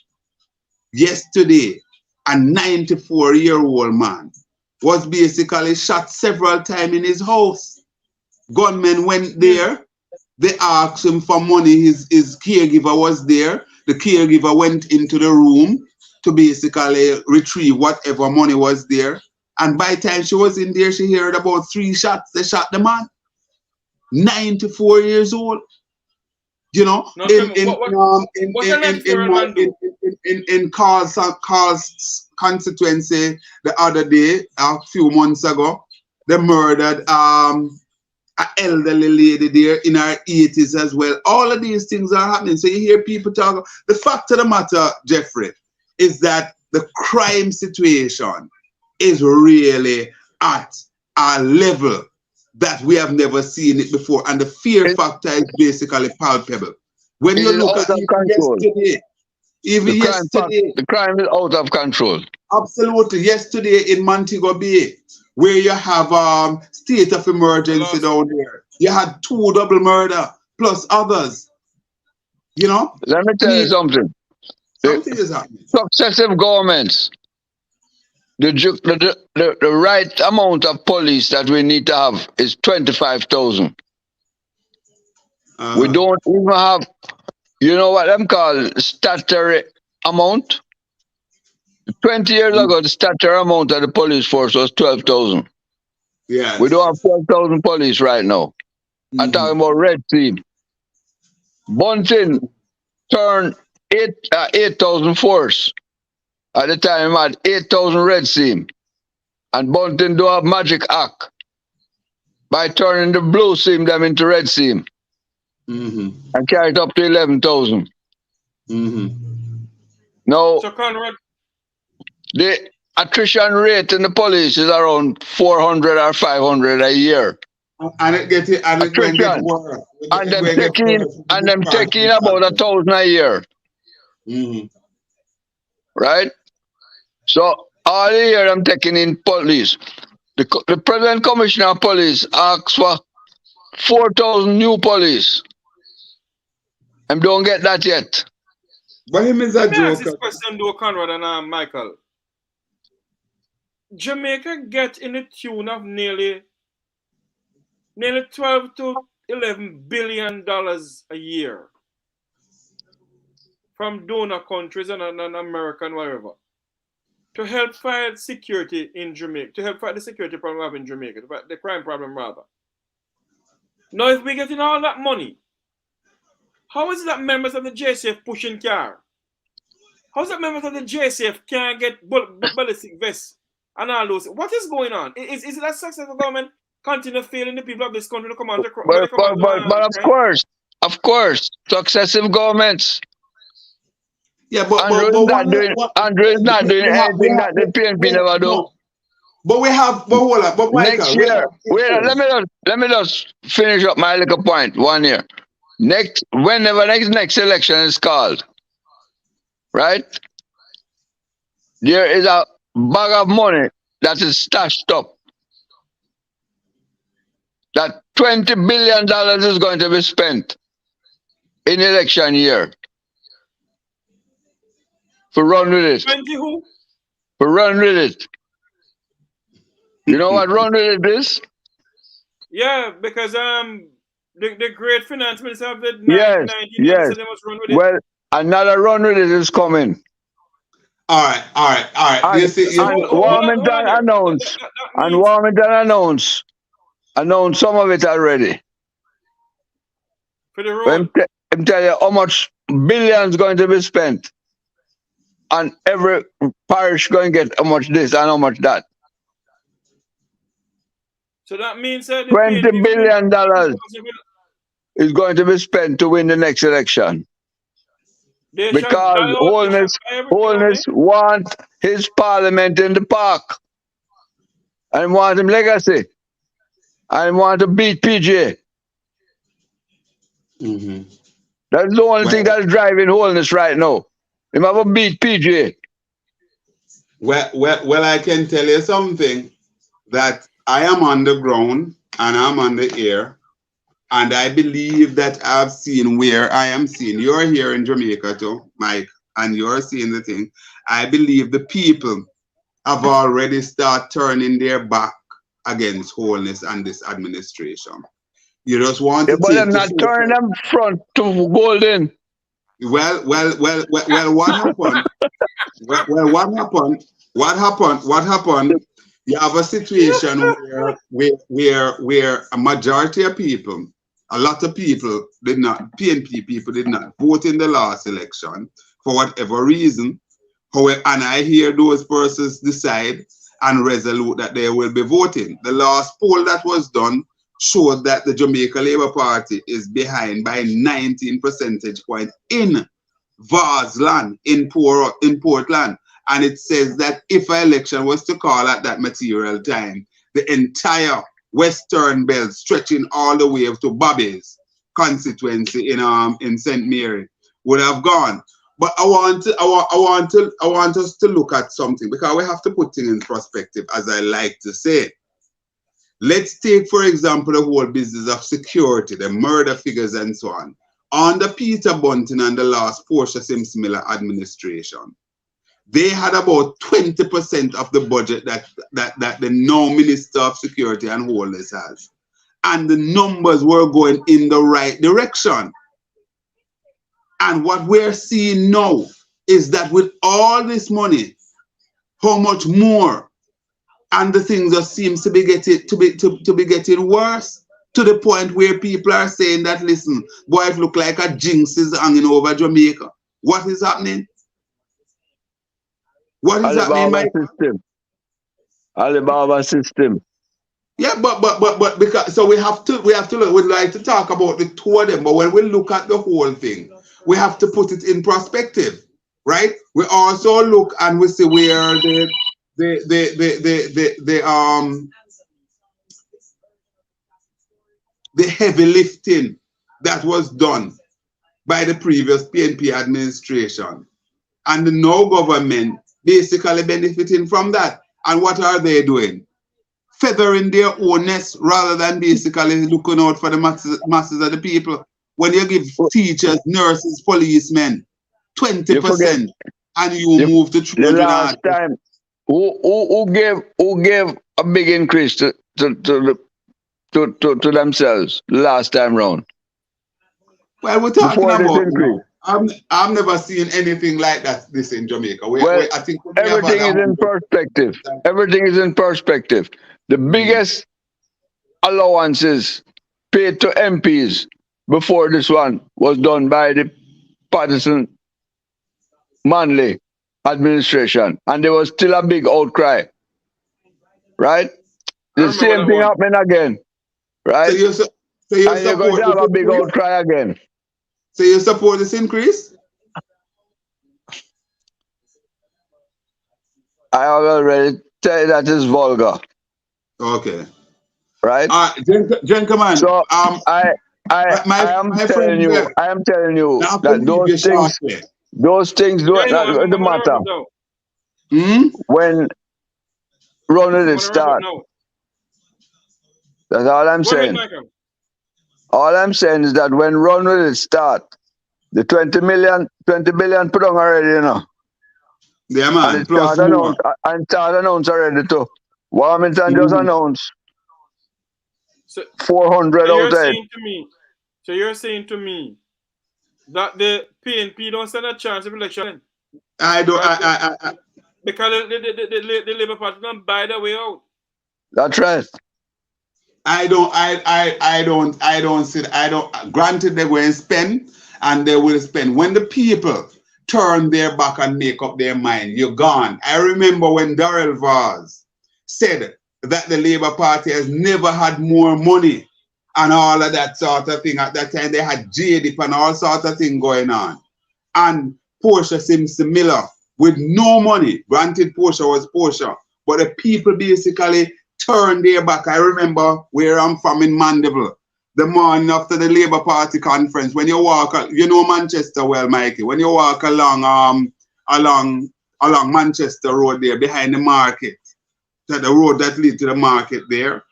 a 94-year-old man was basically shot several times in his house. Gunmen went there. They asked him for money. His caregiver was there. The caregiver went into the room to basically retrieve whatever money was there. And by the time she was in there, she heard about 3 shots. They shot the man. 94 years old. You know, No, in Carl's constituency the other day, a few months ago, they murdered an elderly lady there in her 80s as well. All of these things are happening. So you hear people talk. The fact of the matter, Jeffrey, is that the crime situation is really at a level that we have never seen it before, and the fear factor is basically palpable. When you look at even yesterday, the crime is out of control. Absolutely, yesterday in Montego Bay, where you have state of emergency down there, you had 2 double murder plus others. You know. Let me tell you something. Something is happening. Successive governments. The right amount of police that we need to have is 25,000. We don't even have, you know what them call statutory amount? 20 years ago, the statutory amount of the police force was 12,000. Yeah. We don't have 12,000 police right now. I'm talking about Red Team. Bunting turned 8,000 force. At the time, I had 8,000 Red Team. And Bunting do a magic act by turning the blue team them into red team. And carry it up to 11,000. Now, so Conrad, the attrition rate in the police is around 400 or 500 a year. And it gets worse. And them taking about 1,000 a year. Right? So all the year I'm taking in police. The President Commissioner of Police asks for 4,000 new police. And don't get that yet. But him is a joke. Ask this question to Conrad and Michael. Jamaica get in the tune of nearly 12 to 11 billion dollars a year from donor countries and America and wherever to help fight security in Jamaica, to help fight the security problem we have in Jamaica, to fight the crime problem rather. Now, if we're getting all that money, how is it that members of the JCF pushing car? How is it members of the JCF can't get ballistic vests and all those? What is going on? Is it that successful government continue failing the people of this country to come out? But of course, successive governments. Yeah, but Andrew is not doing anything that the PNP never do. But we have, hold on, but Michael, next year, let me just finish up my little point. 1 year, whenever next election is called, right? There is a bag of money that is stashed up. That $20 billion is going to be spent in election year. For run with it. 20 who? For run with it. You know what run with it is? Yeah, because the great finance minister of the Yes, 1990 yes. said they must run with it. Well, another run with it is coming. All right. And, You see, and Warmington there. announced. That And means Warmington announced some of it already. for the road. I'm tell you how much billions going to be spent. And every parish going to get how much this and how much that. So that means that $20 billion is going to be spent to win the next election. they Because Holness want his parliament in the park. And want him legacy. And want to beat PJ. Mm-hmm. That's the only thing that's driving Holness right now. Him have a beat PJ. Well, I can tell you something, that I am on the ground and I'm on the air, and I believe that I've seen where I am seeing. You're here in Jamaica too, Mike, and you're seeing the thing. I believe the people have already started turning their back against Holness and this administration. You just want to But take I'm not turning them front to golden. Well, what happened? What happened? You have a situation where a majority of people, a lot of people PNP people did not vote in the last election for whatever reason. However, and I hear those persons decide and resolute that they will be voting. The last poll that was done showed that the Jamaica Labour Party is behind by 19 percentage points in Varsland, in Portland. And it says that if an election was to call at that material time, the entire Western Belt, stretching all the way up to Bobby's constituency in St. Mary, would have gone. But I want us to look at something, because we have to put things in perspective, as I like to say. Let's take, for example, the whole business of security, the murder figures and so on. Under Peter Bunting and the last Portia Simpson Miller administration, they had about 20% of the budget that the now Minister of Security and Homeless has. And the numbers were going in the right direction. And what we're seeing now is that with all this money, how much more, and the things just seems to be getting worse, to the point where people are saying that, listen, boy, it look like a jinx is hanging over Jamaica. What is happening? What is happening, Mike? Alibaba system. Yeah, but because so we have to look. We'd like to talk about the two of them, but when we look at the whole thing, we have to put it in perspective, right? We also look and we see where the heavy lifting that was done by the previous PNP administration, and the now government basically benefiting from that. And what are they doing? Feathering their own nest rather than basically looking out for the masses of the people. When you give teachers, nurses, policemen 20% and you move to 300. The last time, who gave a big increase to themselves last time round? Well, we're talking about. I've never seen anything like that. This in Jamaica. I think everything is in perspective. Everything is in perspective. The biggest allowances paid to MPs before this one was done by the Patterson Manley administration, and there was still a big outcry. Right? The same thing happening again. Right? So you're going to have a big outcry again. So you support this increase? I have already tell you that is vulgar. Okay. Right? Gentlemen. So I am telling you that those things don't matter. run with I it want to wrap up start. now. That's all I'm Go ahead, saying. Michael. All I'm saying is that when run with it start, the 20 billion put on already, you know. Yeah, And man. it Plus start more. announced already too. Warmington just Mhm. announced So, 400 so out you're of it. saying to me, so you're saying to me that the PNP don't stand a chance of election I don't. because the Labour Party don't buy the way out. That's right. I don't see. I don't. Granted, they will spend, and they will spend. When the people turn their back and make up their mind, you're gone. I remember when Darrell Vaz said that the Labour Party has never had more money and all of that sort of thing. At that time, they had JDIP and all sorts of thing going on. And Portia Simpson Miller with no money. Granted, Portia was Portia, but the people basically turned their back. I remember where I'm from in Mandeville, the morning after the Labour Party conference. When you walk, you know Manchester well, Mikey. When you walk along Manchester Road there, behind the market, the road that leads to the market there,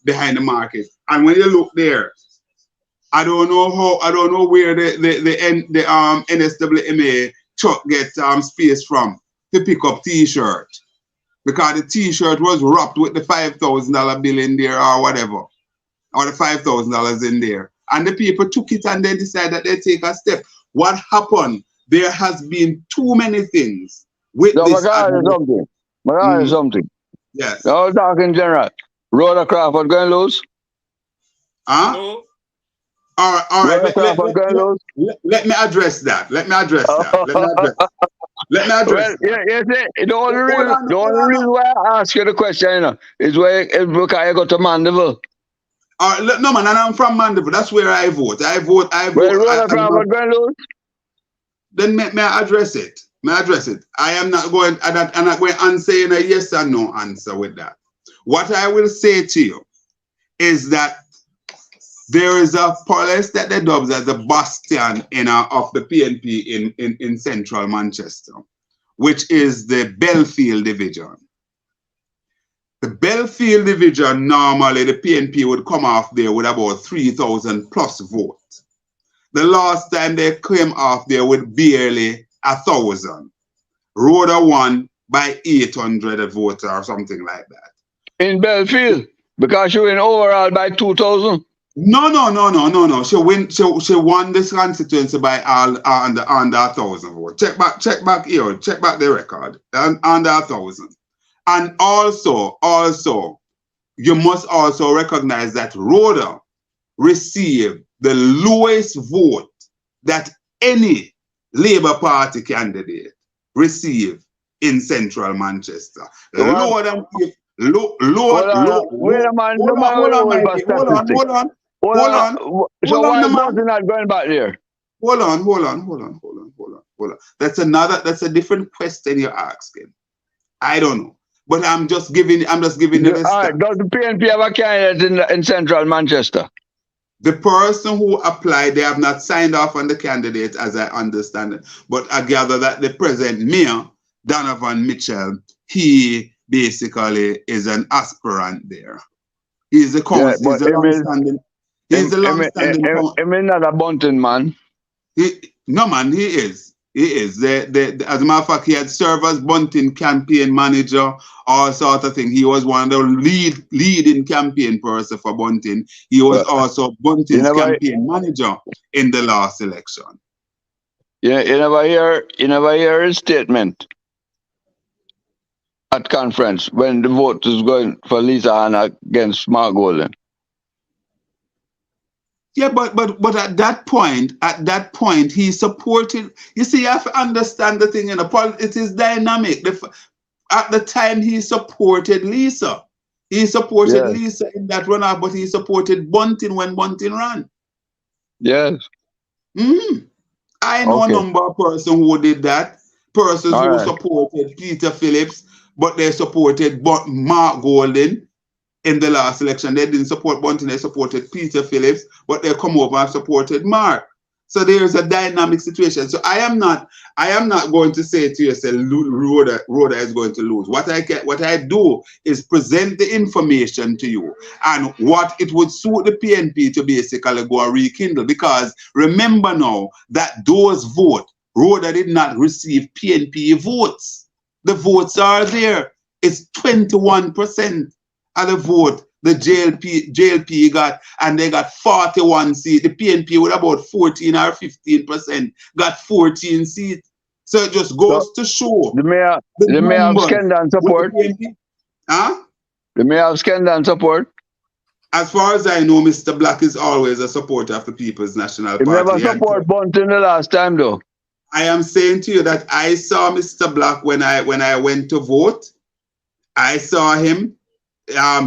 behind the market, and when you look there, I don't know where the NSWMA truck gets space from to pick up T-shirt, because the T-shirt was wrapped with the $5,000 bill in there or whatever, or the $5,000 in there, and the people took it and they decided that they take a step. What happened? There has been too many things with So, this something. Something. Yes. No, talk in general. Rhoda Crawford going to lose? Huh? No, All right. Rhoda Crawford going to lose? Let me address that. Let me address Well, that. yes, the Hold on, the hold only on. reason why I ask you the question, you know, is because you go to Mandeville. No, man, and I'm from Mandeville. That's where I vote. Well, Rhoda Crawford going to lose? Then may I address it? I am not going. I'm not going to answer a yes or no answer with that. What I will say to you is that there is a place that they dub as the bastion of the PNP in central Manchester, which is the Belfield division. The Belfield division, normally the PNP would come off there with about 3,000 plus votes. The last time they came off there with barely 1,000. Rhoda won by 800 votes or something like that. In Belfield? Because she win overall by 2,000? No. She won this constituency by under 1,000 votes. Check back here. Check back the record. Under 1,000. And also, you must also recognize that Rhoda received the lowest vote that any Labour Party candidate received in central Manchester. Lower than low. Wait a man, no man will hold for statistics. Hold on. So why is Martin not going back there? Hold on. That's a different question you're asking. I don't know. But I'm just giving you the All right, does the PNP have a candidate in central Manchester? The person who applied, they have not signed off on the candidate, as I understand it. But I gather that the present mayor, Donovan Mitchell, he basically is an aspirant there. He's the long-standing. He's the long-standing. I mean, not a bunting man. No, man, he is. He is. As a matter of fact, he had served as Bunting campaign manager, all sort of thing. He was one of the leading campaign person for Bunting. He was also Bunting's campaign manager in the last election. Yeah, you never hear his statement at conference when the vote is going for Lisa Hanna against Mark Golden. Yeah, but at that point, he supported. You see, you have to understand the thing. It is dynamic. At the time, he supported Lisa. He supported Lisa in that runoff, but he supported Bunting when Bunting ran. Yes. I know a number of persons who did that. Persons who supported Peter Phillips, but they supported Mark Golden. In the last election, they didn't support Bunting, they supported Peter Phillips, but they come over and supported Mark. So there's a dynamic situation. So I am not going to say to you, say Rhoda is going to lose. What I do is present the information to you and what it would suit the PNP to basically go and rekindle. Because remember now that those vote, Rhoda did not receive PNP votes. The votes are there. It's 21% of the vote the JLP got, and they got 41 seats. The PNP with about 14 or 15% got 14 seats. So it just goes to show The mayor have Skendan support. Huh? The mayor have Skendan support. As far as I know, Mr. Black is always a supporter of the People's National He Party. never support Bunting the last time though. I am saying to you that I saw Mr. Black when I went to vote. I saw him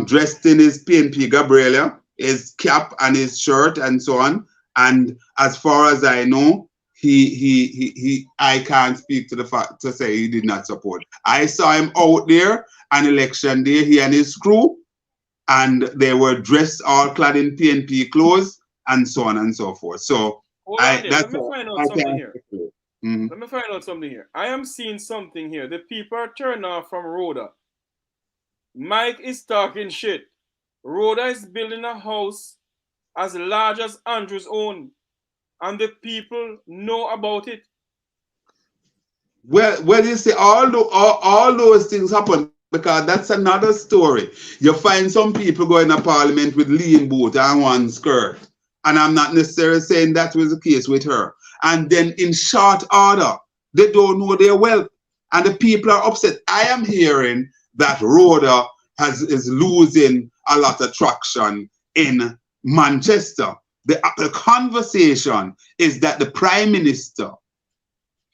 dressed in his PNP Gabrielia, his cap and his shirt and so on. And as far as I know, I can't speak to the fact to say he did not support. I saw him out there on election day, he and his crew, and they were dressed all clad in PNP clothes and so on and so forth. So let me find out something here. Mm-hmm. Let me find out something here. I am seeing something here. The people are turning off from Rhoda. Mike is talking shit. Rhoda is building a house as large as Andrew's own, and the people know about it. Well, you see, all those things happen because that's another story. You find some people going to parliament with lean boot and one skirt, and I'm not necessarily saying that was the case with her. And then in short order, they don't know their wealth, and the people are upset. I am hearing that Rhoda is losing a lot of traction in Manchester. The conversation is that the Prime Minister,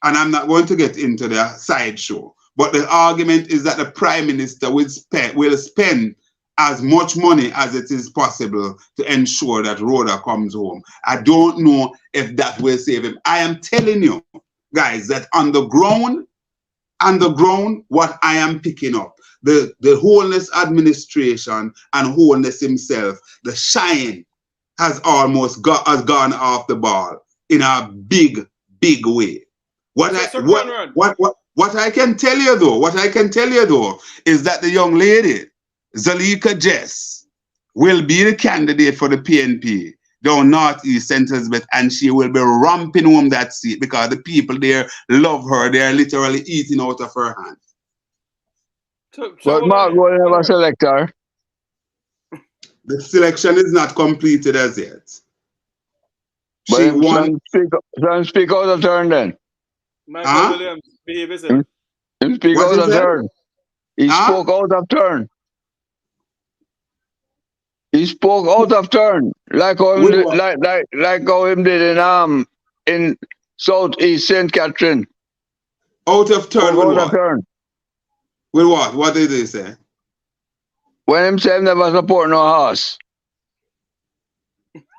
and I'm not going to get into the sideshow, but the argument is that the Prime Minister will spend as much money as it is possible to ensure that Rhoda comes home. I don't know if that will save him. I am telling you, guys, that on the ground, what I am picking up, the Wholeness administration and Wholeness himself, the shine has almost gone off the ball in a big way. What I can tell you though, is that the young lady, Zalika Jess, will be the candidate for the PNP down Northeast St. Elizabeth, and she will be ramping home that seat because the people there love her. They are literally eating out of her hands. But Mark will never select her. The selection is not completed as yet. But She won. Speak out of turn then. Michael Williams, behave yourself. Him speak out of turn. He spoke out of turn. He spoke out of turn, like how him did, like how him did in Southeast St. Catherine. Out of turn with out what? Of turn. With what? What did they say? When him say him never support no horse.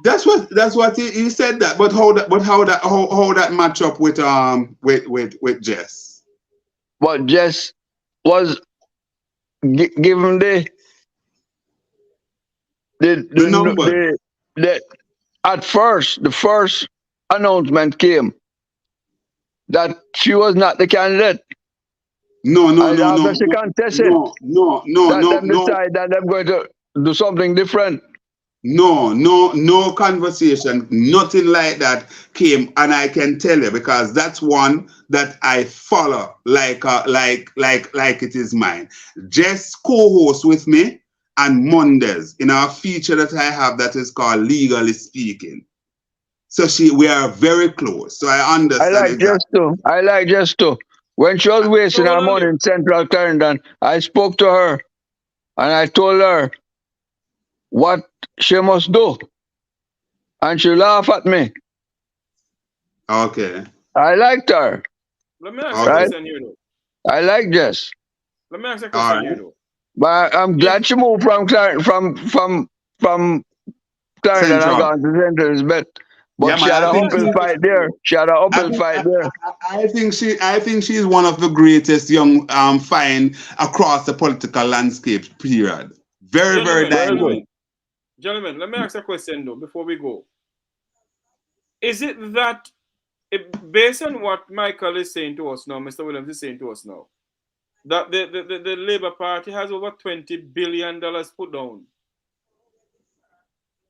That's what he said that. But how that match up with Jess? But Jess was given the number. At first, the first announcement came that she was not the candidate. No. She contest it. No. Decide that they're going to do something different. No conversation, nothing like that came, and I can tell you because that's one that I follow like it is mine. Jess co-hosts with me on Mondays in our feature that I have that is called Legally Speaking. So we are very close. So I understand. I like Jess too. When she was wasting her money in Central Clarendon, I spoke to her and I told her what she must do. And she laughed at me. Okay. I liked her. Let me ask you a question here though. I like Jess. Let me ask you a question here though. But I'm glad she moved from Clarendon and gone to St. Elizabeth. But she had a uphill fight there. I think she's one of the greatest young find across the political landscape, period. Very dynamic. Gentlemen, let me ask a question though before we go. is it that, based on what Michael is saying to us now, Mr. Williams is saying to us now, that the Labour Party has over $20 billion put down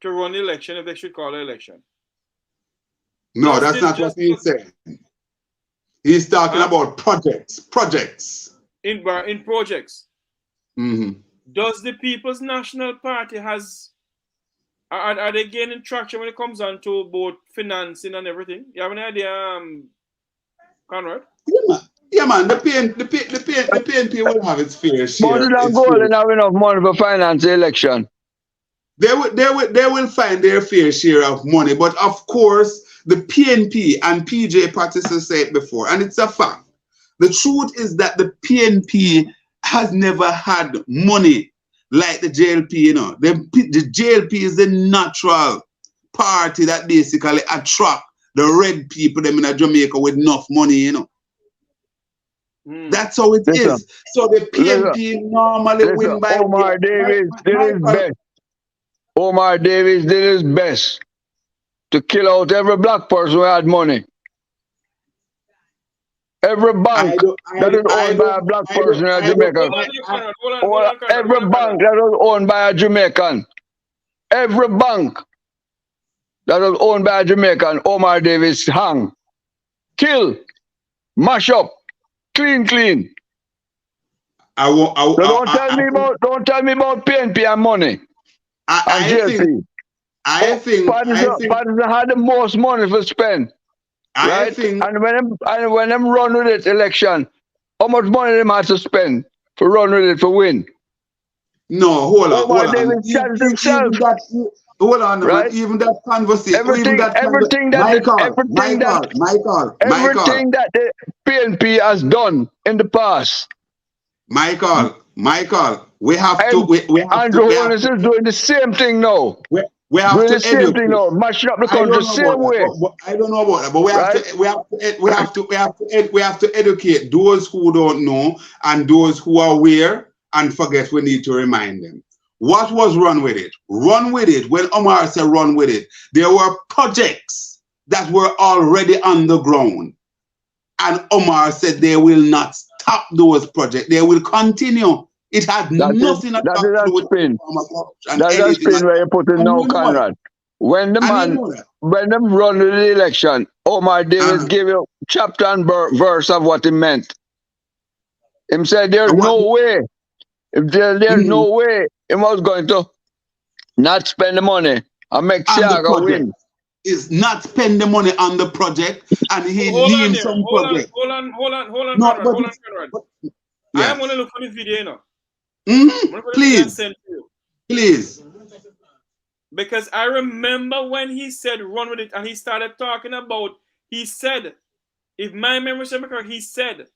to run the election, if they should call an election? No, Does that's this not what just he's saying. He's talking Huh? about projects. in projects? Mm-hmm. Does the People's National Party are they gaining traction when it comes on to both financing and everything? You have any idea, Conrad? Yeah, man. The PNP will have its fair But share. it don't Its go fair. and have enough money for finance the election. They will find their fair share of money. But of course, the PNP and PJ Patterson said it before, and it's a fact. The truth is that the PNP has never had money like the JLP, you know. The JLP is the natural party that basically attract the red people them in Jamaica with enough money, you know. That's how it Listen, is. So the PNP normally win by Omar Davis did his best. Omar Davis did his best to kill out every black person who had money. Every bank that is owned by a black person in Jamaica. Every bank that was owned by a Jamaican. Every bank that was owned by a Jamaican, Omar Davis hang, kill, mash up, clean. So don't tell me about PNP and money and JLP. I think Patterson had the most money to spend. Right? And when them run with it election, how much money them had to spend for run with it for win? No, hold on. Hold on, right? But even that conversation, everything that the PNP has done in the past. Michael, we have Andrew Holness is doing the same thing now. We have doing to the same thing now, mashing up the country the same way. I don't know about that, but we have to educate those who don't know and those who are aware and forget. We need to remind them. What was run with it? Run with it. When Omar said run with it, there were projects that were already on the ground. And Omar said they will not stop those projects. They will continue. It had nothing to do with spin. That's a spin where you put it now, Conrad. When them run with the election, Omar Davis gave you chapter and verse of what he meant. Him said there's no way. If there's no way he was going to not spend the money and make Siaga win. Is not spend the money on the project and he named some project. Hold on, Conrad. I am gonna look for this video now. Please. Because I remember when he said run with it and he started talking about, he said, if my memory serves me correct, he said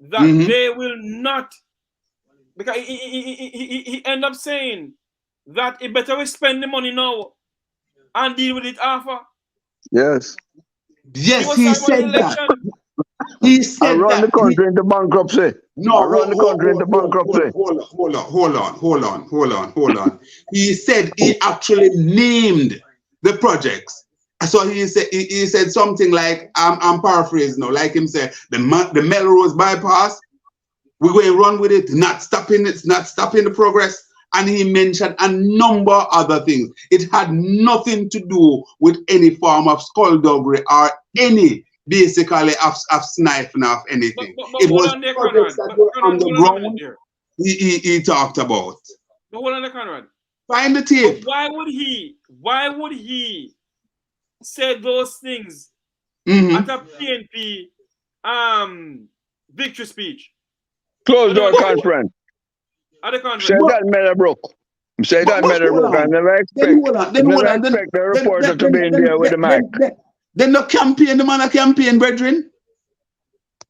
that they will not, because he ended up saying that it better we spend the money now and deal with it after. Yes, he said that. He said I run the country into bankruptcy. No, run the country into bankruptcy. Hold on. He said he actually named the projects. So he said something like, I'm paraphrasing now, like him said, the Melrose bypass, we're going to run with it, not stopping the progress. And he mentioned a number of other things. It had nothing to do with any form of skullduggery or any basically of sniping of anything. It was projects that were on the ground he talked about. But hold on there, Conrad. Find the tape. Why would he say those things at a PNP victory speech? Closed door conference. At the conference. Say that Meadowbrook. Say that Meadowbrook. I never expect the reporter to be in there with the mic. Then the campaign, the man a campaign, brethren.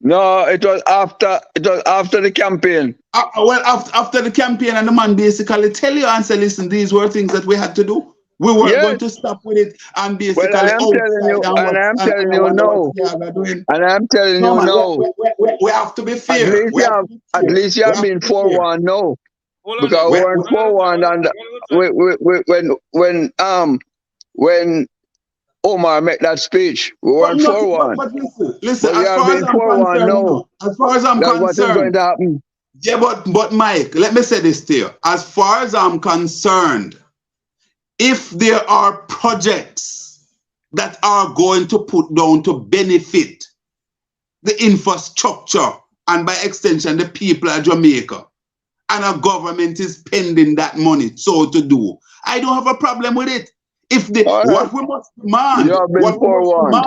No, it was after the campaign. After the campaign, and the man basically tell you and say, listen, these were things that we had to do. We weren't going to stop with it and basically. Well, I'm telling you no. We have to be fair. At least you have been forewarned, no. Because we weren't forewarned, and when Omar make that speech. We But weren't not, for one. but listen, But you as have far as been I'm for one concerned, now. as far as I'm That's what is going concerned, to happen. yeah, but Mike, let me say this to you. As far as I'm concerned, if there are projects that are going to put down to benefit the infrastructure and by extension the people of Jamaica, and our government is spending that money so to do, I don't have a problem with it. If the All right. what we must demand, You have been forewarned.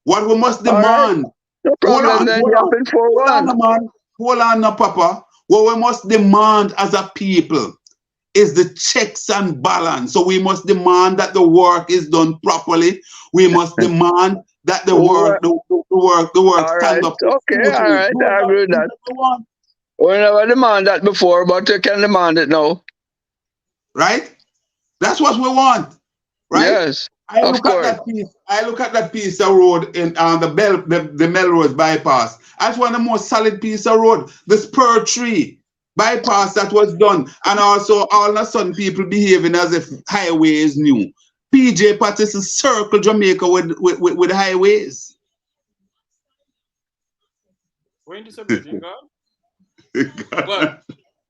what we must All right. demand. No problem then. You have been Hold on, forewarned. man. Hold on, now, Papa. What we must demand as a people is the checks and balance. So we must demand that the work is done properly. We must demand that the work All right. stand up Okay. All smoothly. right. Those I are agree with things that. that we want, We never demand that before, but you can demand it now. right? That's what we want, right? Yes. I Of look at course. that piece. I look at that piece of road in the Melrose bypass. That's one of the most solid piece of road. The spur tree bypass that was done, and also all of a sudden people behaving as if highway is new. PJ Patterson circle Jamaica with highways. When disappearing, God?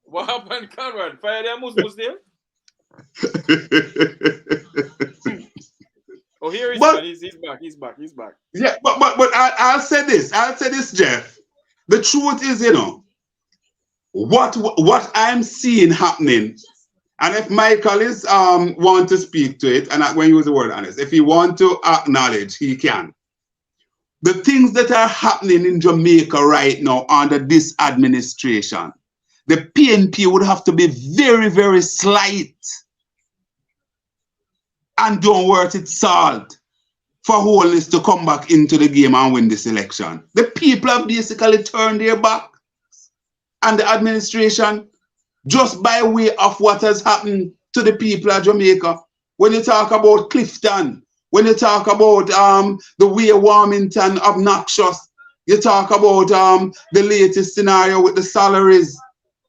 What happened, Conrad? Fire their Muslims there? Oh, here he's But gone. He's back. yeah, but I'll say this. I'll say this, Jeff. The truth is, what I'm seeing happening, and if Michael is want to speak to it, and I'm going to use the word honest, if he want to acknowledge, he can. The things that are happening in Jamaica right now under this administration, the PNP would have to be very, very slight and don't worth its salt for Holness to come back into the game and win this election. The people have basically turned their back on the administration just by way of what has happened to the people of Jamaica. When you talk about Clifton, when you talk about the way Warmington obnoxious, you talk about the latest scenario with the salaries,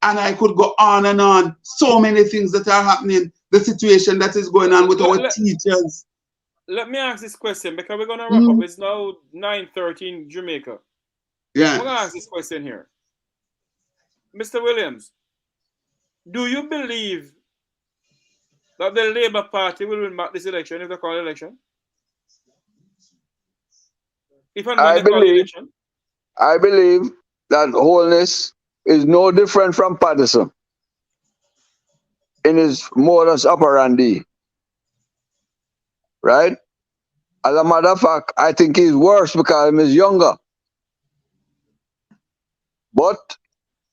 and I could go on and on. So many things that are happening, the situation that is going on with our teachers. Let me ask this question because we're going to wrap up. It's now 9:30 in Jamaica. Yeah. I'm going to ask this question here. Mr. Williams, do you believe that the Labour Party will win back this election if they call election? If and when they call election? I believe that Holness is no different from Patterson in his modus operandi. Right? As a matter of fact, I think he's worse because he's younger. But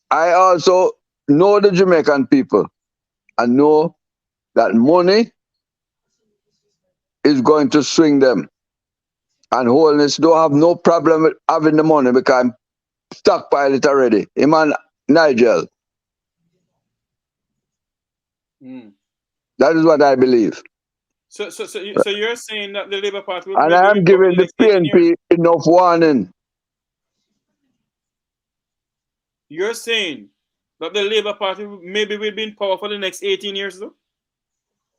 I also know the Jamaican people and know that money is going to swing them. And Holness don't have no problem with having the money because I'm stockpiled it already. Him and Nigel. That is what I believe. So you're saying that the Labour Party will and I am giving the PNP enough warning. You're saying that the Labour Party maybe will be in power for the next 18 years, though?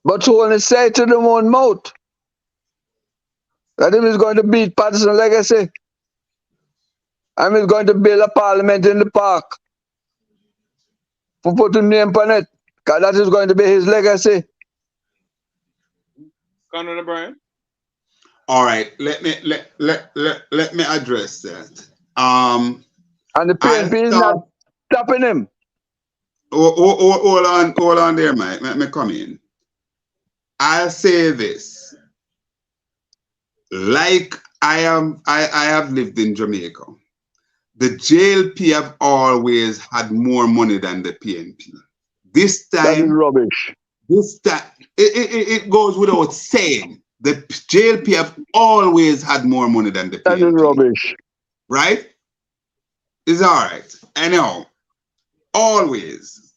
But to only say to them own mouth that him is going to beat Patterson legacy. And he's going to build a parliament in the park. For putting name on it. Because that is going to be his legacy. Conrad O'Brien? All right, let me address that. And the PNP is not stopping him. Hold on there, Mike. Let me come in. I'll say this. Like I have lived in Jamaica. The JLP have always had more money than the PNP. This time, that is rubbish. This time, it goes without saying. The JLP have always had more money than the PNP. That is rubbish. Right? It's all right. I know. Always.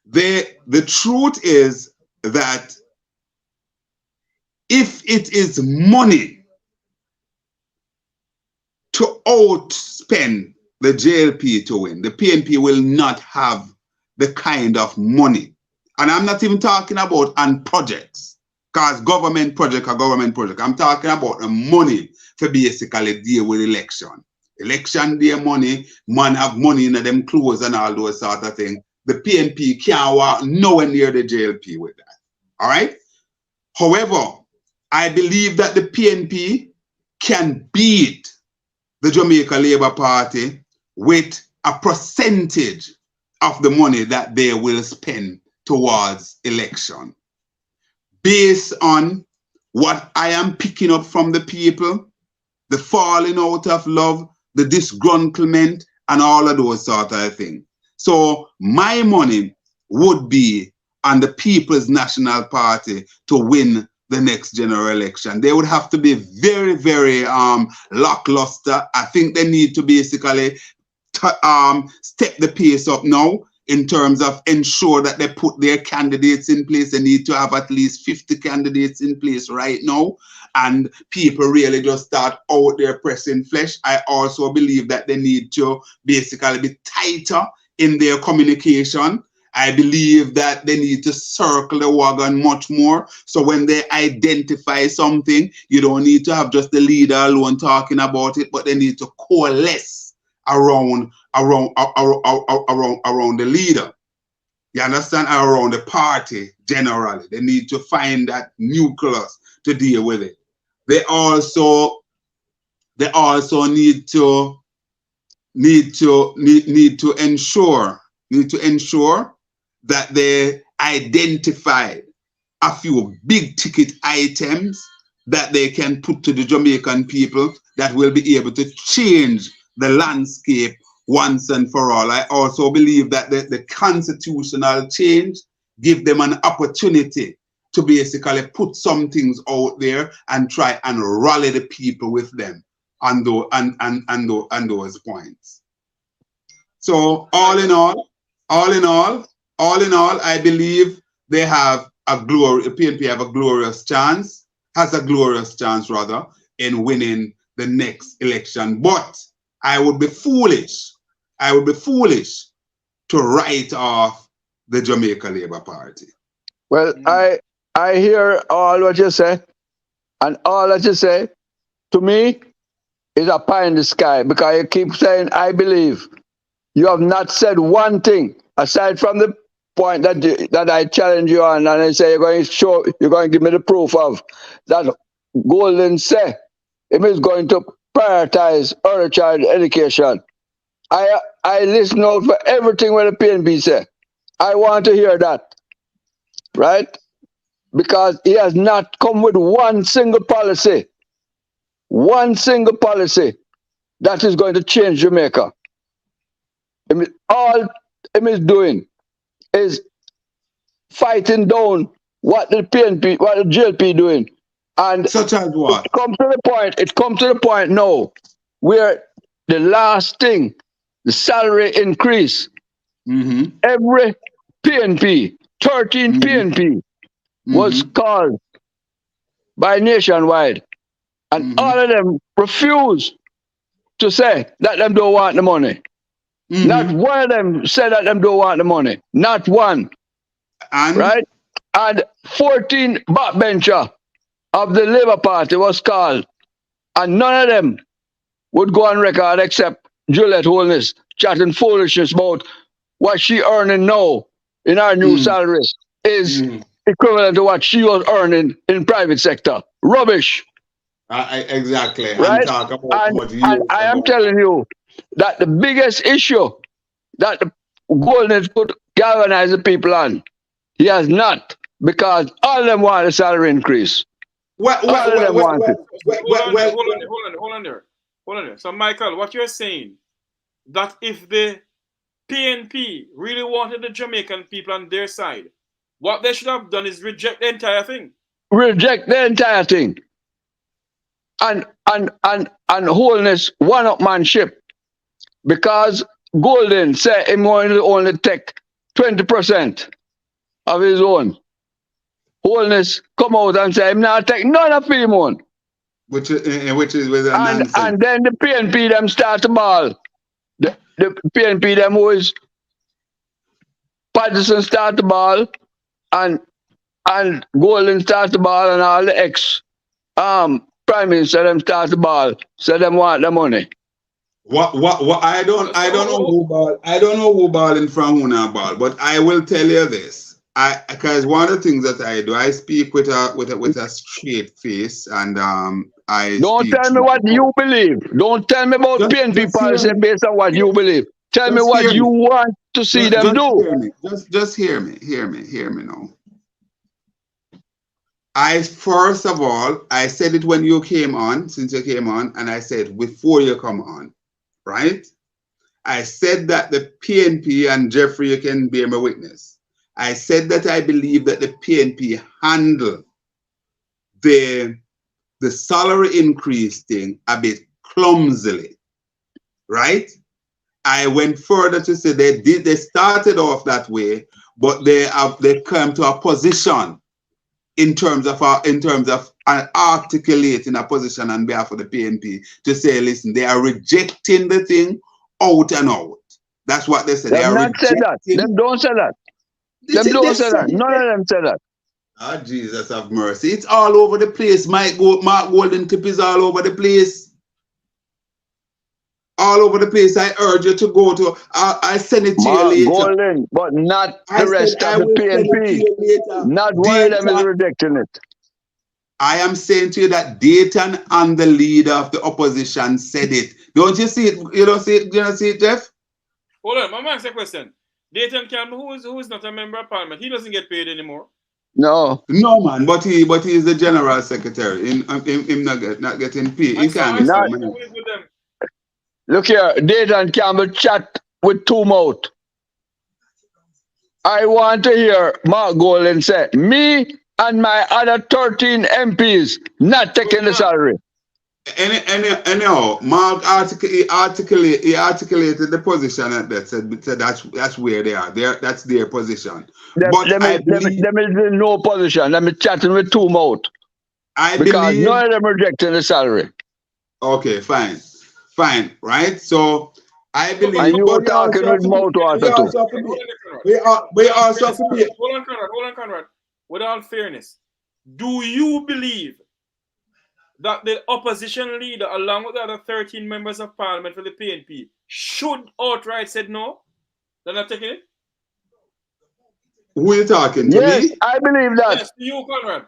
The truth is that if it is money to outspend the JLP to win, the PNP will not have the kind of money. And I'm not even talking about on projects. Because government project are government project. I'm talking about the money to basically deal with election. Election day money, man have money in them clothes and all those sort of things. The PNP can't walk nowhere near the JLP with that. All right? However, I believe that the PNP can beat the Jamaica Labour Party with a percentage of the money that they will spend towards election. Based on what I am picking up from the people, the falling out of love, the disgruntlement, and all of those sort of things. So my money would be on the People's National Party to win the next general election. They would have to be very, very lackluster. I think they need to basically step the pace up now in terms of ensure that they put their candidates in place. They need to have at least 50 candidates in place right now. And people really just start out there pressing flesh. I also believe that they need to basically be tighter in their communication. I believe that they need to circle the wagon much more. So when they identify something, you don't need to have just the leader alone talking about it, but they need to coalesce around the leader. You understand? Around the party generally. They need to find that nucleus to deal with it. They also need to ensure that they identify a few big ticket items that they can put to the Jamaican people that will be able to change the landscape once and for all. I also believe that the constitutional change give them an opportunity to basically put some things out there and try and rally the people with them on those points. So all in all, I believe they have PNP have a glorious chance, in winning the next election. But I would be foolish to write off the Jamaica Labour Party. Well, I hear all what you say, and all that you say to me is a pie in the sky, because you keep saying I believe. You have not said one thing aside from the point that I challenge you on, and I say you're going to give me the proof of that. Golden say it is going to prioritize early child education. I listen out for everything what the PNP say. I want to hear that, right? Because he has not come with one single policy that is going to change Jamaica. All he is doing is fighting down what the PNP, what the JLP doing. And such as what? It comes to the point now where the last thing, the salary increase, every PNP, 13 PNP was called by Nationwide. And all of them refused to say that them don't want the money. Not one of them said that them don't want the money. Not one. Right? And 14 backbencher of the Labour Party was called. And none of them would go on record except Juliet Holness chatting foolishness about what she earning now in our new salaries is equivalent to what she was earning in private sector. Rubbish. Exactly. Right? And I am telling you that the biggest issue that the Golden could galvanize the people on, he has not, because all of them want a salary increase. Hold on there. So, Michael, what you're saying, that if the PNP really wanted the Jamaican people on their side, what they should have done is reject the entire thing. Reject the entire thing. And Holness one-upmanship. Because Golden said he wanted to only take 20% of his own. Holness come out and say him not take none of him own. Which is with nonsense. And then the PNP them start to ball. The PNP them who is Patterson start to ball, and and Golden start the ball and all the ex prime minister them start the ball, so them want the money. What I don't know who balling from who not ball, but I will tell you this. Because one of the things that I do, I speak with a straight face, and I Don't tell me what you believe. Don't tell me about PNP policy based on what you believe. Tell me what you want to see them do. Hear me. Just hear me now. First of all, I said it when you came on, since you came on, and I said before you come on, right? I said that the PNP, and Jeffrey, you can bear my witness. I said that I believe that the PNP handle the salary increase thing a bit clumsily, right? I went further to say they started off that way, but they come to a position in terms of articulating a position on behalf of the PNP to say, listen, they are rejecting the thing out and out. That's what they said. They Them are not say that. rejecting. Them don't say that. Them don't say that. None of them say that. Ah, Jesus have mercy. It's all over the place. Mark Golden Tip is all over the place. All over the place. I urge you to go to. I send it to you later. Golden, but not the rest of the PNP. Not one of them is rejecting it. I am saying to you that Dayton and the leader of the opposition said it. Don't you see it? You don't see it? Do you not see it, Jeff? Hold on, I'm asking a question. Dayton Campbell, who is not a member of parliament, he doesn't get paid anymore. No, man, but he is the general secretary. Him not getting paid. He can't. Look here, Dayton Campbell chat with two mouth. I want to hear Mark Golden say, me and my other 13 MPs not taking the salary. Anyhow, Mark articulated the position at that. Said that's where they are. That's their position. Them is in no position. Them is chatting with two mouth. Because none of them rejecting the salary. Okay, fine, right? So I believe. And you were talking with mouth water too. We also have to be. Hold on, Conrad. With all fairness, do you believe that the opposition leader, along with the other 13 members of parliament for the PNP, should outright said no? They're not taking it? Who are you talking to? Yes, me? I believe that. Yes, to you, Conrad.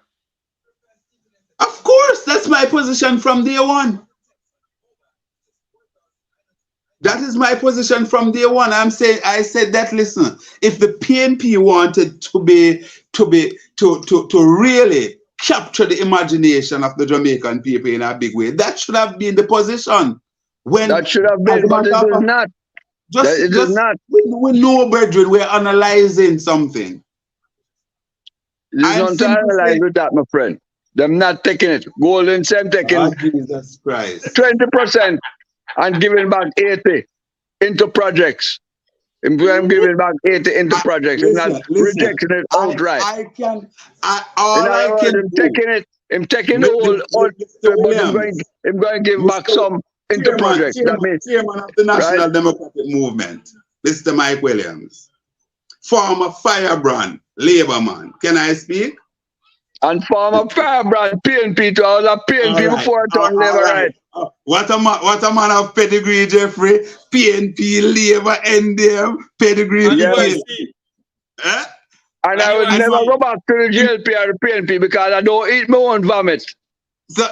Of course, that's my position from day one. That is my position from day one. I said that, listen, if the PNP wanted to really capture the imagination of the Jamaican people in a big way, that should have been the position. That should have been, but it is not. It is not. We know, brethren, we're analyzing something. There's no analyze with that, my friend. Them not taking it. Golden Sem taking Jesus Christ. 20% and giving back 80 into projects. I'm giving back 80 into projects. I'm not rejecting it outright. I'm taking the whole, I'm going to give back some into projects. That means Chairman of the National Democratic Movement, Mr. Mike Williams, former firebrand, Labour man. Can I speak? And former firebrand, PNP to all the PNP before I turn Labour right. What a man of pedigree, Jeffrey. PNP, Labour, NDM, pedigree. Eh? And I would never go back to the JLP or the PNP because I don't eat my own vomit. So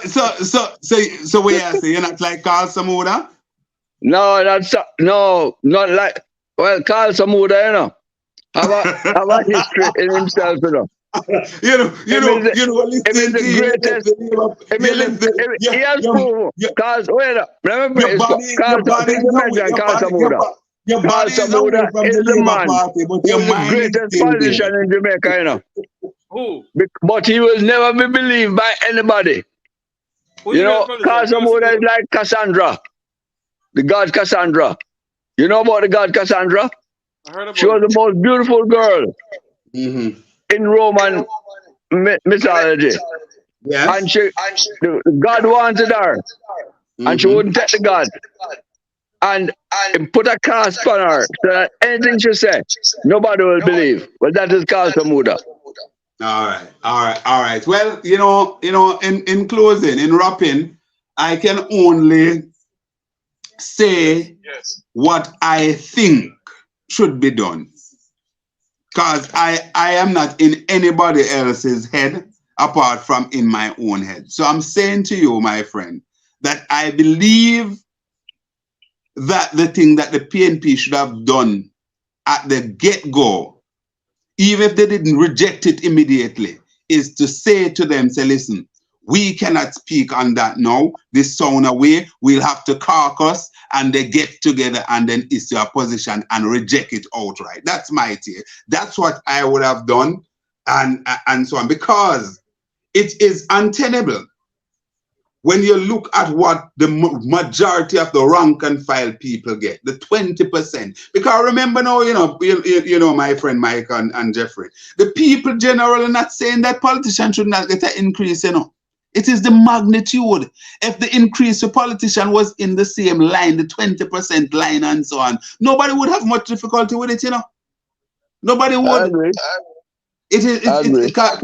what you say? You're not like Carl Samuda? No, not like. Well, Carl Samuda, you know, have a history in himself, you know. He has proven. Because wait up, remember, Carl Samuda is the man who's the greatest politician in Jamaica, you know. Who? But he will never be believed by anybody. You know, Carl Samuda is like Cassandra, the god Cassandra. You know about the god Cassandra? I heard about she was the most beautiful girl in Roman mythology. Yes. And God wanted her, and she wouldn't take the God. And put a cast on her so that anything she said, nobody will believe. But that is Carl Samuda. All right. Well, in closing, in wrapping, I can only say what I think should be done. Because I am not in anybody else's head apart from in my own head. So I'm saying to you, my friend, that I believe that the thing that the PNP should have done at the get-go, even if they didn't reject it immediately, is to say to them, say, listen, we cannot speak on that now. This sound away, we'll have to caucus and they get together and then issue a position and reject it outright. That's my take. That's what I would have done, and so on, because it is untenable when you look at what the majority of the rank and file people get, the 20%. Because remember now, my friend Mike and Jeffrey, the people generally are not saying that politicians should not get an increase, It is the magnitude. If the increase for politician was in the same line, the 20% line and so on, nobody would have much difficulty with it, Nobody I would. agree. It is I agree. because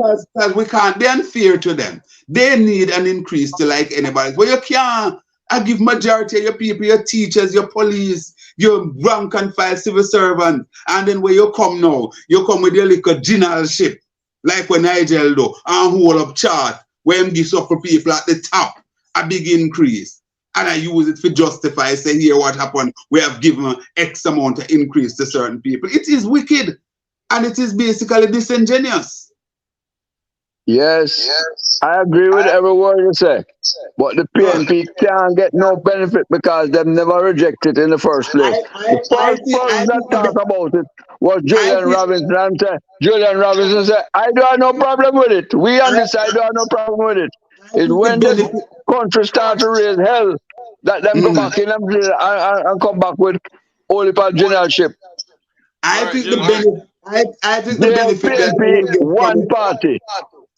we can't be unfair to them. They need an increase to like anybody. But you can't. I give majority of your people, your teachers, your police, your rank and file civil servant, and then where you come now, you come with your little generalship, like when Nigel do, and hold up chart where him gives up for people at the top a big increase. And I use it for justify, say here what happened. We have given X amount of increase to certain people. It is wicked. And it is basically disingenuous. Yes, I agree with every word you say. But the Good. PNP can't get no benefit because they never rejected it in the first place. The first person that talked about it was I Julian think Robinson. And Julian Robinson said, I don't have no problem with it. We on this side don't have no problem with it. I It's think the when the benefit. country start to raise hell that them go Mm. back in and come back with only for generalship. I All right, think the gentlemen. benefit. I think the benefit that they JPNP, will get from one it. party.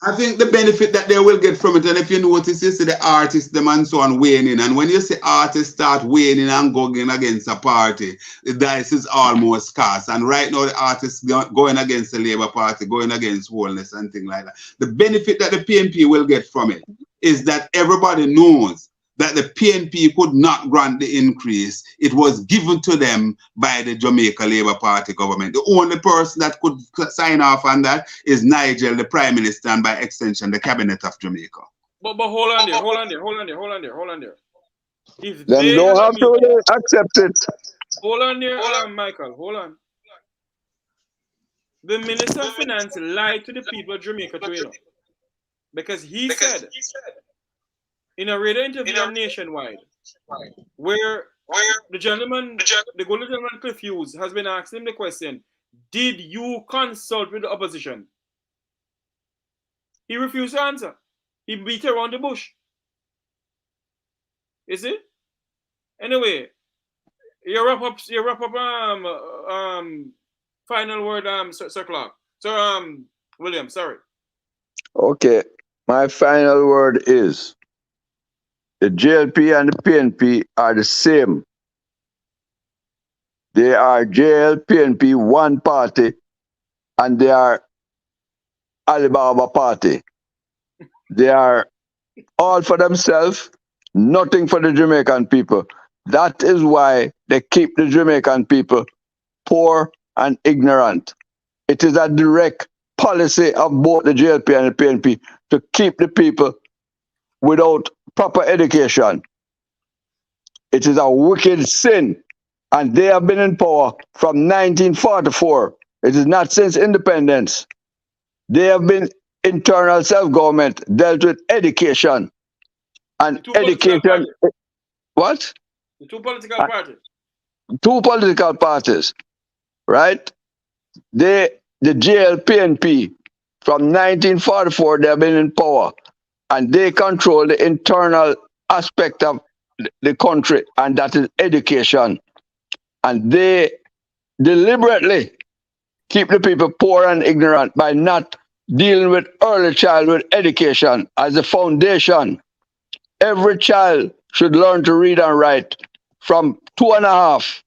I think the benefit that they will get from it, and if you notice, you see the artists, them and so on weighing in. And when you see artists start weighing in and going against a party, the dice is almost cast. And right now, the artists going against the Labour Party, going against Wholeness and things like that. The benefit that the PNP will get from it is that everybody knows that the PNP could not grant the increase. It was given to them by the Jamaica Labour Party government. The only person that could sign off on that is Nigel, the Prime Minister, and by extension, the Cabinet of Jamaica. But hold on there, hold on there, hold on there, hold on there, hold on there. If Them they don't had have been, to accept it. hold on there, Michael, hold on. The Minister of Finance lied to the people of Jamaica too, because he said in a radio interview on Nationwide, where the gentleman, the golden gentleman Cliff Hughes, has been asking him the question, did you consult with the opposition? He refused to answer. He beat around the bush. You see? Anyway, you wrap up final word, Sir Clark. Sir William, sorry. Okay, my final word is the JLP and the PNP are the same. They are JLPNP one party and they are Alibaba party. They are all for themselves, nothing for the Jamaican people. That is why they keep the Jamaican people poor and ignorant. It is a direct policy of both the JLP and the PNP to keep the people without proper education. It is a wicked sin, and they have been in power from 1944. It is not since independence. They have been internal self-government, dealt with education, and The two political education. parties. What? The two political parties. Two political parties, right? The JLPNP from 1944 they have been in power, and they control the internal aspect of the country, and that is education. And they deliberately keep the people poor and ignorant by not dealing with early childhood education as a foundation. Every child should learn to read and write from 2.5,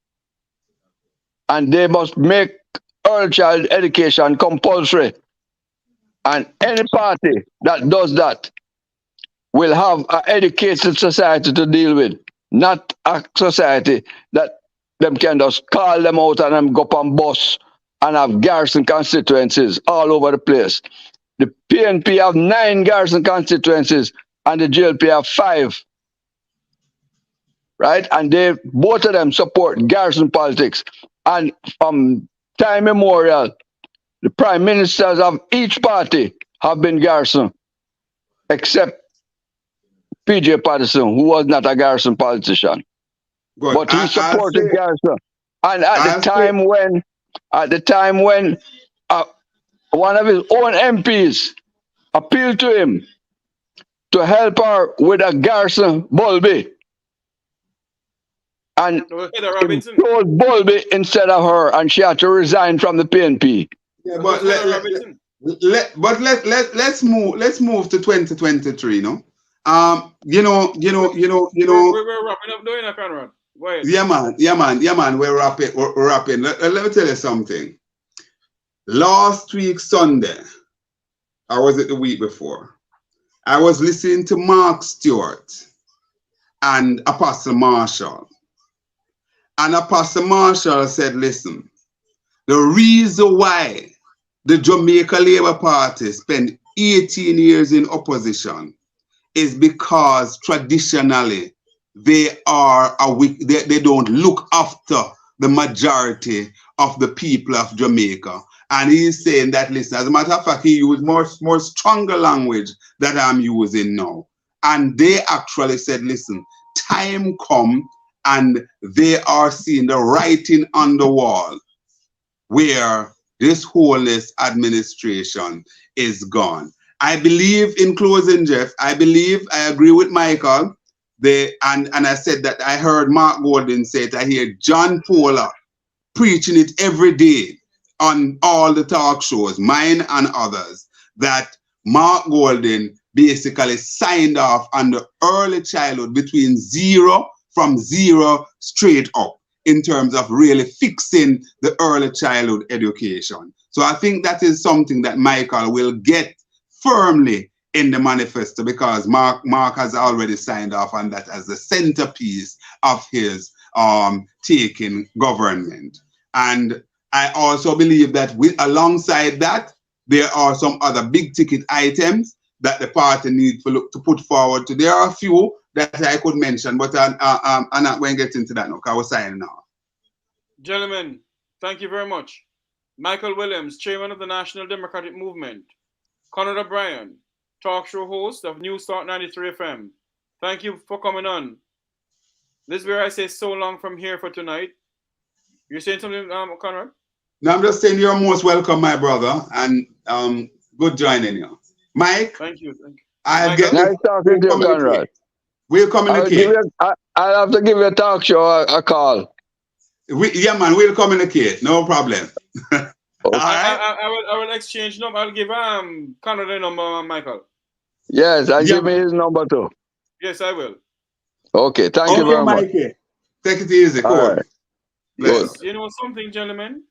and they must make early child education compulsory. And any party that does that will have an educated society to deal with, not a society that them can just call them out and them go up on bus and have garrison constituencies all over the place. The PNP have 9 garrison constituencies and the GLP have 5, right? And they both of them support garrison politics. And from time immemorial, the prime ministers of each party have been garrison, except PJ Patterson, who was not a garrison politician, Good. but he I'll supported say, garrison. And I'll say, at the time when uh, one of his own MPs appealed to him to help her with a garrison Bulby, and No, Heather he Robinson. chose Bulby instead of her, and she had to resign from the PNP. yeah, That but was Heather Robinson. let's move to 2023, no? We're wrapping up doing that, Conrad. Wait. Yeah, man. We're wrapping. Let me tell you something. Last week Sunday, or was it the week before? I was listening to Mark Stewart and Apostle Marshall. And Apostle Marshall said, listen, the reason why the Jamaica Labour Party spent 18 years in opposition is because traditionally they don't look after the majority of the people of Jamaica. And he's saying that, listen, as a matter of fact, he used more stronger language that I'm using now. And they actually said, listen, time come and they are seeing the writing on the wall where this wholeness administration is gone. I believe, in closing, Jeff, I agree with Michael. And I said that I heard Mark Golden say it. I hear John Polar preaching it every day on all the talk shows, mine and others, that Mark Golden basically signed off on the early childhood from zero straight up in terms of really fixing the early childhood education. So I think that is something that Michael will get firmly in the manifesto, because Mark has already signed off on that as the centerpiece of his taking government. And I also believe that alongside that, there are some other big ticket items that the party needs to put forward. There are a few that I could mention, but I'm not going to get into that now because I was signing off. Gentlemen, thank you very much. Michael Williams, Chairman of the National Democratic Movement. Conrad O'Brien, talk show host of New Start 93 FM. Thank you for coming on. This is where I say so long from here for tonight. You're saying something, Conrad? No, I'm just saying you're most welcome, my brother, and good joining you. Mike? Thank you. I'll get Nice talking to you, Conrad. We'll communicate. I'll have to give you a talk show a call. Yeah, man, we'll communicate. No problem. All right. I will exchange number. I'll give Conrad a number, Michael. Yes, and give me his number too. Yes, I will. Okay, thank you very much. Mikey. Take it easy. Cool. Right. Yes. You know something, gentlemen?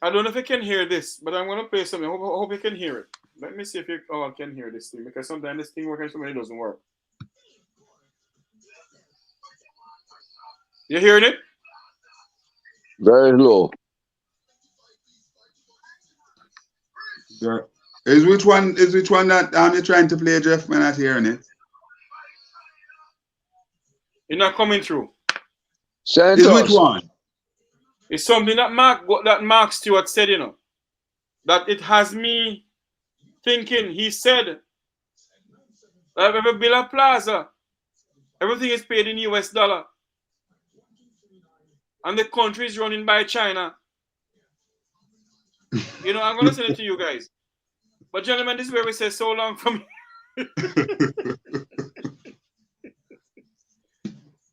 I don't know if you can hear this, but I'm going to play something. I hope you can hear it. Let me see if you all can hear this thing, because sometimes this thing works and sometimes it doesn't work. You hearing it? Very low. Sure. Is which one that you're trying to play, Jeff? We're not hearing it. It's not coming through. Is which one? It's something that Mark Stewart said, you know, that it has me thinking. He said that every Villa Plaza, everything is paid in US dollar, and the country is running by China. You know, I'm going to send it to you guys. But gentlemen, this is where we say so long from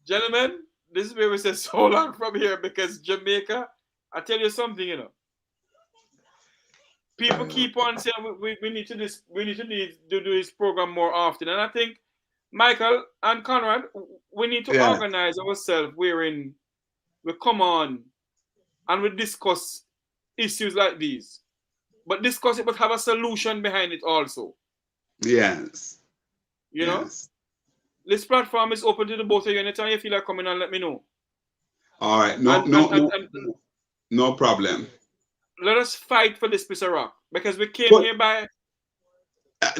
Gentlemen, this is where we say so long from here, because Jamaica, I tell you something, you know. People keep on saying we need to do this program more often. And I think, Michael and Conrad, we need to organize ourselves wherein we come on and we discuss issues like these. but discuss it, but have a solution behind it also. Yes. You know? This platform is open to the both of you. Anytime you feel like coming on, let me know. All right. No problem. Let us fight for this piece of rock. Because we came here by...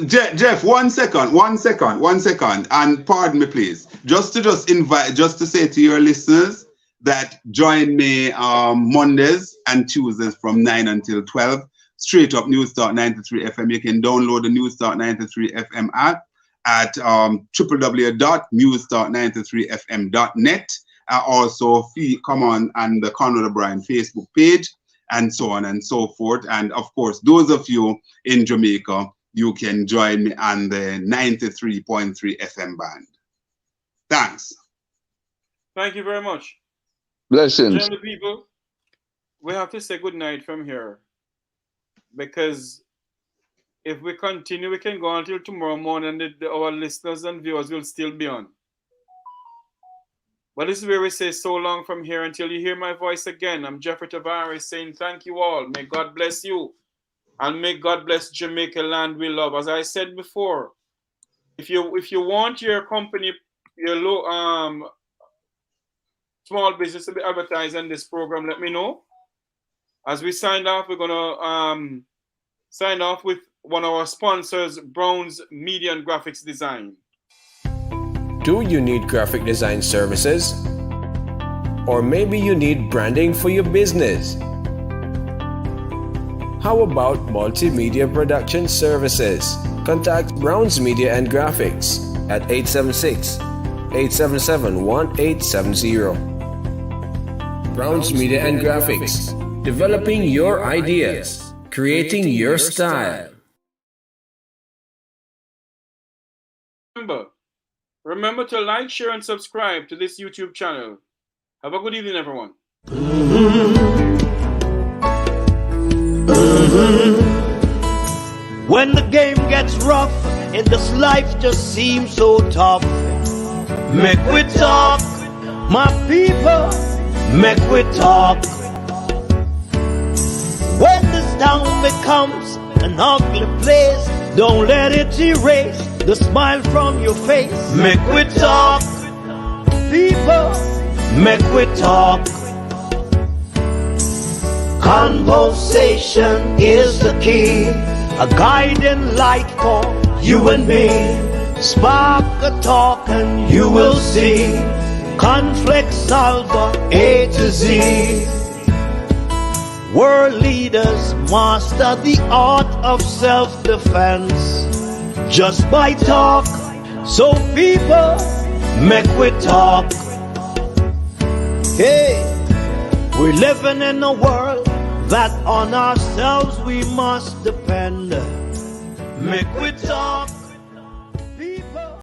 Jeff, 1 second. And pardon me, please. Just to say to your listeners that join me Mondays and Tuesdays from 9 until 12. Straight up News Talk 93 FM. You can download the News Talk 93 FM app at www.newstalk93fm.net. Also, come on and the Conrad O'Brien Facebook page, and so on and so forth. And of course, those of you in Jamaica, you can join me on the 93.3 FM band. Thanks. Thank you very much. Blessings. Gentlemen, people, we have to say good night from here. Because if we continue, we can go until tomorrow morning and our listeners and viewers will still be on. But this is where we say so long from here until you hear my voice again. I'm Jeffrey Tavares saying thank you all. May God bless you. And may God bless Jamaica land we love. As I said before, if you want your company, your small business to be advertised in this program, let me know. As we signed off, we're gonna sign off with one of our sponsors, Brown's Media and Graphics Design. Do you need graphic design services? Or maybe you need branding for your business? How about multimedia production services? Contact Brown's Media and Graphics at 876-877-1870. Brown's Media and Graphics, developing your ideas, creating your style. Remember to like, share, and subscribe to this YouTube channel. Have a good evening, everyone. When the game gets rough and this life just seems so tough, make we talk, my people, make we talk. When this town becomes an ugly place, don't let it erase the smile from your face. Make we talk, people, make we talk. Conversation is the key, a guiding light for you and me. Spark a talk and you will see. Conflict solver A to Z. World leaders master the art of self-defense just by talk. So people, make we talk. Hey, we're living in a world that on ourselves we must depend. Make we talk.